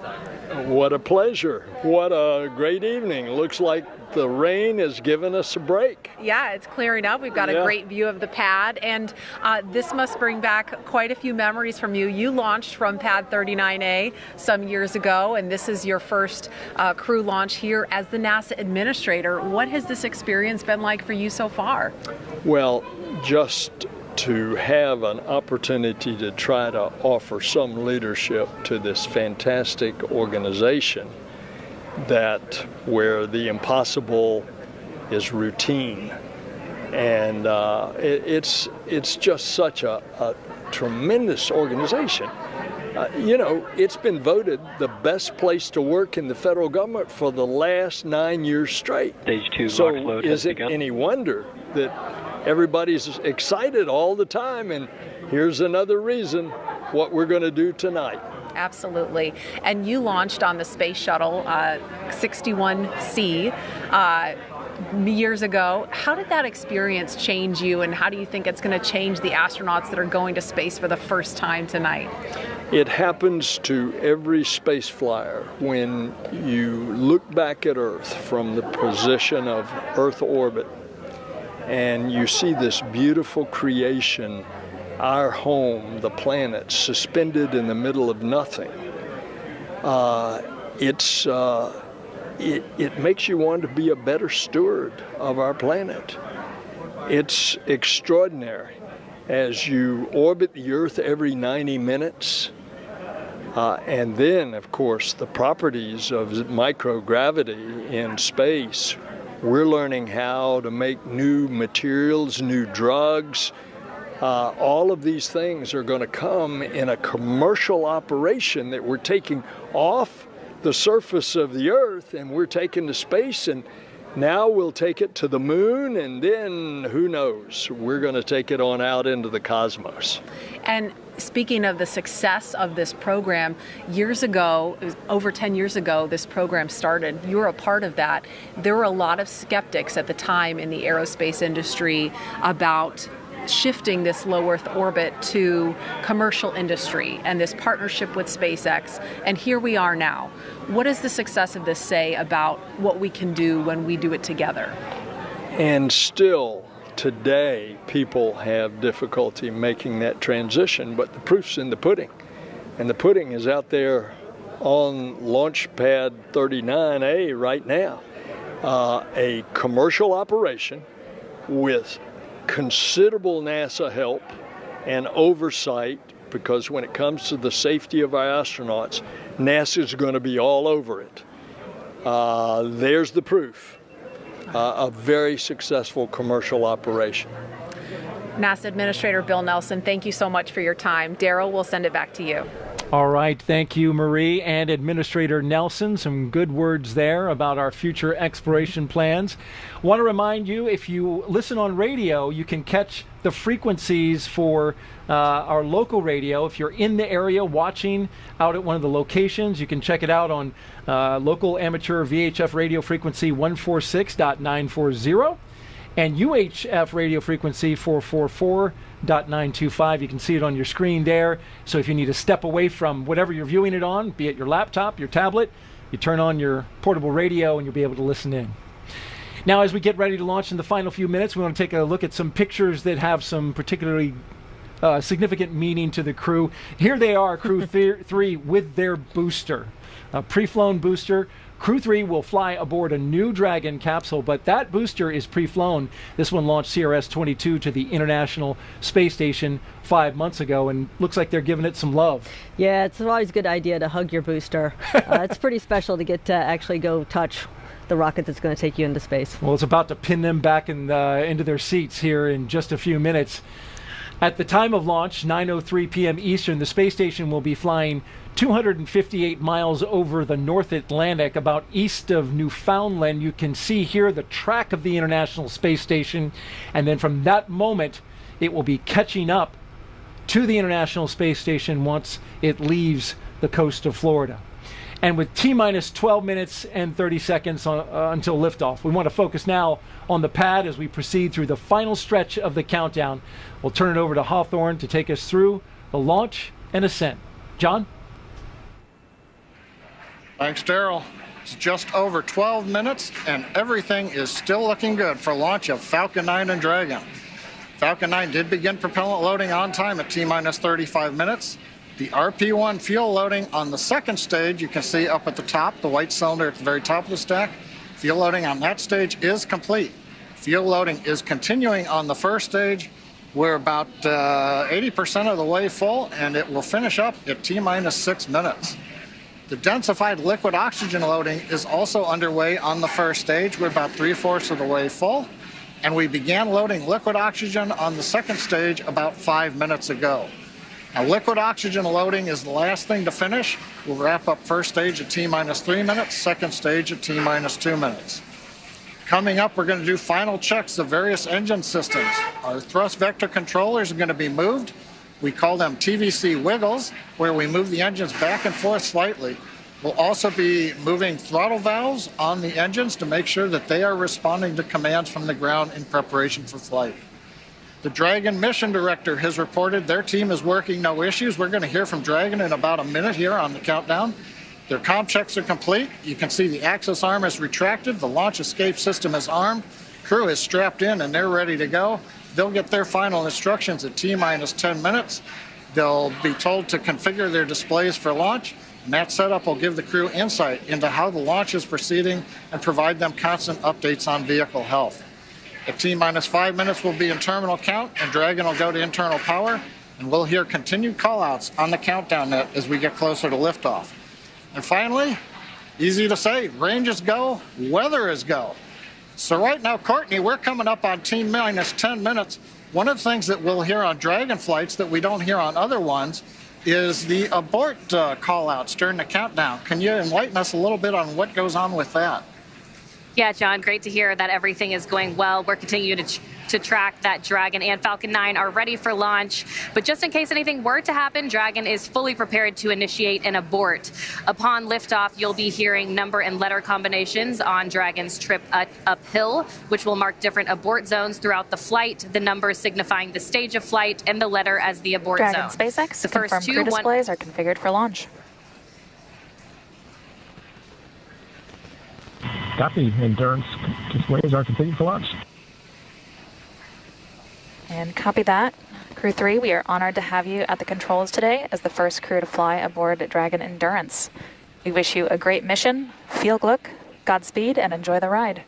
What a pleasure. What a great evening. Looks like the rain has given us a break. Yeah, it's clearing up. We've got a great view of the pad, and this must bring back quite a few memories from you. You launched from Pad 39A some years ago, and this is your first crew launch here as the NASA Administrator. What has this experience been like for you so far? Well, just to have an opportunity to try to offer some leadership to this fantastic organization where the impossible is routine, and it's just such a tremendous organization. You know, it's been voted the best place to work in the federal government for the last 9 years straight. Stage 2 so launch load is has it begun. any wonder that everybody's excited all the time? And here's another reason what we're going to do tonight. Absolutely. And you launched on the space shuttle 61C years ago. How did that experience change you, and how do you think it's going to change the astronauts that are going to space for the first time tonight? It happens to every space flyer when you look back at Earth from the position of Earth orbit and you see this beautiful creation, our home, the planet, suspended in the middle of nothing. It makes you want to be a better steward of our planet. It's extraordinary. As you orbit the Earth every 90 minutes, and then, of course, the properties of microgravity in space. We're learning how to make new materials, new drugs. All of these things are going to come in a commercial operation that we're taking off the surface of the Earth and we're taking to space, and now we'll take it to the moon, and then who knows, we're going to take it on out into the cosmos. And speaking of the success of this program, years ago, over 10 years ago, this program started. You were a part of that. There were a lot of skeptics at the time in the aerospace industry about shifting this low Earth orbit to commercial industry and this partnership with SpaceX. And here we are now. What does the success of this say about what we can do when we do it together? And still, today, people have difficulty making that transition, but the proof's in the pudding. And the pudding is out there on Launch Pad 39A right now. A commercial operation with considerable NASA help and oversight, because when it comes to the safety of our astronauts, NASA's going to be all over it. There's the proof. A very successful commercial operation. NASA Administrator Bill Nelson, thank you so much for your time. Daryl, we'll send it back to you. All right, thank you, Marie, and Administrator Nelson. Some good words there about our future exploration plans. Want to remind you, if you listen on radio, you can catch the frequencies for our local radio. If you're in the area watching out at one of the locations, you can check it out on local amateur VHF radio frequency 146.940 and UHF radio frequency 444.925. You can see it on your screen there. So if you need to step away from whatever you're viewing it on, be it your laptop, your tablet, you turn on your portable radio and you'll be able to listen in. Now, as we get ready to launch in the final few minutes, we want to take a look at some pictures that have some particularly significant meaning to the crew. Here they are, Crew-3 with their booster, a pre-flown booster. Crew-3 will fly aboard a new Dragon capsule, but that booster is pre-flown. This one launched CRS-22 to the International Space Station 5 months ago, and looks like they're giving it some love. Yeah, it's always a good idea to hug your booster. It's pretty special to get to actually go touch the rocket that's going to take you into space. Well, it's about to pin them back into their seats here in just a few minutes. At the time of launch, 9:03 p.m. Eastern, the space station will be flying 258 miles over the North Atlantic, about east of Newfoundland. You can see here the track of the International Space Station, and then from that moment, it will be catching up to the International Space Station once it leaves the coast of Florida. And with T-minus 12 minutes and 30 seconds until liftoff, we want to focus now on the pad as we proceed through the final stretch of the countdown. We'll turn it over to Hawthorne to take us through the launch and ascent. John? Thanks, Daryl. It's just over 12 minutes, and everything is still looking good for launch of Falcon 9 and Dragon. Falcon 9 did begin propellant loading on time at T-minus 35 minutes. The RP-1 fuel loading on the second stage, you can see up at the top, the white cylinder at the very top of the stack. Fuel loading on that stage is complete. Fuel loading is continuing on the first stage. We're about 80% of the way full, and it will finish up at T-minus 6 minutes. The densified liquid oxygen loading is also underway on the first stage. We're about 3/4 of the way full, and we began loading liquid oxygen on the second stage about 5 minutes ago. Now, liquid oxygen loading is the last thing to finish. We'll wrap up first stage at T-minus 3 minutes, second stage at T-minus 2 minutes. Coming up, we're going to do final checks of various engine systems. Our thrust vector controllers are going to be moved. We call them TVC wiggles, where we move the engines back and forth slightly. We'll also be moving throttle valves on the engines to make sure that they are responding to commands from the ground in preparation for flight. The Dragon mission director has reported their team is working no issues. We're going to hear from Dragon in about a minute here on the countdown. Their comm checks are complete. You can see the axis arm is retracted. The launch escape system is armed. Crew is strapped in and they're ready to go. They'll get their final instructions at T-minus 10 minutes. They'll be told to configure their displays for launch, and that setup will give the crew insight into how the launch is proceeding and provide them constant updates on vehicle health. At T-minus 5 minutes, we'll be in terminal count, and Dragon will go to internal power, and we'll hear continued callouts on the countdown net as we get closer to liftoff. And finally, easy to say, range is go, weather is go. So right now, Courtney, we're coming up on T-minus 10 minutes. One of the things that we'll hear on Dragon flights that we don't hear on other ones is the abort callouts during the countdown. Can you enlighten us a little bit on what goes on with that? Yeah, John, great to hear that everything is going well. We're continuing to track that Dragon and Falcon 9 are ready for launch. But just in case anything were to happen, Dragon is fully prepared to initiate an abort. Upon liftoff, you'll be hearing number and letter combinations on Dragon's trip uphill, which will mark different abort zones throughout the flight, the numbers signifying the stage of flight and the letter as the abort Dragon zone. SpaceX, The confirmed first crew displays are configured for launch. Copy. Endurance displays are completed for launch. And copy that. Crew-3, we are honored to have you at the controls today as the first crew to fly aboard Dragon Endurance. We wish you a great mission, feel good, Godspeed, and enjoy the ride.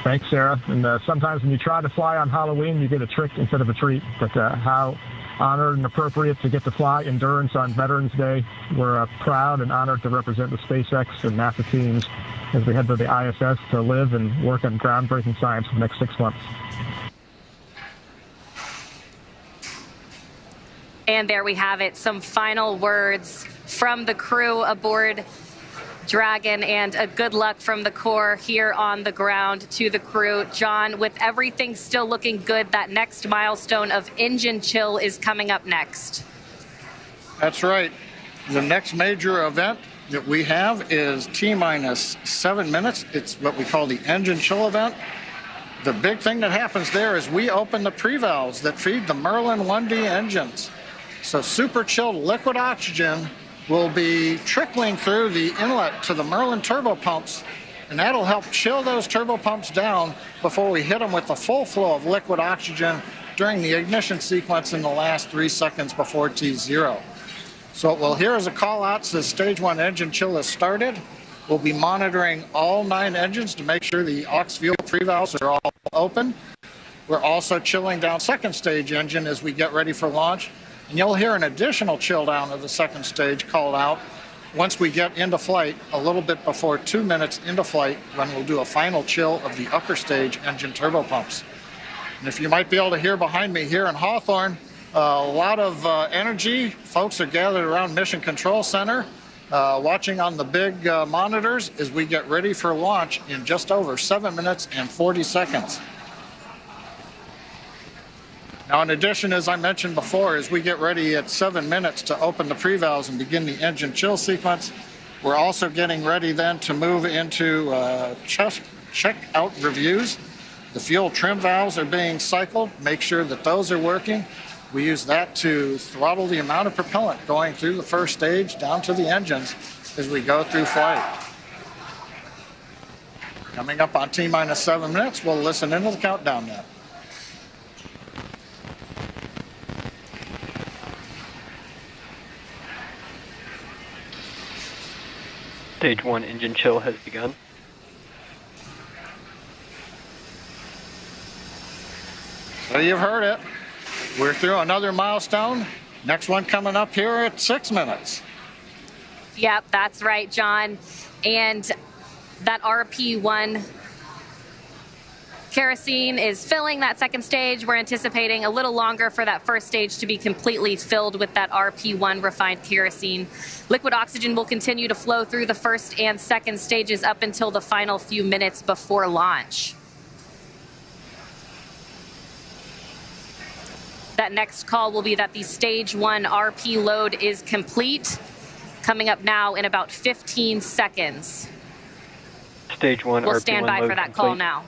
Thanks, Sarah. And sometimes when you try to fly on Halloween, you get a trick instead of a treat. But how honored and appropriate to get to fly Endurance on Veterans Day. We're proud and honored to represent the SpaceX and NASA teams as we head to the ISS to live and work on groundbreaking science for the next 6 months. And there we have it, some final words from the crew aboard Dragon, and a good luck from the Corps here on the ground to the crew. John, with everything still looking good, that next milestone of engine chill is coming up next. That's right. The next major event that we have is T-minus 7 minutes. It's what we call the engine chill event. The big thing that happens there is we open the pre-valves that feed the Merlin 1D engines. So super chilled liquid oxygen will be trickling through the inlet to the Merlin turbo pumps, and that'll help chill those turbo pumps down before we hit them with the full flow of liquid oxygen during the ignition sequence in the last 3 seconds before T0. So what we'll hear is a call out says stage 1 engine chill has started. We'll be monitoring all 9 engines to make sure the aux fuel pre-valves are all open. We're also chilling down second stage engine as we get ready for launch. And you'll hear an additional chill down of the second stage called out once we get into flight, a little bit before 2 minutes into flight, when we'll do a final chill of the upper stage engine turbo pumps. And if you might be able to hear behind me here in Hawthorne, a lot of energy. Folks are gathered around Mission Control Center, watching on the big monitors as we get ready for launch in just over 7 minutes and 40 seconds. Now, in addition, as I mentioned before, as we get ready at 7 minutes to open the pre-valves and begin the engine chill sequence, we're also getting ready then to move into check-out reviews. The fuel trim valves are being cycled, make sure that those are working. We use that to throttle the amount of propellant going through the first stage down to the engines as we go through flight. Coming up on T-minus 7 minutes, we'll listen into the countdown now. Stage 1 engine chill has begun. So you've heard it. We're through another milestone. Next one coming up here at 6 minutes. Yep, that's right, John. And that RP1 kerosene is filling that second stage. We're anticipating a little longer for that first stage to be completely filled with that RP1 refined kerosene. Liquid oxygen will continue to flow through the first and second stages up until the final few minutes before launch. That next call will be that the stage 1 RP load is complete, coming up now in about 15 seconds. Stage 1 We'll RP1 stand by load for that complete. call now.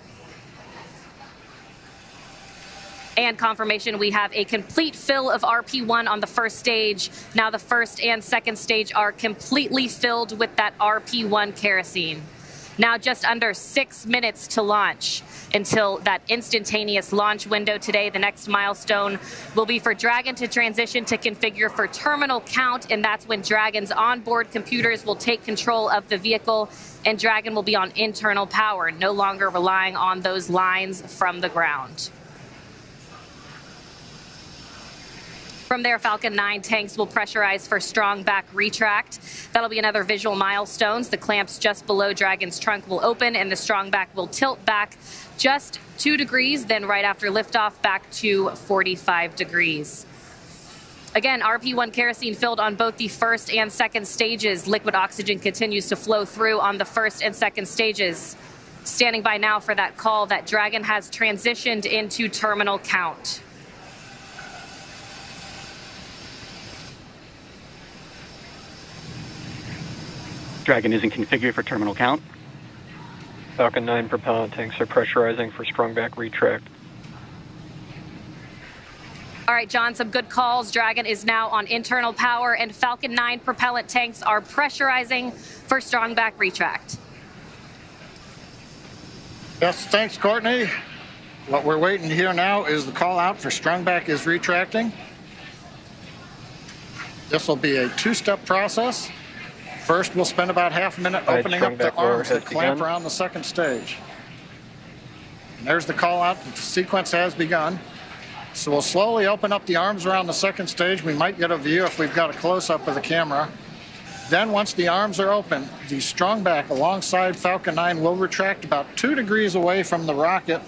And confirmation, we have a complete fill of RP1 on the first stage. Now the first and second stage are completely filled with that RP1 kerosene. Now just under 6 minutes to launch until that instantaneous launch window today. The next milestone will be for Dragon to transition to configure for terminal count, and that's when Dragon's onboard computers will take control of the vehicle, and Dragon will be on internal power, no longer relying on those lines from the ground. From there, Falcon 9 tanks will pressurize for strong back retract. That'll be another visual milestone. The clamps just below Dragon's trunk will open, and the strong back will tilt back just 2 degrees, then right after liftoff, back to 45 degrees. Again, RP1 kerosene filled on both the first and second stages. Liquid oxygen continues to flow through on the first and second stages. Standing by now for that call that Dragon has transitioned into terminal count. Dragon isn't configured for terminal count. Falcon 9 propellant tanks are pressurizing for strong back retract. All right, John, some good calls. Dragon is now on internal power, and Falcon 9 propellant tanks are pressurizing for strong back retract. Yes, thanks, Courtney. What we're waiting here now is the call out for strong back is retracting. This will be a 2-step process. First, we'll spend about half a minute opening up the arms that clamp around the second stage. And there's the call out. The sequence has begun. So we'll slowly open up the arms around the second stage. We might get a view if we've got a close-up of the camera. Then once the arms are open, the strong back alongside Falcon 9 will retract about 2 degrees away from the rocket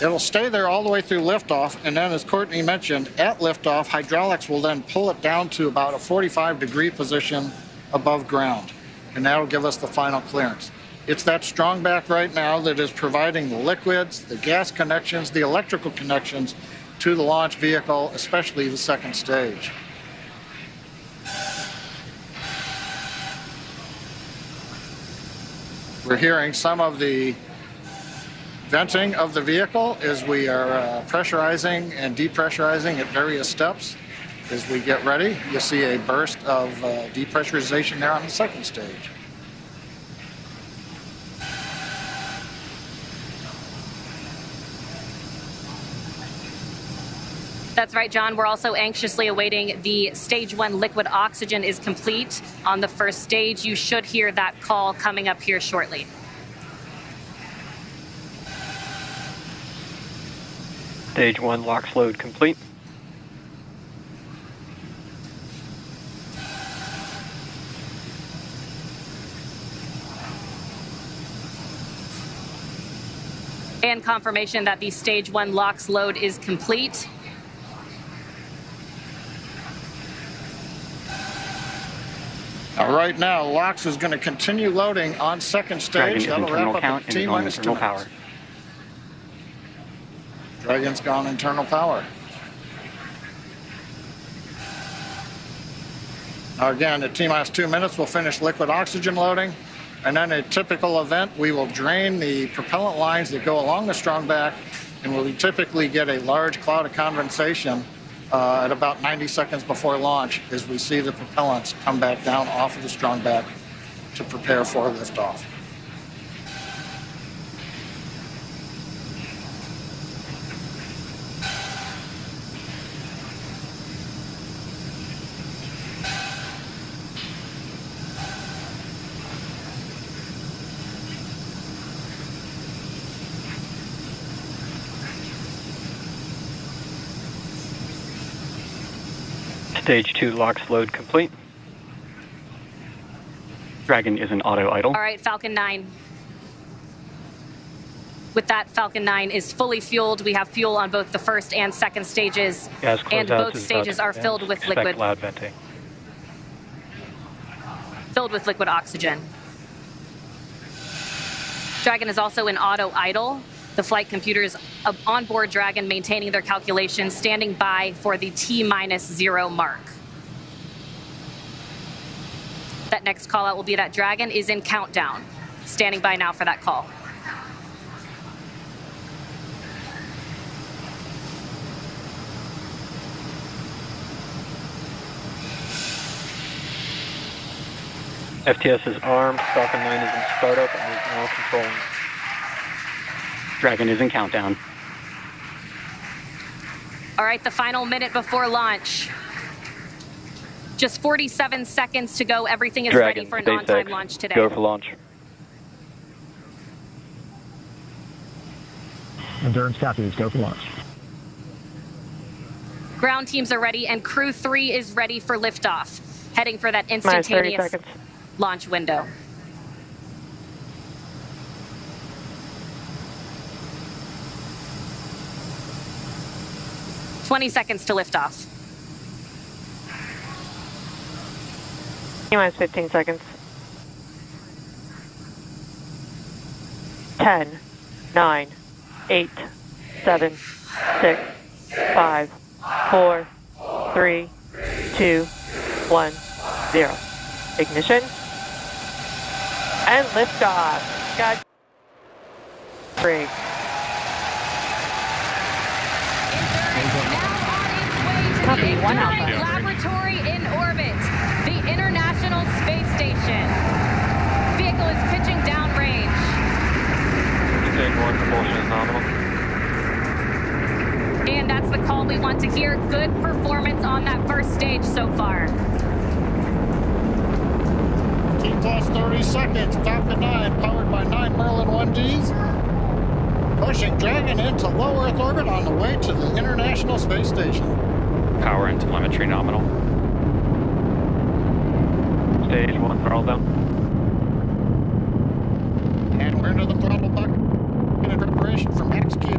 It'll stay there all the way through liftoff, and then as Courtney mentioned, at liftoff, hydraulics will then pull it down to about a 45-degree position above ground, and that'll give us the final clearance. It's that strong back right now that is providing the liquids, the gas connections, the electrical connections to the launch vehicle, especially the second stage. We're hearing some of the venting of the vehicle as we are pressurizing and depressurizing at various steps. As we get ready, you'll see a burst of depressurization there on the second stage. That's right, John. We're also anxiously awaiting the stage 1 liquid oxygen is complete on the first stage. You should hear that call coming up here shortly. Stage 1 LOX load complete. And confirmation that the stage 1 LOX load is complete. Right now, LOX is going to continue loading on second stage. That'll wrap up at T-minus 2 minutes. Dragon's gone internal power. Now again, at T-minus 2 minutes, we'll finish liquid oxygen loading. And then a typical event, we will drain the propellant lines that go along the strong back, and we'll typically get a large cloud of condensation at about 90 seconds before launch as we see the propellants come back down off of the strong back to prepare for liftoff. Stage 2 LOX load complete. Dragon is in auto idle. All right, Falcon 9. With that, Falcon 9 is fully fueled. We have fuel on both the first and second stages, and both stages are filled with liquid. Loud venting. Filled with liquid oxygen. Dragon is also in auto idle. The flight computers on board Dragon maintaining their calculations, standing by for the T-0 mark. That next call out will be that Dragon is in countdown. Standing by now for that call. FTS is armed, Falcon 9 is in startup and is now controlling. Dragon is in countdown. All right, the final minute before launch. Just 47 seconds to go. Everything is Dragon, ready for an SpaceX, on-time launch today. Go for launch. Endurance copies, go for launch. Ground teams are ready, and Crew-3 is ready for liftoff, heading for that instantaneous launch window. "20 seconds to liftoff. T-minus 15 seconds. 10, 9, 8, 7, 6, 5, 4, 3, 2, 1, 0. Ignition. And liftoff. God. Break. Copy, 1 Alpha. Laboratory in orbit, the International Space Station. Vehicle is pitching downrange. Stage 1 propulsion is nominal. And that's the call we want to hear. Good performance on that first stage so far. T plus 30 seconds, Falcon 9 powered by 9 Merlin 1Ds. Pushing Dragon into low Earth orbit on the way to the International Space Station. Power and telemetry nominal. Stage 1 throttle down. And we're into the throttle bucket in preparation for max Q.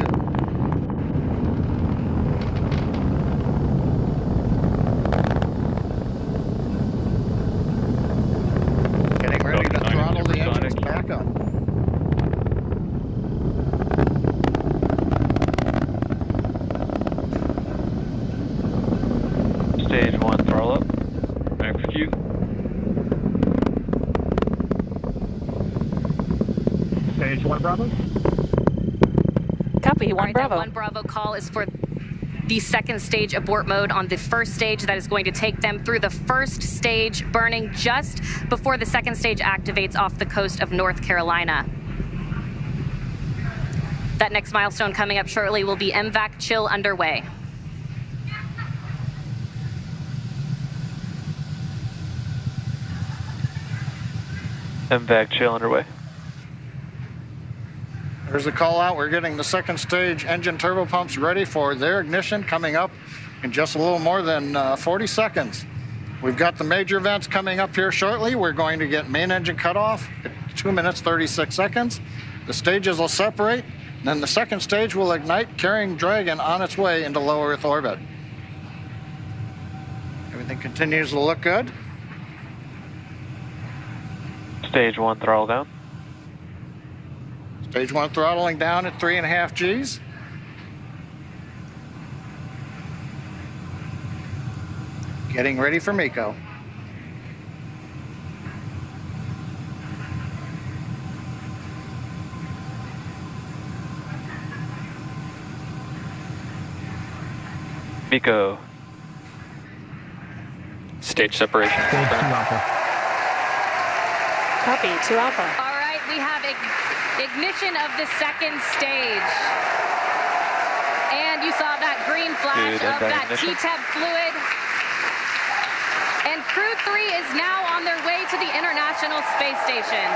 Bravo. Copy, 1 All right, Bravo. that 1 Bravo call is for the second stage abort mode on the first stage. That is going to take them through the first stage, burning just before the second stage activates off the coast of North Carolina. That next milestone coming up shortly will be MVAC chill underway. MVAC chill underway. There's a call out. We're getting the second stage engine turbopumps ready for their ignition coming up in just a little more than 40 seconds. We've got the major events coming up here shortly. We're going to get main engine cutoff at 2 minutes, 36 seconds. The stages will separate. Then the second stage will ignite, carrying Dragon on its way into low Earth orbit. Everything continues to look good. Stage 1 throttle down. Stage 1 throttling down at 3.5 Gs. Getting ready for MECO. MECO. Stage separation. Stage 2 Alpha. Copy, 2 Alpha. All right, we have ignition of the second stage. And you saw that green flash of that T-TEP fluid. And Crew-3 is now on their way to the International Space Station.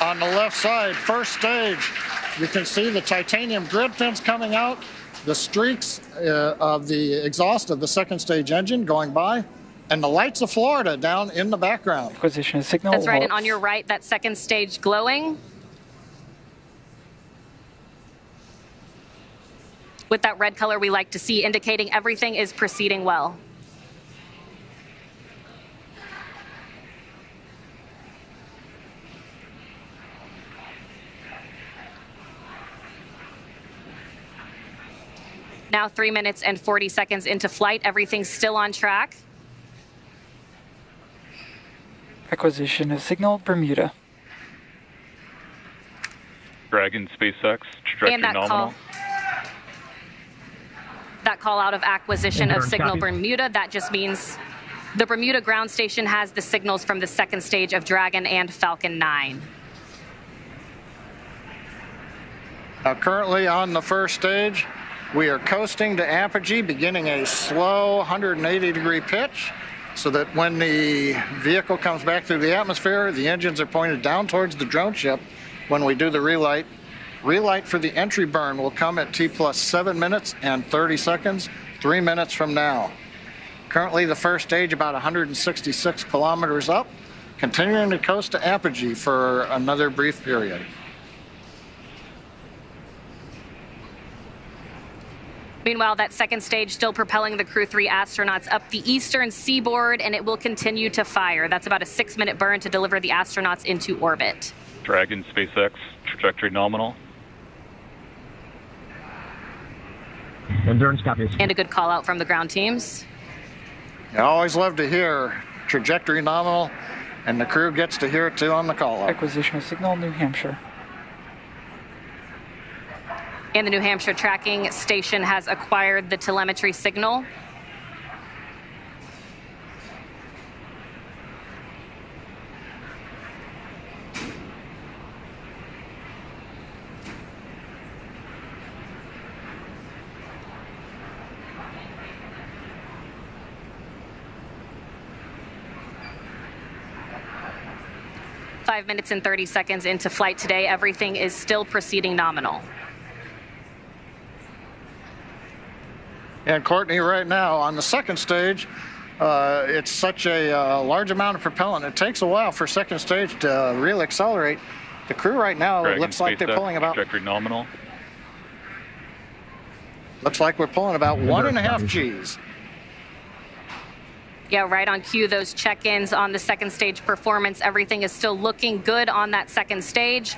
On the left side, first stage, you can see the titanium grid pins coming out, the streaks of the exhaust of the second stage engine going by, and the lights of Florida down in the background. Acquisition signal. That's right, and on your right, that second stage glowing. With that red color we like to see, indicating everything is proceeding well. Now 3 minutes and 40 seconds into flight. Everything's still on track. Acquisition of signal Bermuda. Dragon, SpaceX, trajectory And that nominal. That call out of acquisition of signal copy. Bermuda, that just means the Bermuda ground station has the signals from the second stage of Dragon and Falcon 9. Currently on the first stage, we are coasting to apogee, beginning a slow 180-degree pitch, so that when the vehicle comes back through the atmosphere, the engines are pointed down towards the drone ship when we do the relight. Relight for the entry burn will come at T plus 7 minutes and 30 seconds, 3 minutes from now. Currently, the first stage about 166 kilometers up, continuing to coast to apogee for another brief period. Meanwhile, that second stage still propelling the Crew-3 astronauts up the eastern seaboard, and it will continue to fire. That's about a 6-minute burn to deliver the astronauts into orbit. Dragon, SpaceX, trajectory nominal. Endurance copies. And a good call out from the ground teams. I always love to hear trajectory nominal, and the crew gets to hear it too on the call out. Acquisition of signal New Hampshire. And the New Hampshire tracking station has acquired the telemetry signal. Five minutes and 30 seconds into flight today, everything is still proceeding nominal. And Courtney, right now on the second stage, it's such a large amount of propellant. It takes a while for second stage to really accelerate. The crew right now Dragon, looks like they're SpaceX, pulling about. trajectory nominal. Looks like we're pulling about 1.5 Gs. Yeah, right on cue, those check-ins on the second stage performance. Everything is still looking good on that second stage.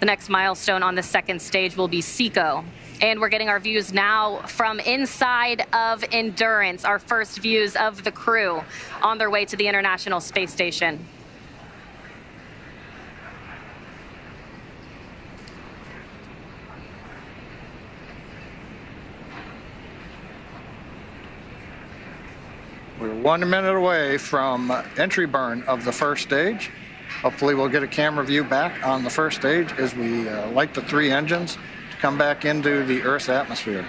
The next milestone on the second stage will be SECO. And we're getting our views now from inside of Endurance, our first views of the crew on their way to the International Space Station. 1 minute away from entry burn of the first stage. Hopefully we'll get a camera view back on the first stage as we light the 3 engines to come back into the Earth's atmosphere.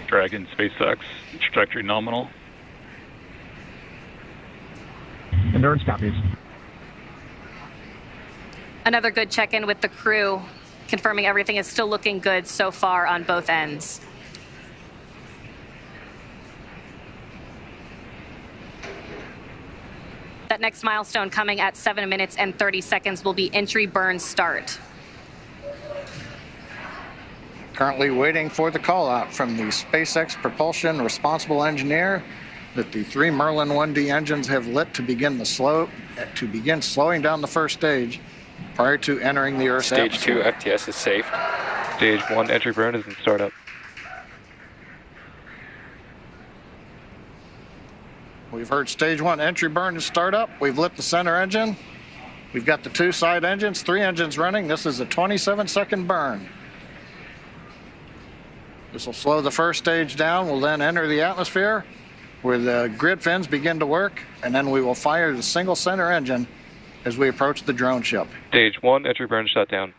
Dragon, SpaceX, trajectory nominal. Endurance copies. Another good check-in with the crew, confirming everything is still looking good so far on both ends. That next milestone coming at 7 minutes and 30 seconds will be entry burn start. Currently waiting for the call out from the SpaceX propulsion responsible engineer that the 3 Merlin 1D engines have lit to begin slowing down the first stage prior to entering the Earth's atmosphere. Stage 2 FTS is safe. Stage 1 entry burn is in startup. We've heard stage 1 entry burn is startup. We've lit the center engine. We've got the 2 side engines, 3 engines running. This is a 27-second burn. This will slow the first stage down. We'll then enter the atmosphere where the grid fins begin to work, and then we will fire the single center engine as we approach the drone ship. Stage 1 entry burn shutdown.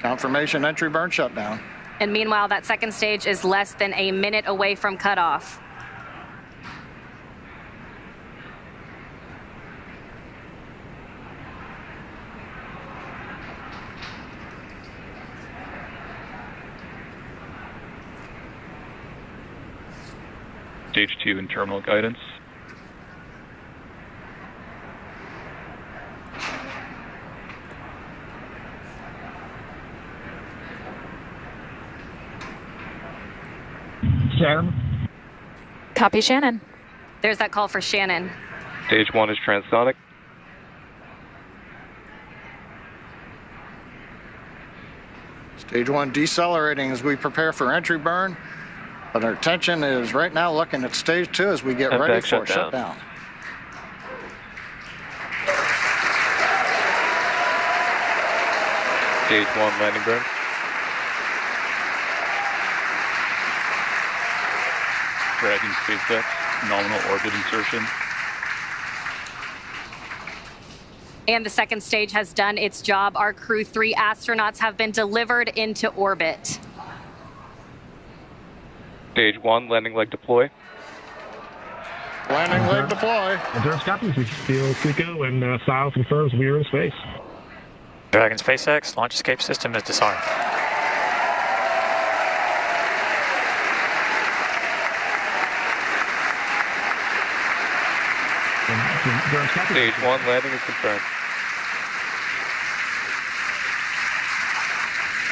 Confirmation entry burn shutdown. And meanwhile, that second stage is less than a minute away from cutoff. Stage 2 in terminal guidance. Shannon. Copy, Shannon. There's that call for Shannon. Stage 1 is transonic. Stage 1 decelerating as we prepare for entry burn, but our attention is right now looking at stage 2 as we get ready for shutdown. Stage 1 landing burn. Dragon, SpaceX, nominal orbit insertion. And the second stage has done its job. Our Crew-3 astronauts have been delivered into orbit. Stage 1 landing leg deploy. Landing leg deploy. Endurance copies. We feel Pico and SILE confirms we are in space. Dragon, SpaceX, launch escape system is disarmed. Stage 1 landing is confirmed.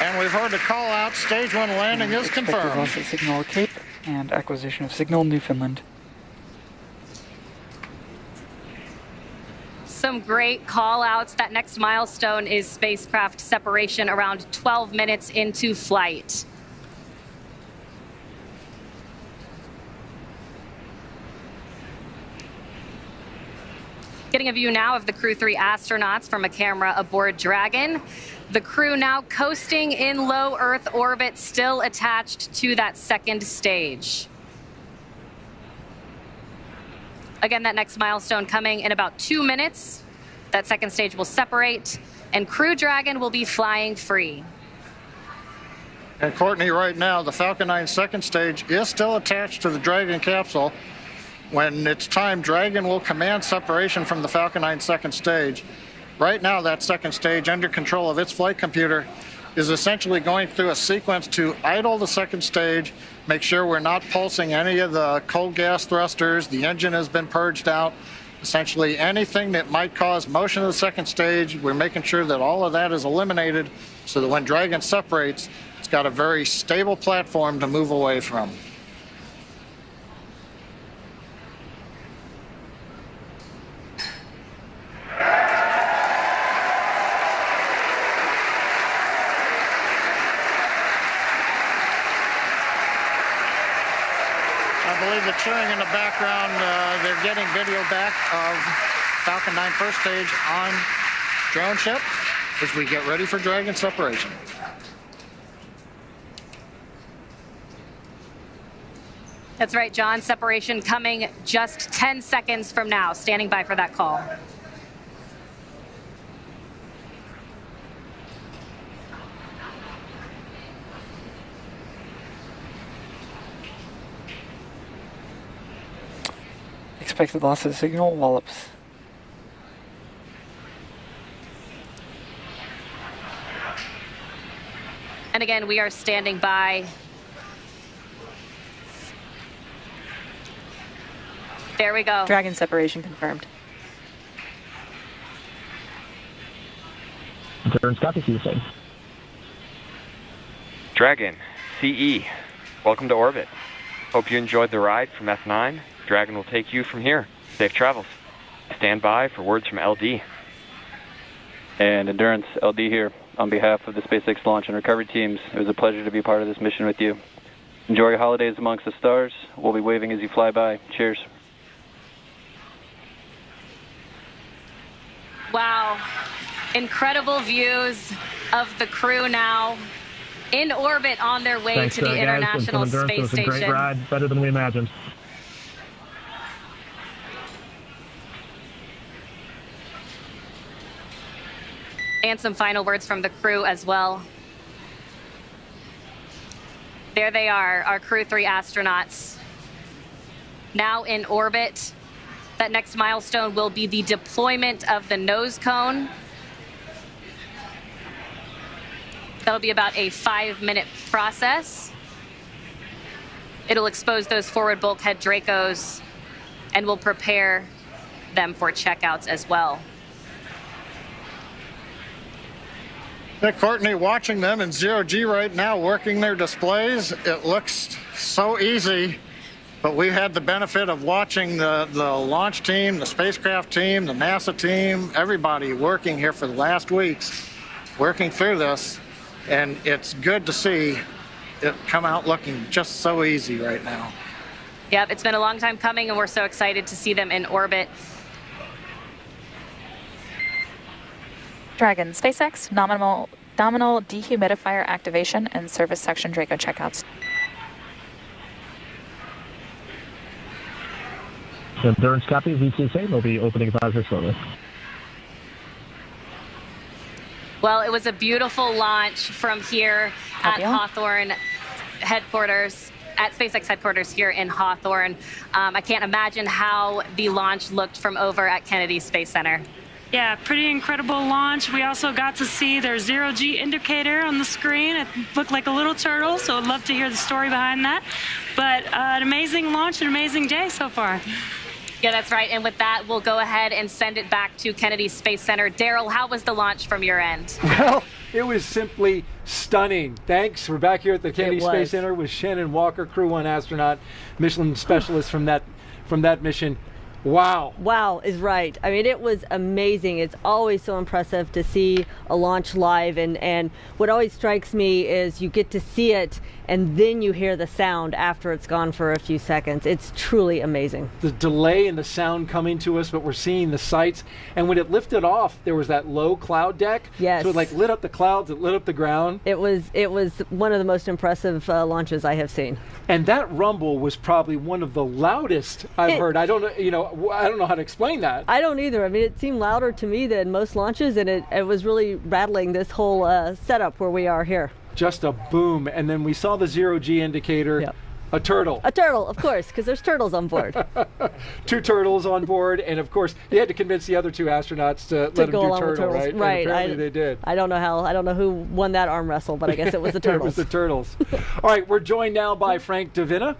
And we've heard the call out. Stage 1 landing is confirmed. Loss of signal Cape and acquisition of signal Newfoundland. Some great call outs. That next milestone is spacecraft separation around 12 minutes into flight. Getting a view now of the Crew-3 astronauts from a camera aboard Dragon. The crew now coasting in low Earth orbit, still attached to that second stage. Again, that next milestone coming in about 2 minutes. That second stage will separate, and Crew Dragon will be flying free. And Courtney, right now, the Falcon 9 second stage is still attached to the Dragon capsule. When it's time, Dragon will command separation from the Falcon 9 second stage. Right now, that second stage, under control of its flight computer, is essentially going through a sequence to idle the second stage, make sure we're not pulsing any of the cold gas thrusters, the engine has been purged out. Essentially anything that might cause motion of the second stage, we're making sure that all of that is eliminated so that when Dragon separates, it's got a very stable platform to move away from. I believe the cheering in the background, they're getting video back of Falcon 9 first stage on drone ship as we get ready for Dragon separation. That's right, John. Separation coming just 10 seconds from now. Standing by for that call. Expected loss of signal, wallops. And again, we are standing by. There we go. Dragon separation confirmed. Endurance copy, see you soon. Dragon, CE, welcome to orbit. Hope you enjoyed the ride from F9. Dragon will take you from here. Safe travels. Stand by for words from LD. And Endurance, LD here. On behalf of the SpaceX launch and recovery teams, it was a pleasure to be part of this mission with you. Enjoy your holidays amongst the stars. We'll be waving as you fly by. Cheers. Wow. Incredible views of the crew now in orbit on their way to the International Space It was a Station. great ride, better than we imagined. And some final words from the crew as well. There they are, our Crew-3 astronauts. Now in orbit. That next milestone will be the deployment of the nose cone. That'll be about a 5-minute process. It'll expose those forward bulkhead Dracos and will prepare them for checkouts as well. Hey, Courtney, watching them in zero-G right now, working their displays, it looks so easy, but we had the benefit of watching the launch team, the spacecraft team, the NASA team, everybody working here for the last weeks, working through this, and it's good to see it come out looking just so easy right now. Yep, it's been a long time coming, and we're so excited to see them in orbit. Dragon, SpaceX, nominal dehumidifier activation and service section Draco checkouts. Endurance copy, VCSA will be opening visor shortly. Well, it was a beautiful launch from here at Hawthorne headquarters, at SpaceX headquarters here in Hawthorne. I can't imagine how the launch looked from over at Kennedy Space Center. Yeah, pretty incredible launch. We also got to see their zero-G indicator on the screen. It looked like a little turtle, so I'd love to hear the story behind that. But an amazing launch, an amazing day so far. Yeah, that's right. And with that, we'll go ahead and send it back to Kennedy Space Center. Daryl, how was the launch from your end? Well, it was simply stunning. Thanks. We're back here at the Kennedy Space Center with Shannon Walker, Crew 1 astronaut, Michelin specialist from that mission. Wow. Wow is right. I mean, it was amazing. It's always so impressive to see a launch live, and what always strikes me is you get to see it and then you hear the sound after it's gone for a few seconds. It's truly amazing. The delay in the sound coming to us, but we're seeing the sights. And when it lifted off, there was that low cloud deck. Yes. So it like lit up the clouds, it lit up the ground. It was one of the most impressive launches I have seen. And that rumble was probably one of the loudest I've heard. I don't know how to explain that. I don't either. I mean, it seemed louder to me than most launches, and it was really rattling this whole setup where we are here. Just a boom. And then we saw the zero-G indicator. Yep. A turtle. A turtle, of course, because there's turtles on board. 2 turtles on board, and of course, they had to convince the other 2 astronauts to let them do turtle, right? Right. And apparently they did. I don't know who won that arm wrestle, but I guess it was the turtles. It was the turtles. All right, we're joined now by Frank Davina,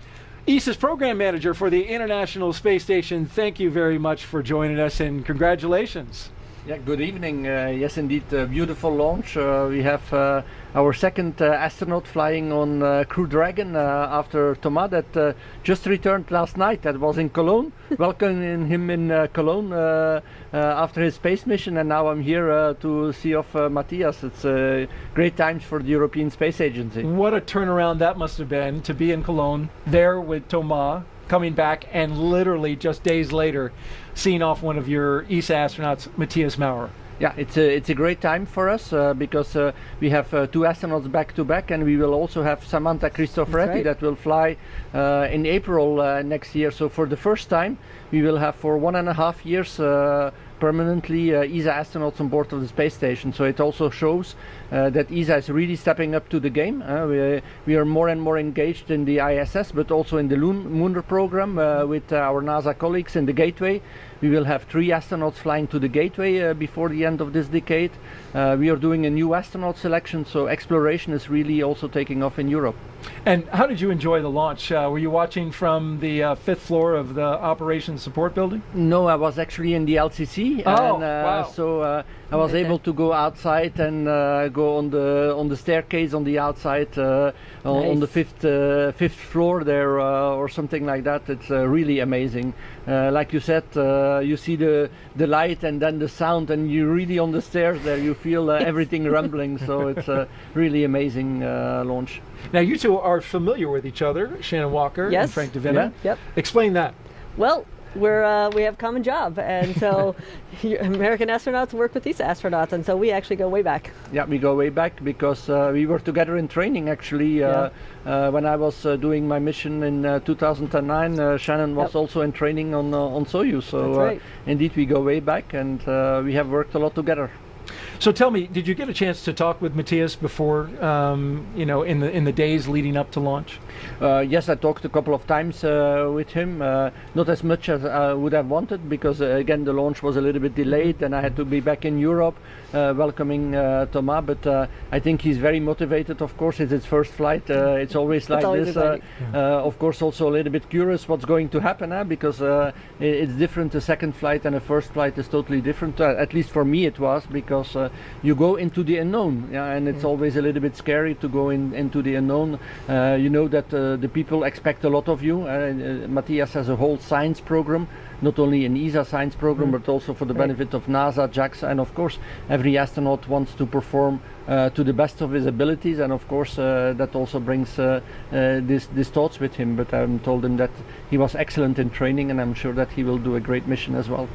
ESA's program manager for the International Space Station. Thank you very much for joining us, and congratulations. Yeah, good evening. Yes, indeed, beautiful launch. We have our second astronaut flying on Crew Dragon after Thomas that just returned last night. That was in Cologne. Welcoming him in Cologne after his space mission, and now I'm here to see off Matthias. It's great times for the European Space Agency. What a turnaround that must have been to be in Cologne, there with Thomas, coming back and literally just days later seeing off one of your ESA astronauts, Matthias Maurer. Yeah, it's a great time for us because we have 2 astronauts back to back, and we will also have Samantha Cristoforetti that will fly in April next year. So for the first time, we will have for 1.5 years permanently ESA astronauts on board of the space station. So it also shows that ESA is really stepping up to the game. We are more and more engaged in the ISS, but also in the lunar program with our NASA colleagues in the Gateway. We will have 3 astronauts flying to the Gateway before the end of this decade. We are doing a new astronaut selection, so exploration is really also taking off in Europe. And how did you enjoy the launch? Were you watching from the 5th floor of the Operations Support Building? No, I was actually in the LCC. Oh, and, wow. So I was able to go outside and go on the staircase on the outside on the fifth floor there or something like that. It's really amazing. Like you said, you see the light and then the sound, and you're really on the stairs there. You feel everything rumbling. So it's a really amazing launch. Now you two are familiar with each other, Shannon Walker and Frank DeVinna. Yep. Explain that. Well, we have a common job, and so American astronauts work with these astronauts, and so we actually go way back. Yeah, we go way back because we were together in training actually. When I was doing my mission in 2009, Shannon was also in training on Soyuz. So indeed, we go way back, and we have worked a lot together. So tell me, did you get a chance to talk with Matthias before, in the days leading up to launch? Yes, I talked a couple of times with him, not as much as I would have wanted because again the launch was a little bit delayed and I had to be back in Europe welcoming Thomas, but I think he's very motivated. Of course, it's his first flight. It's always like this. Of course, also a little bit curious what's going to happen because it's different. A second flight and a first flight is totally different. At least for me it was, because you go into the unknown, and it's always a little bit scary to go into the unknown. You know that the people expect a lot of you. Matthias has a whole science program, not only an ESA science program, but also for the benefit of NASA, JAXA, and of course every astronaut wants to perform to the best of his abilities, and of course that also brings these thoughts with him. But I told him that he was excellent in training, and I'm sure that he will do a great mission as well.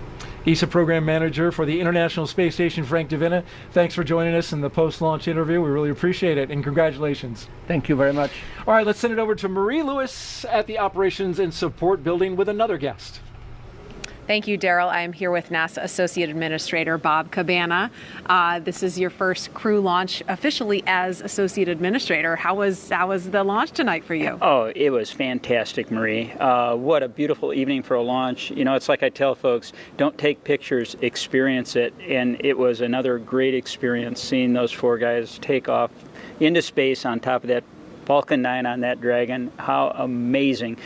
ESA Program Manager for the International Space Station, Frank DeVinna, thanks for joining us in the post-launch interview. We really appreciate it, and congratulations. Thank you very much. All right, let's send it over to Marie Lewis at the Operations and Support Building with another guest. Thank you, Daryl. I am here with NASA Associate Administrator Bob Cabana. This is your first crew launch officially as Associate Administrator. How was the launch tonight for you? Oh, it was fantastic, Marie. What a beautiful evening for a launch. You know, it's like I tell folks, don't take pictures, experience it. And it was another great experience seeing those 4 guys take off into space on top of that Falcon 9 on that Dragon. How amazing.